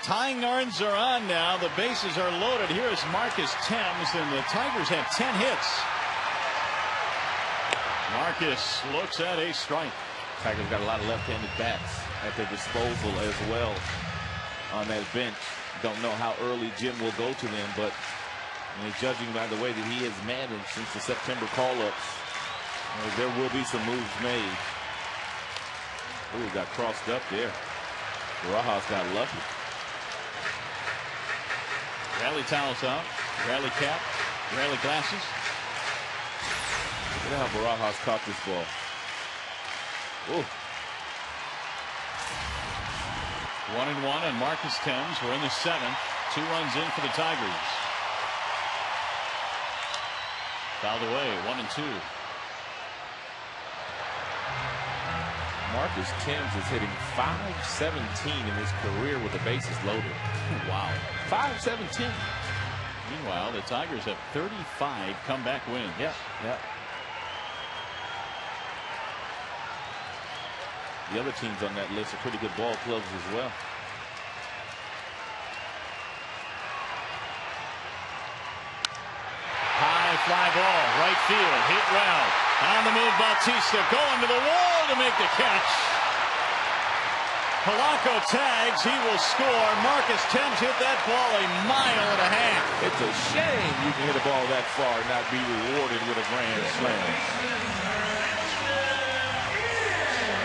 Tying runs are on now. The bases are loaded. Here is Marcus Thames, and the Tigers have 10 hits. Marcus looks at a strike. Tigers got a lot of left-handed bats at their disposal as well on that bench. Don't know how early Jim will go to them, but judging by the way that he has managed since the September call-ups, there will be some moves made. Ooh, got crossed up there. Barajas got lucky. Rally towels out. Rally cap. Rally glasses. Look at how Barajas caught this ball. Ooh. 1-1 on Marcus Thames. We're in the 7th. 2 runs in for the Tigers. Fouled away. 1-2. Marcus Thames is hitting .517 in his career with the bases loaded. Wow. .517. Meanwhile, the Tigers have 35 comeback wins. Yeah. The other teams on that list are pretty good ball clubs as well. High fly ball, right field, hit well. On the move, Bautista going to the wall to make the catch. Polanco tags, he will score. Marcus Thames hit that ball 1.5 miles. It's a shame you can hit a ball that far and not be rewarded with a grand slam.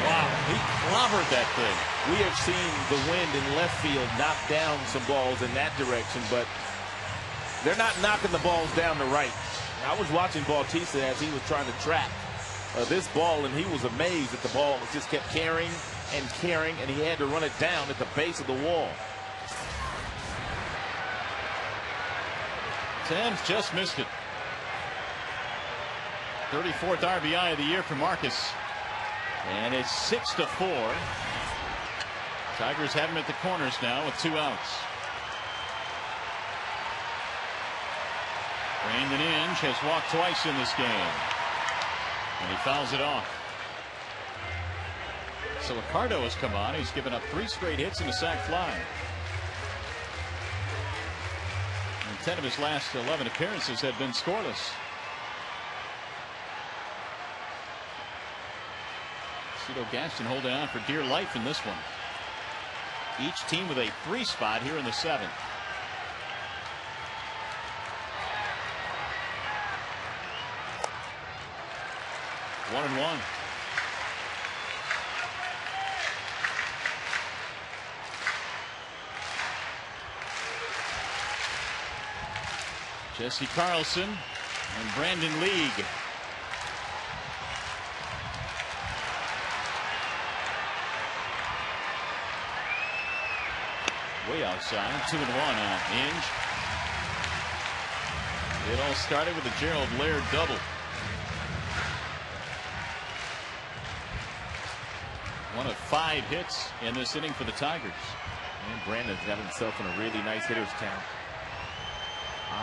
Wow, he clobbered that thing. We have seen the wind in left field knock down some balls in that direction, but they're not knocking the balls down to right. I was watching Bautista as he was trying to track this ball, and he was amazed that the ball just kept carrying, and he had to run it down at the base of the wall. Thames just missed it. 34th RBI of the year for Marcus. And it's 6-4. Tigers have him at the corners now with 2 outs. Brandon Inge has walked twice in this game. And he fouls it off. So Ricardo has come on. He's given up 3 straight hits and a sac fly. And 10 of his last 11 appearances have been scoreless. Cito Gaston holding on for dear life in this one. Each team with a 3 spot here in the 7th. 1-1. Jesse Carlson and Brandon League. Way outside, 2-1 on Inge. It all started with a Gerald Laird double. One of 5 hits in this inning for the Tigers. And Brandon's got himself in a really nice hitter's count.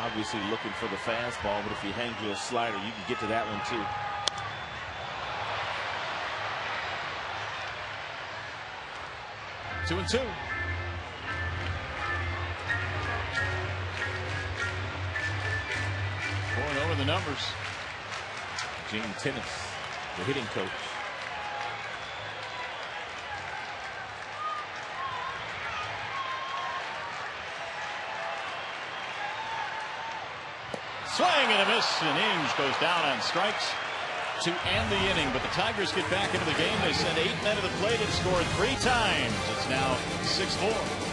Obviously looking for the fastball, but if he hangs you a slider, you can get to that one too. Two and two. Going over the numbers. Gene Tennis, the hitting coach. Swing and a miss, and Inge goes down on strikes to end the inning. But the Tigers get back into the game. They send 8 men to the plate and scored 3 times. It's now 6-4.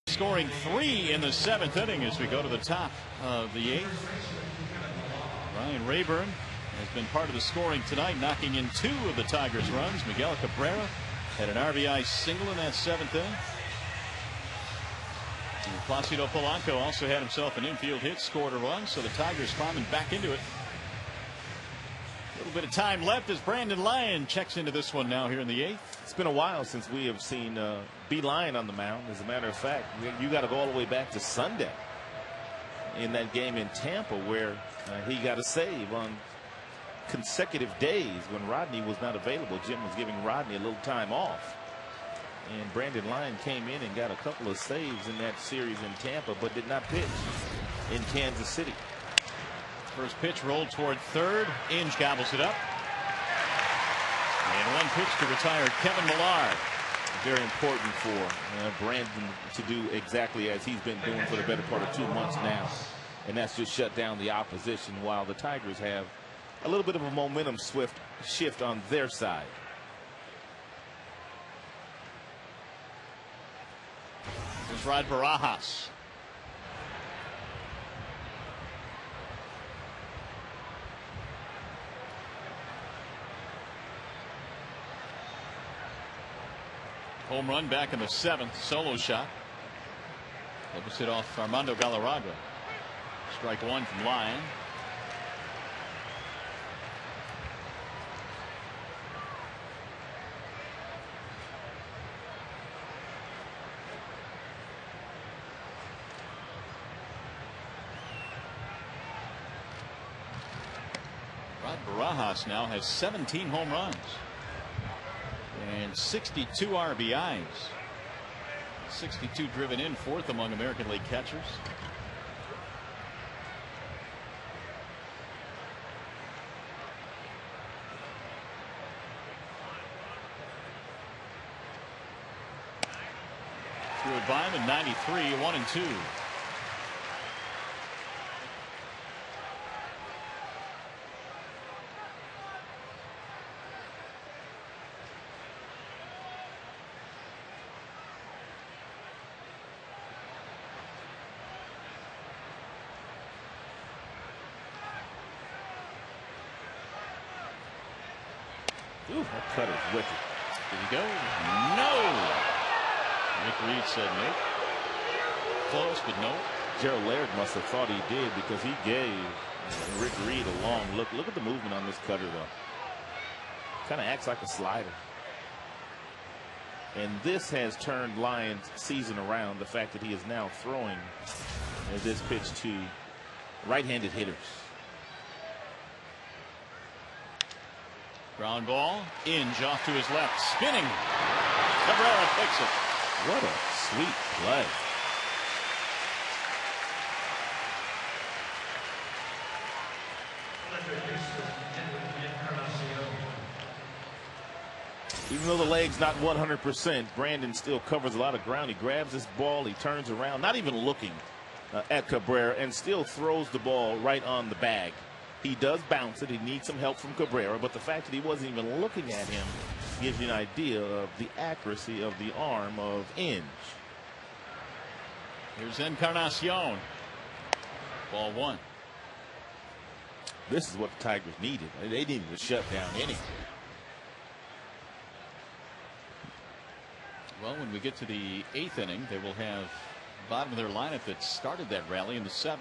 Scoring 3 in the 7th inning as we go to the top of the 8th. Ryan Rayburn has been part of the scoring tonight, knocking in 2 of the Tigers' runs. Miguel Cabrera had an RBI single in that 7th inning. And Placido Polanco also had himself an infield hit, scored a run, so the Tigers climbing back into it. A little bit of time left as Brandon Lyon checks into this one now here in the 8th. It's been a while since we have seen B. Lyon on the mound. As a matter of fact, you got to go all the way back to Sunday in that game in Tampa where he got a save on consecutive days when Rodney was not available. Jim was giving Rodney a little time off. And Brandon Lyon came in and got a couple of saves in that series in Tampa, but did not pitch in Kansas City. First pitch rolled toward third. Inge gobbles it up. And one pitch to retire Kevin Millard. Very important for Brandon to do exactly as he's been doing for the better part of 2 months now. And that's just shut down the opposition while the Tigers have a little bit of a momentum shift on their side. Here's Rod Barajas. Home run back in the 7th. Solo shot. That was hit off Armando Galarraga. Strike one from Lyon. Rod Barajas now has 17 home runs and 62 RBIs. 62 driven in, 4th among American League catchers. Threw it by him in 93, 1-2. Ooh, that cutter's wicked. Did he go? No. Rick Reed said no. Close, but no. Gerald Laird must have thought he did because he gave Rick Reed a long look. Look at the movement on this cutter, though. Kind of acts like a slider. And this has turned Lyon's season around. The fact that he is now throwing this pitch to right-handed hitters. Ground ball, Inge off to his left, spinning. Cabrera picks it. What a sweet play. Even though the leg's not 100%, Brandon still covers a lot of ground. He grabs this ball, he turns around, not even looking at Cabrera, and still throws the ball right on the bag. He does bounce it. He needs some help from Cabrera, but the fact that he wasn't even looking at him gives you an idea of the accuracy of the arm of Inge. Here's Encarnacion. Ball one. This is what the Tigers needed. They needed to shut down anything. Well, when we get to the 8th inning, they will have bottom of their lineup that started that rally in the 7th.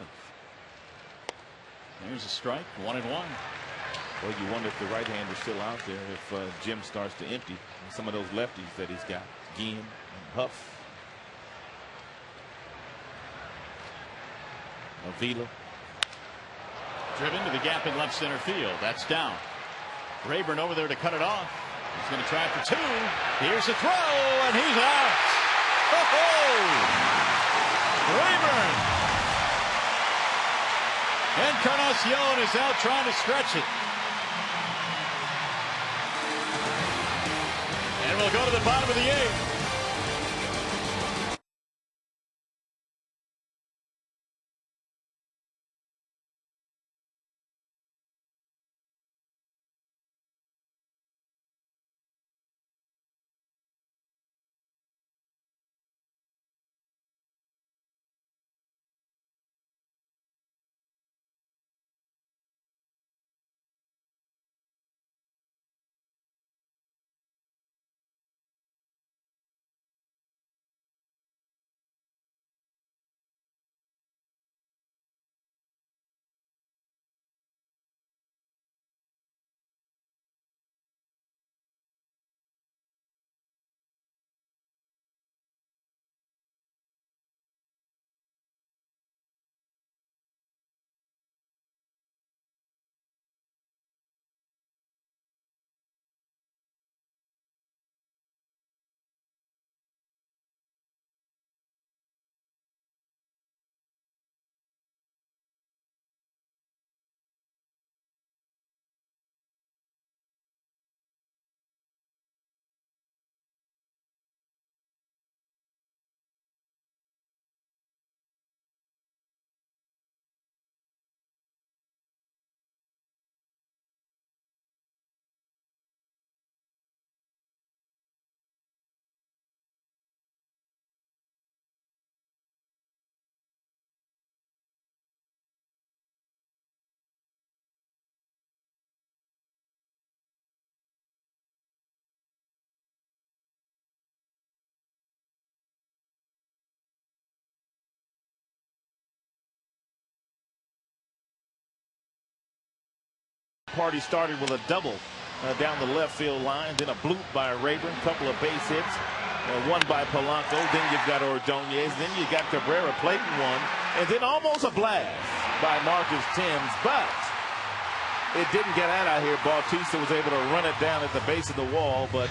There's a strike, 1-1. Well, you wonder if the right hand is still out there if Jim starts to empty some of those lefties that he's got. Ginn and Huff. Avila. Driven to the gap in left center field. That's down. Rayburn over there to cut it off. He's going to try for 2. Here's a throw, and he's out. Oh-ho! Rayburn. Encarnacion is out trying to stretch it. And we'll go to the bottom of the 8th. Party started with a double down the left field line, then a bloop by Rayburn, couple of base hits, one by Polanco, then you've got Ordonez, then you got Cabrera plating one, and then almost a blast by Marcus Thames, but it didn't get out here. Bautista was able to run it down at the base of the wall, but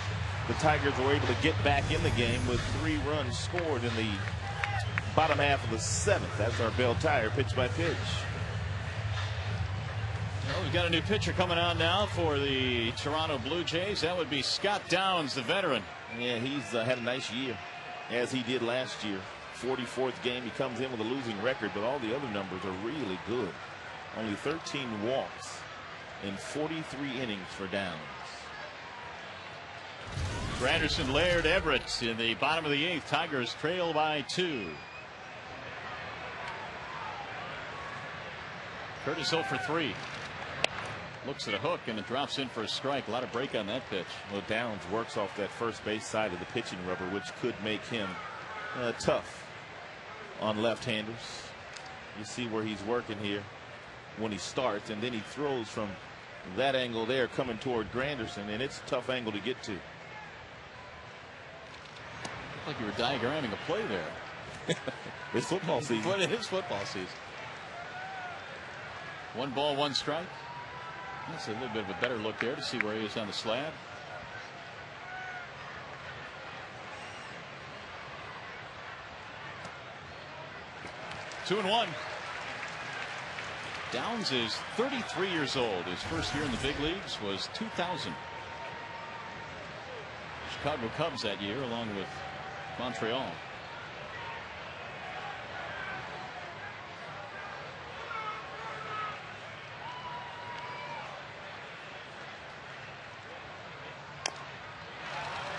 the Tigers were able to get back in the game with 3 runs scored in the bottom half of the 7th. That's our Bell Tire pitch by pitch. Well, we've got a new pitcher coming on now for the Toronto Blue Jays. That would be Scott Downs, the veteran. Yeah, he's had a nice year, as he did last year. 44th game, he comes in with a losing record, but all the other numbers are really good. Only 13 walks in 43 innings for Downs. Granderson, Laird, Everett in the bottom of the 8th. Tigers trail by 2. Curtis 0 for 3. Looks at a hook and it drops in for a strike. A lot of break on that pitch. Well, Downs works off that first base side of the pitching rubber, which could make him tough on left-handers. You see where he's working here when he starts, and then he throws from that angle there coming toward Granderson, and it's a tough angle to get to. Looked like you were diagramming a play there. It's football season. But it is football season. 1 ball, 1 strike. That's a little bit of a better look there to see where he is on the slab. Two and 1. Downs is 33 years old. His first year in the big leagues was 2000. Chicago Cubs that year, along with Montreal.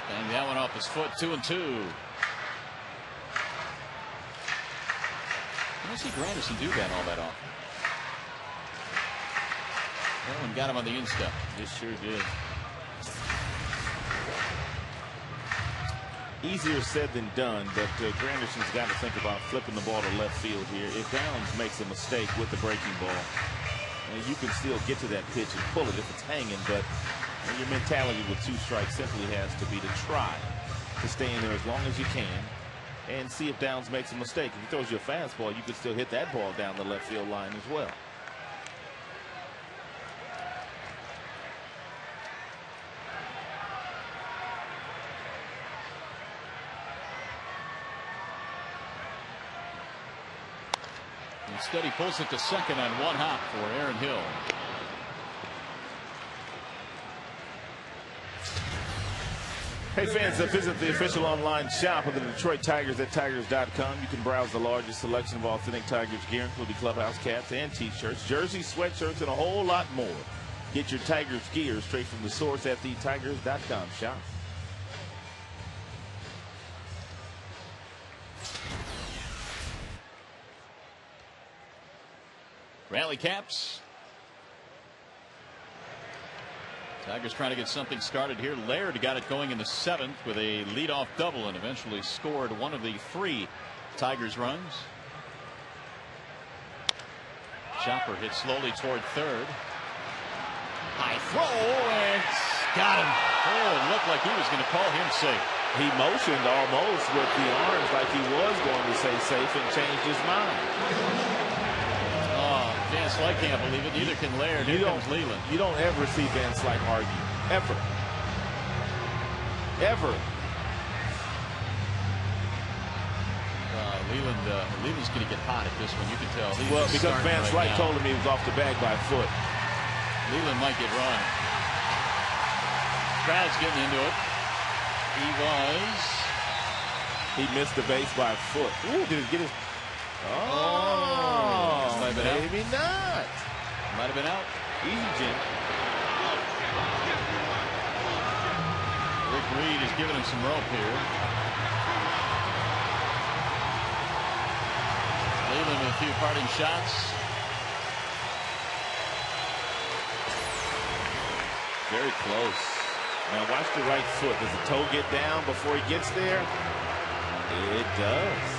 Bang that one off his foot. 2 and 2. I don't see Granderson do that all that often. That one got him on the instep. This sure did. Easier said than done, but Granderson's got to think about flipping the ball to left field here. If Downs makes a mistake with the breaking ball, you can still get to that pitch and pull it if it's hanging, but your mentality with 2 strikes simply has to be to try to stay in there as long as you can and see if Downs makes a mistake. If he throws you a fastball, you could still hit that ball down the left field line as well. Instead, he pulls it to second on 1 hop for Aaron Hill. Hey fans, visit the official online shop of the Detroit Tigers at Tigers.com. You can browse the largest selection of authentic Tigers gear, including clubhouse caps and t-shirts, jerseys, sweatshirts, and a whole lot more. Get your Tigers gear straight from the source at the Tigers.com shop. Rally caps. Tigers trying to get something started here. Laird got it going in the 7th with a leadoff double and eventually scored one of the 3 Tigers runs. Chopper hit slowly toward 3rd. High throw and got him. Oh, it looked like he was going to call him safe. He motioned almost with the arms like he was going to say safe and changed his mind. Van Slyke can't believe it. Neither can Laird. Here comes Leland. You don't ever see Van Slyke argue. Ever. Ever. Leland's going to get hot at this one. You can tell. Well, because Van Slyke told him he was off the bag by a foot. Leland might get run. Crowd's getting into it. He missed the base by a foot. Ooh, did he get his... Maybe not. Might have been out. Easy, Jim. Rick Reed is giving him some rope here. Leland with a few parting shots. Very close. Now watch the right foot. Does the toe get down before he gets there? It does.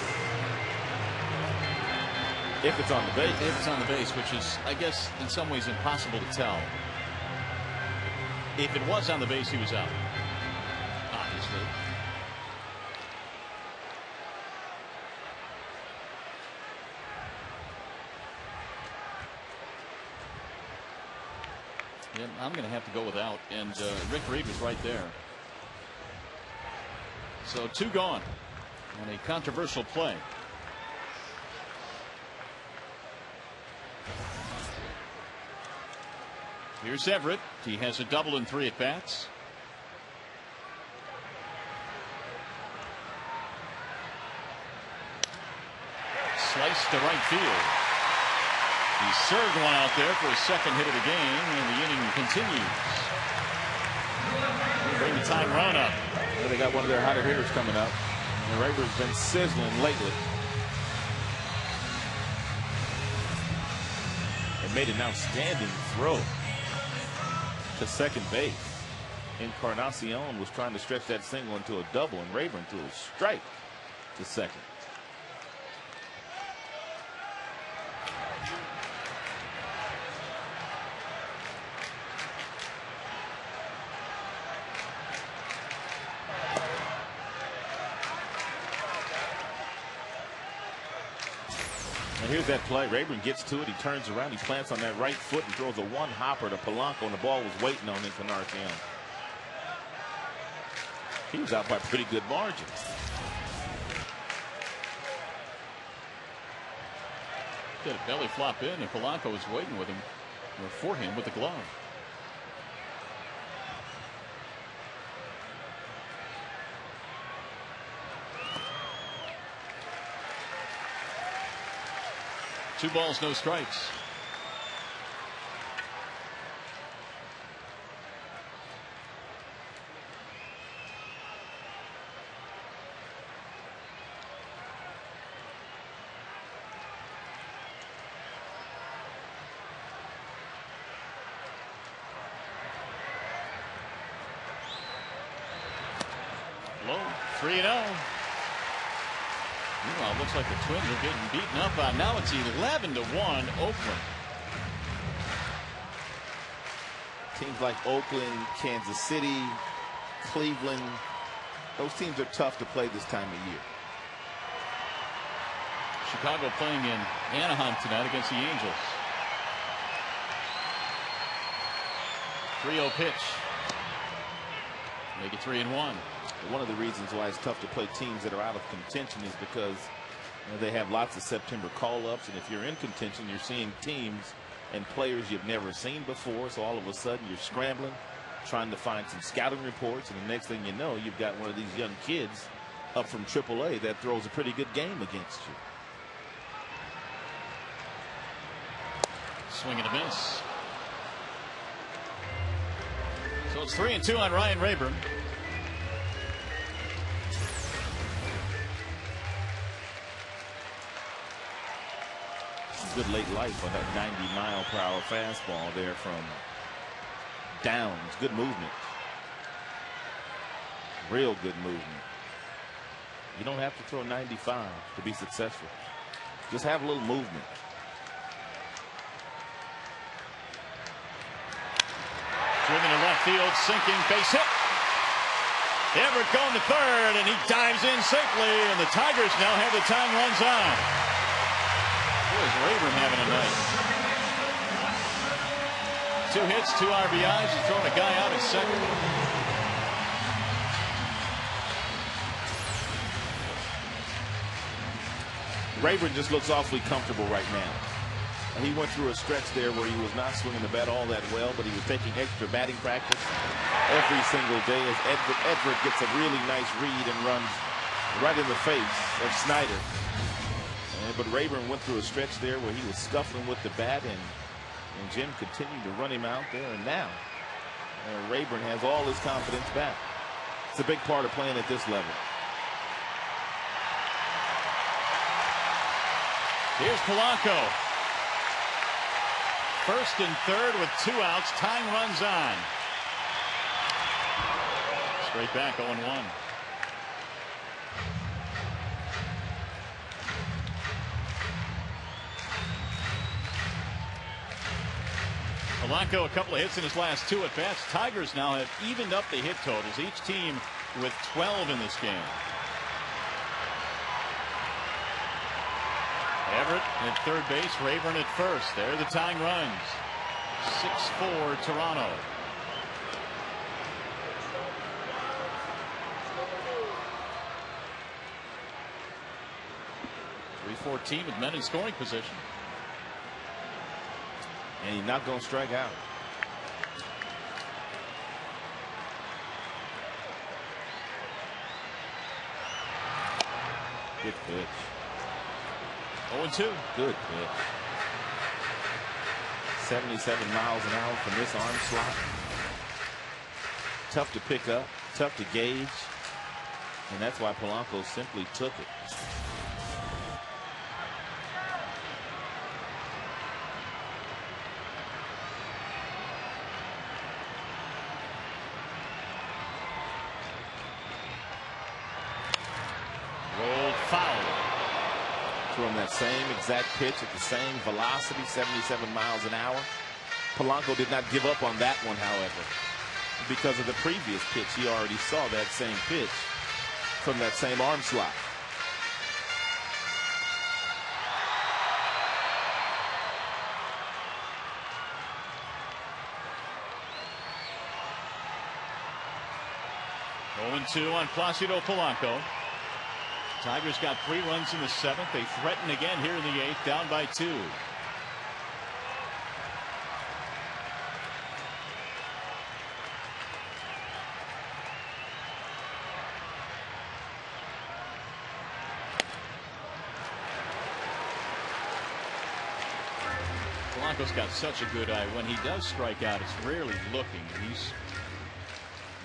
If it's on the base. If it's on the base, which is, I guess, in some ways impossible to tell. If it was on the base, he was out. Obviously. Yeah, I'm going to have to go without, and Rick Reed was right there. So 2 gone on a controversial play. Here's Everett. He has a double in 3 at bats. Sliced to right field. He served one out there for his 2nd hit of the game, and the inning continues. Bring the time run up. Well, they got one of their hotter hitters coming up. And Rayburn's been sizzling lately. And made an outstanding throw to second base. Encarnacion was trying to stretch that single into a double, and Rayburn threw a strike to second. And here's that play. Rayburn gets to it. He turns around. He plants on that right foot and throws a one-hopper to Polanco, and the ball was waiting on Encarnacion. He was out by pretty good margins. Did a belly flop in, and Polanco was waiting with him, or for him, with the glove. Two balls, no strikes. Low, 3-0. Meanwhile, it looks like the Twins are getting beaten up on. Now it's 11-1 Oakland. Teams like Oakland, Kansas City, Cleveland, those teams are tough to play this time of year. Chicago playing in Anaheim tonight against the Angels. 3-0 pitch. Make it 3-1. One of the reasons why it's tough to play teams that are out of contention is because they have lots of September call-ups, and if you're in contention, you're seeing teams and players you've never seen before, so all of a sudden you're scrambling, trying to find some scouting reports, and the next thing you know, you've got one of these young kids up from AAA that throws a pretty good game against you. Swing and a miss. So it's 3-2 on Ryan Rayburn. Good late life on that 90-mile-per-hour fastball there from Downs. Good movement. Real good movement. You don't have to throw 95 to be successful. Just have a little movement. Driven to left field, sinking, base hit. Everett going to third, and he dives in safely, and the Tigers now have the time runs on. Boy, is Rayburn having a night. 2 hits, 2 RBIs. He's throwing a guy out at second. Rayburn just looks awfully comfortable right now. He went through a stretch there where he was not swinging the bat all that well, but he was taking extra batting practice every single day as Everett gets a really nice read and runs right in the face of Snyder. But Rayburn went through a stretch there where he was scuffling with the bat, and Jim continued to run him out there, and now Rayburn has all his confidence back. It's a big part of playing at this level. Here's Polanco. First and third with 2 outs. Tying runs on. Straight back 0-1. Polanco, a couple of hits in his last 2 at bats. Tigers now have evened up the hit totals. Each team with 12 in this game. Everett at third base, Rayburn at first. There the tying runs. 6-4 Toronto. .314 with men in scoring position. And he's not going to strike out. Good pitch. 0-2. Good pitch. 77 miles an hour from this arm slot. Tough to pick up, tough to gauge. And that's why Polanco simply took it. Rolled foul. From that same exact pitch at the same velocity, 77 miles an hour. Polanco did not give up on that one, however. Because of the previous pitch, he already saw that same pitch from that same arm slot. .2 on Placido Polanco. Tigers got 3 runs in the 7th. They threaten again here in the 8th, down by 2. Polanco's got such a good eye. When he does strike out, it's rarely looking. He's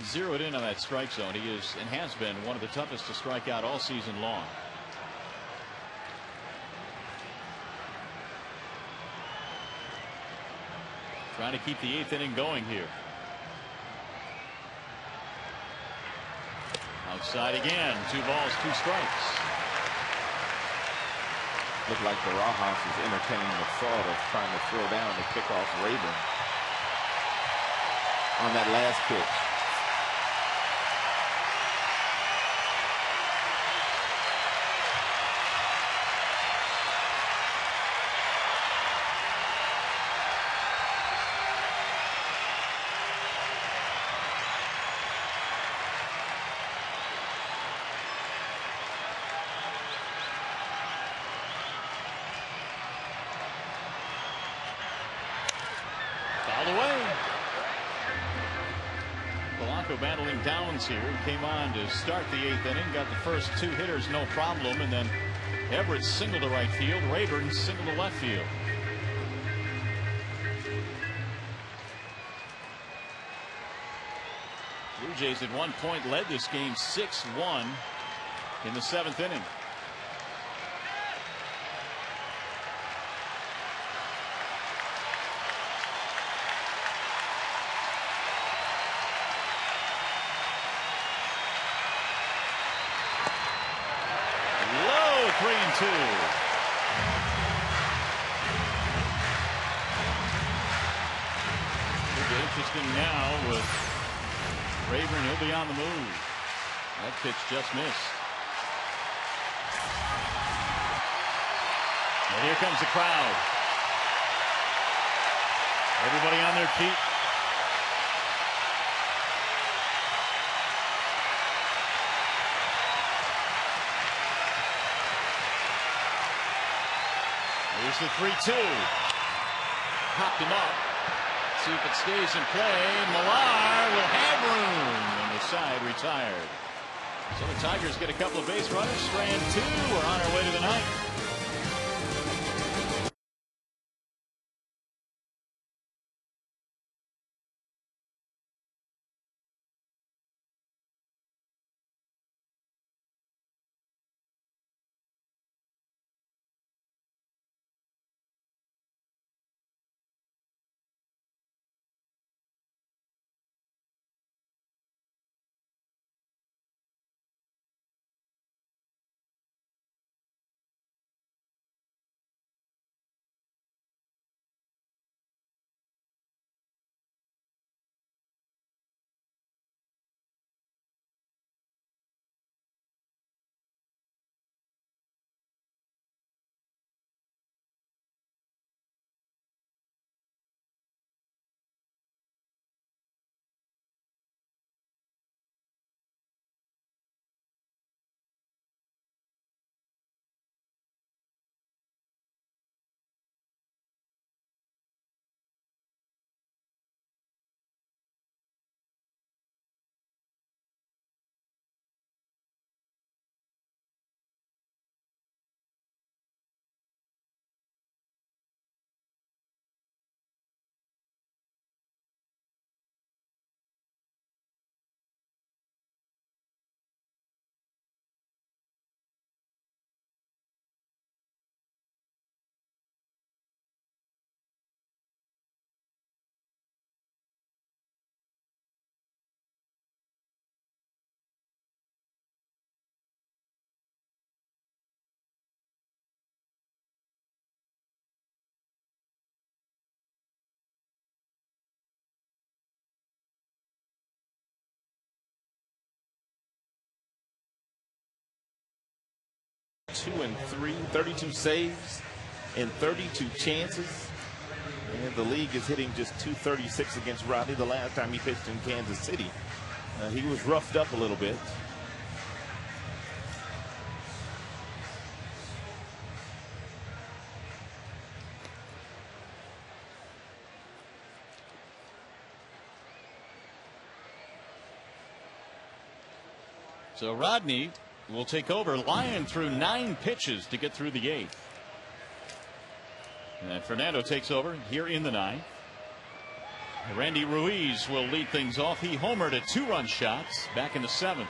zeroed in on that strike zone. He is and has been one of the toughest to strike out all season long. Trying to keep the 8th inning going here. Outside again. 2 balls, 2 strikes. Looked like Barajas is entertaining the thought of trying to throw down to pick off Rayburn on that last pitch. Away. Polanco battling downs here. He came on to start the 8th inning. Got the first 2 hitters no problem. And then Everett singled to right field. Rayburn singled to left field. Blue Jays at one point led this game 6-1 in the 7th inning. Low 3-2. Interesting now with Rayburn. He'll be on the move. That pitch just missed. And here comes the crowd. Everybody on their feet. Here's the 3-2. Popped him up. See if it stays in play. Millar will have room. And the side retired. So the Tigers get a couple of base runners. Strand 2. We're on our way to the 9th. 2-3, 32 saves in 32 chances. And the league is hitting just 236 against Rodney. The last time he pitched in Kansas City, he was roughed up a little bit. So Rodney will take over. Lyon threw 9 pitches to get through the 8th. And Fernando takes over here in the 9th. Randy Ruiz will lead things off. He homered at 2-run shots back in the 7th.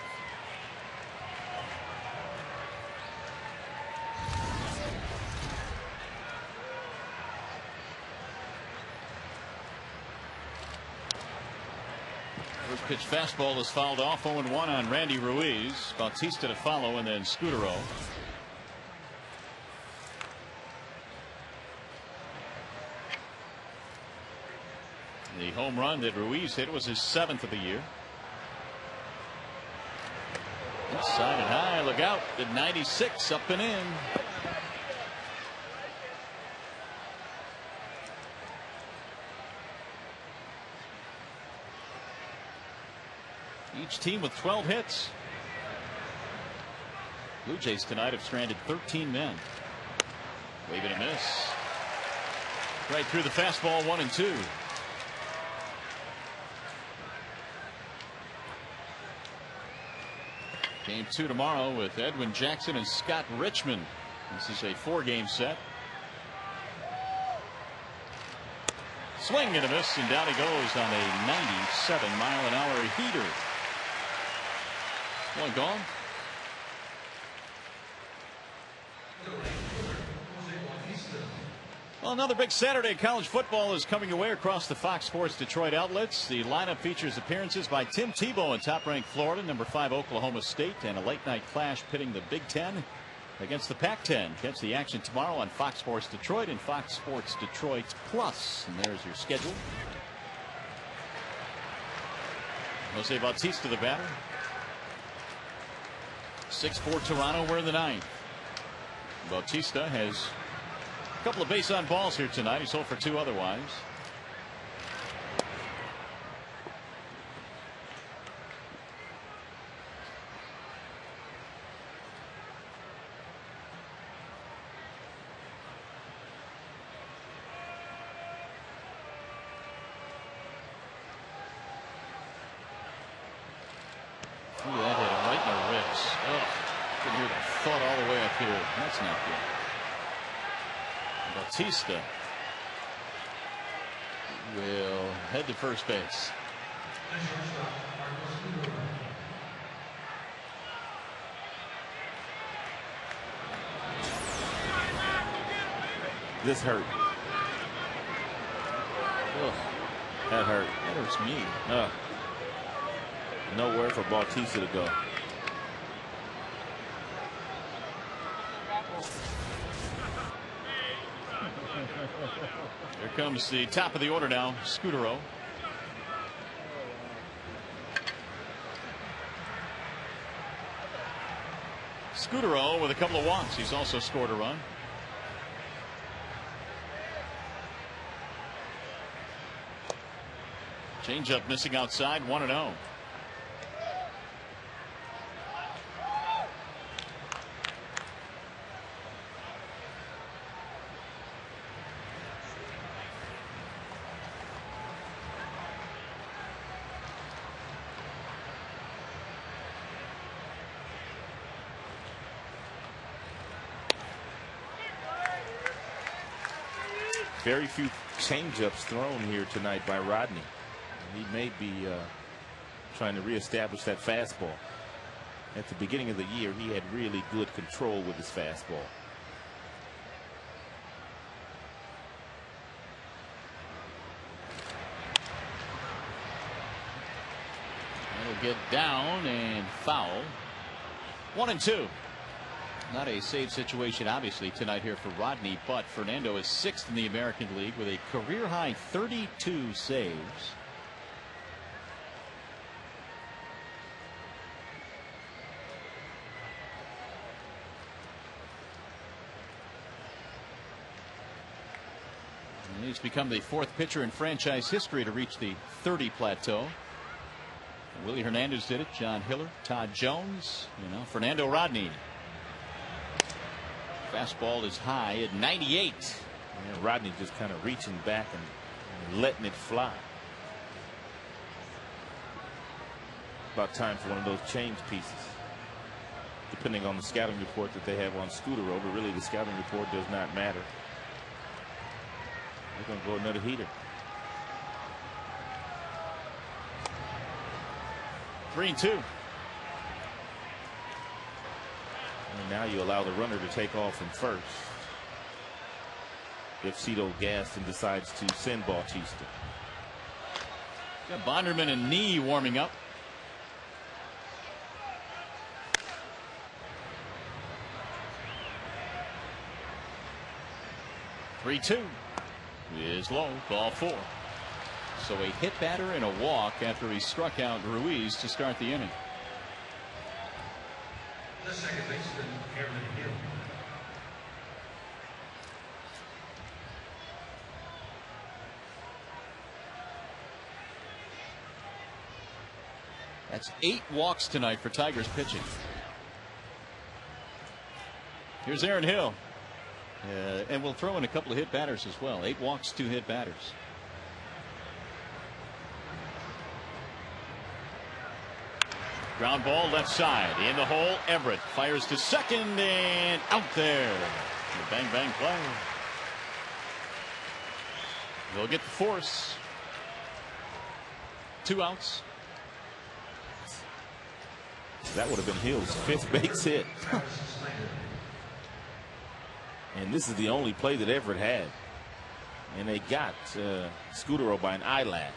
First pitch fastball is fouled off. 0-1 on Randy Ruiz. Bautista to follow, and then Scutero. The home run that Ruiz hit was his 7th of the year. Inside and high, look out at 96, up and in. Each team with 12 hits. Blue Jays tonight have stranded 13 men. Wave and a miss. Right through the fastball, 1-2. Game 2 tomorrow with Edwin Jackson and Scott Richmond. This is a 4-game set. Swing and a miss, and down he goes on a 97-mile-an-hour heater. One gone. Well, another big Saturday college football is coming away across the Fox Sports Detroit outlets. The lineup features appearances by Tim Tebow in top-ranked Florida, number 5 Oklahoma State, and a late-night clash pitting the Big Ten against the Pac-10. Catch the action tomorrow on Fox Sports Detroit and Fox Sports Detroit Plus. And there's your schedule. Jose Bautista, the batter. 6-4 Toronto. We're in the 9th. Bautista has a couple of base on balls here tonight. He's 0 for 2 otherwise. Ooh, that hit him right in the ribs. Oh, can hear the thought all the way up here. That's not good. Bautista will head to first base. This hurt. Ugh, That hurt. that hurts me. Nowhere for Bautista to go. Here comes the top of the order now, Scutero. Scutero with a couple of walks. He's also scored a run. Changeup missing outside, 1-0. Very few changeups thrown here tonight by Rodney. He may be trying to reestablish that fastball. At the beginning of the year, he had really good control with his fastball. It'll get down and foul. 1-2. Not a save situation, obviously, tonight here for Rodney, but Fernando is 6th in the American League with a career-high 32 saves. He's become the 4th pitcher in franchise history to reach the 30 plateau. Willie Hernandez did it. John Hiller, Todd Jones, Fernando Rodney. Fastball is high at 98. And Rodney just kind of reaching back and letting it fly. About time for one of those change pieces. Depending on the scouting report that they have on Scudero, but really the scouting report does not matter. They're going to go another heater. 3-2. And now you allow the runner to take off from first. If Cito Gaston decides to send Bautista. Got Bonderman and Knee warming up. Three-2 is low. Ball 4. So a hit batter and a walk after he struck out Ruiz to start the inning. The second baseman, Aaron Hill. That's 8 walks tonight for Tigers pitching. Here's Aaron Hill. And we'll throw in a couple of hit batters as well. 8 walks, 2 hit batters. Ground ball left side in the hole. Everett fires to second and out there. A bang bang play. They'll get the force. 2 outs. That would have been Hill's 5th base hit. And this is the only play that Everett had. And they got Scudero by an eyelash.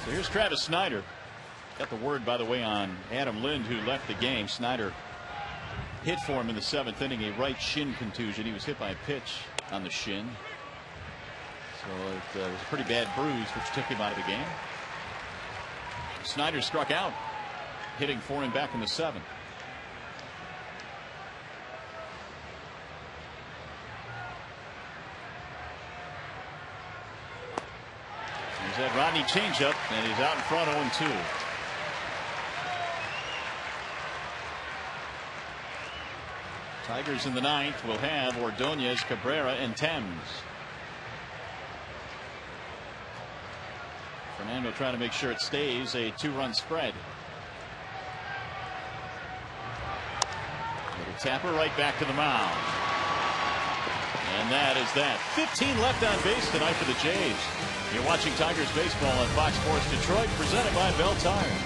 So here's Travis Snyder. Got the word, by the way, on Adam Lind, who left the game. Snyder hit for him in the 7th inning, a right shin contusion. He was hit by a pitch on the shin. So it was a pretty bad bruise, which took him out of the game. Snyder struck out, hitting for him back in the 7th. He's that Rodney changeup, and he's out in front 0-2. Tigers in the 9th will have Ordonez, Cabrera, and Thames. Fernando trying to make sure it stays a 2-run spread. Little tapper right back to the mound. And that is that. 15 left on base tonight for the Jays. You're watching Tigers baseball on Fox Sports Detroit, presented by Bell Tire.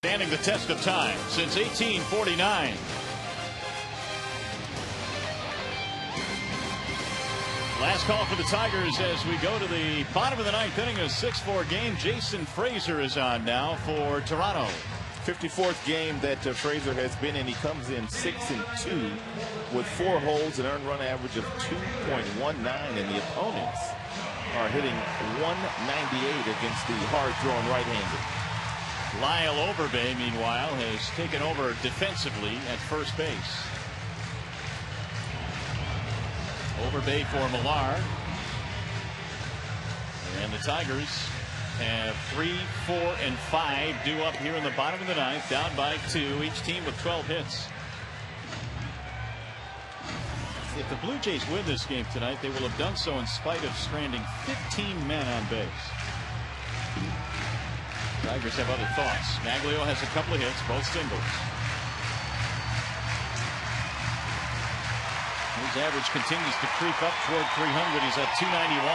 Standing the test of time since 1849. Last call for the Tigers as we go to the bottom of the ninth inning. A 6-4 game. Jason Frazier is on now for Toronto. 54th game that Frazier has been in. He comes in 6-2 with 4 holds, an earned run average of 2.19, and the opponents are hitting 198 against the hard-throwing right-hander. Lyle Overbay, meanwhile, has taken over defensively at first base. Overbay for Millar. And the Tigers have 3, 4, and 5 due up here in the bottom of the ninth, down by 2, each team with 12 hits. If the Blue Jays win this game tonight, they will have done so in spite of stranding 15 men on base. Tigers have other thoughts. Maglio has a couple of hits, both singles. His average continues to creep up toward 300. He's at 291.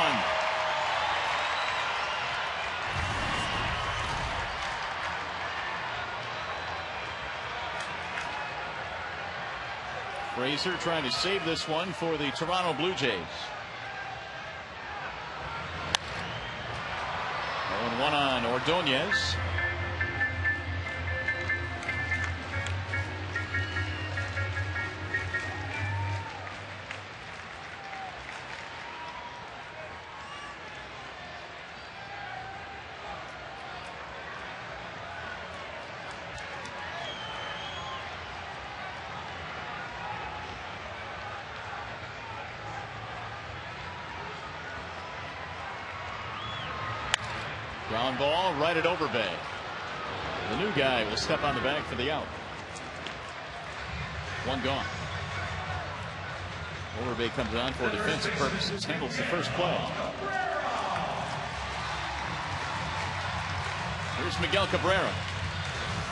Frazier trying to save this one for the Toronto Blue Jays. 0-1 on Ordonez. Ground ball right at Overbay. The new guy will step on the bag for the out. One gone. Overbay comes on for defensive purposes, handles the first play. Here's Miguel Cabrera.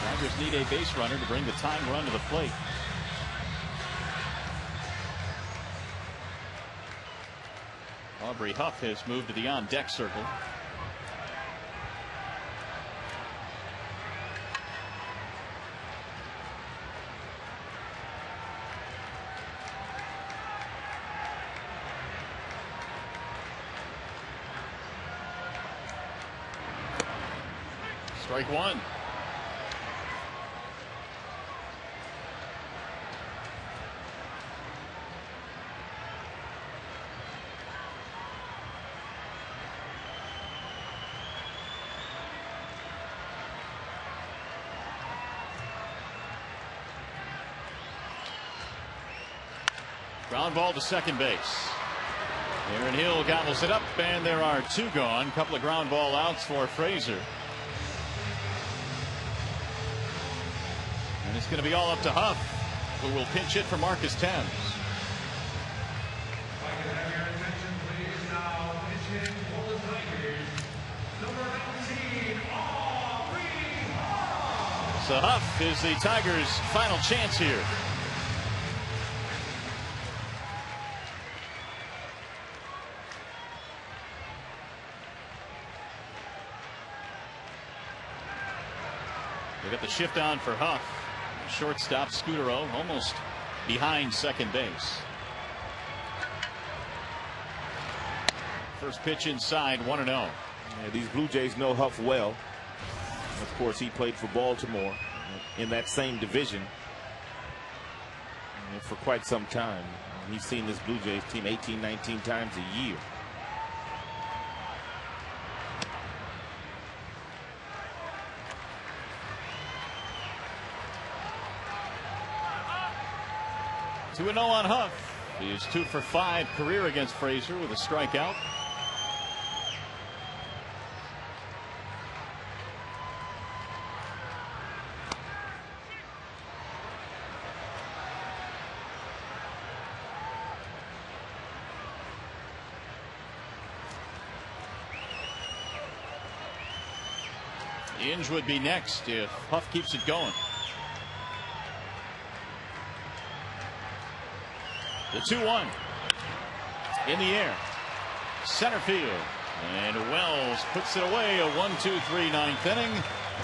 Tigers need a base runner to bring the tying run to the plate. Aubrey Huff has moved to the on-deck circle. Strike one. Ground ball to second base. Aaron Hill gobbles it up, and there are 2 gone. Couple of ground ball outs for Frazier. And it's going to be all up to Huff, who will pinch hit for Marcus Thames. So Huff is the Tigers' final chance here. They got the shift on for Huff. Shortstop Scudero almost behind second base. First pitch inside, 1-0. Yeah, these Blue Jays know Huff well. Of course, he played for Baltimore in that same division for quite some time. He's seen this Blue Jays team 18, 19 times a year. Two 2-0 on Huff. He is 2 for 5 career against Frazier with a strikeout. Inge would be next if Huff keeps it going. The 2-1 in the air, center field, and Wells puts it away. A 1-2-3 ninth inning,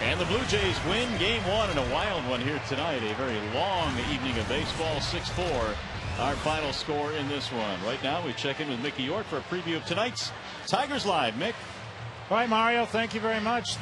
and the Blue Jays win game 1 in a wild one here tonight. A very long evening of baseball. 6-4 our final score in this one. Right now, we check in with Mickey York for a preview of tonight's Tigers Live. Mick. All right, Mario, thank you very much.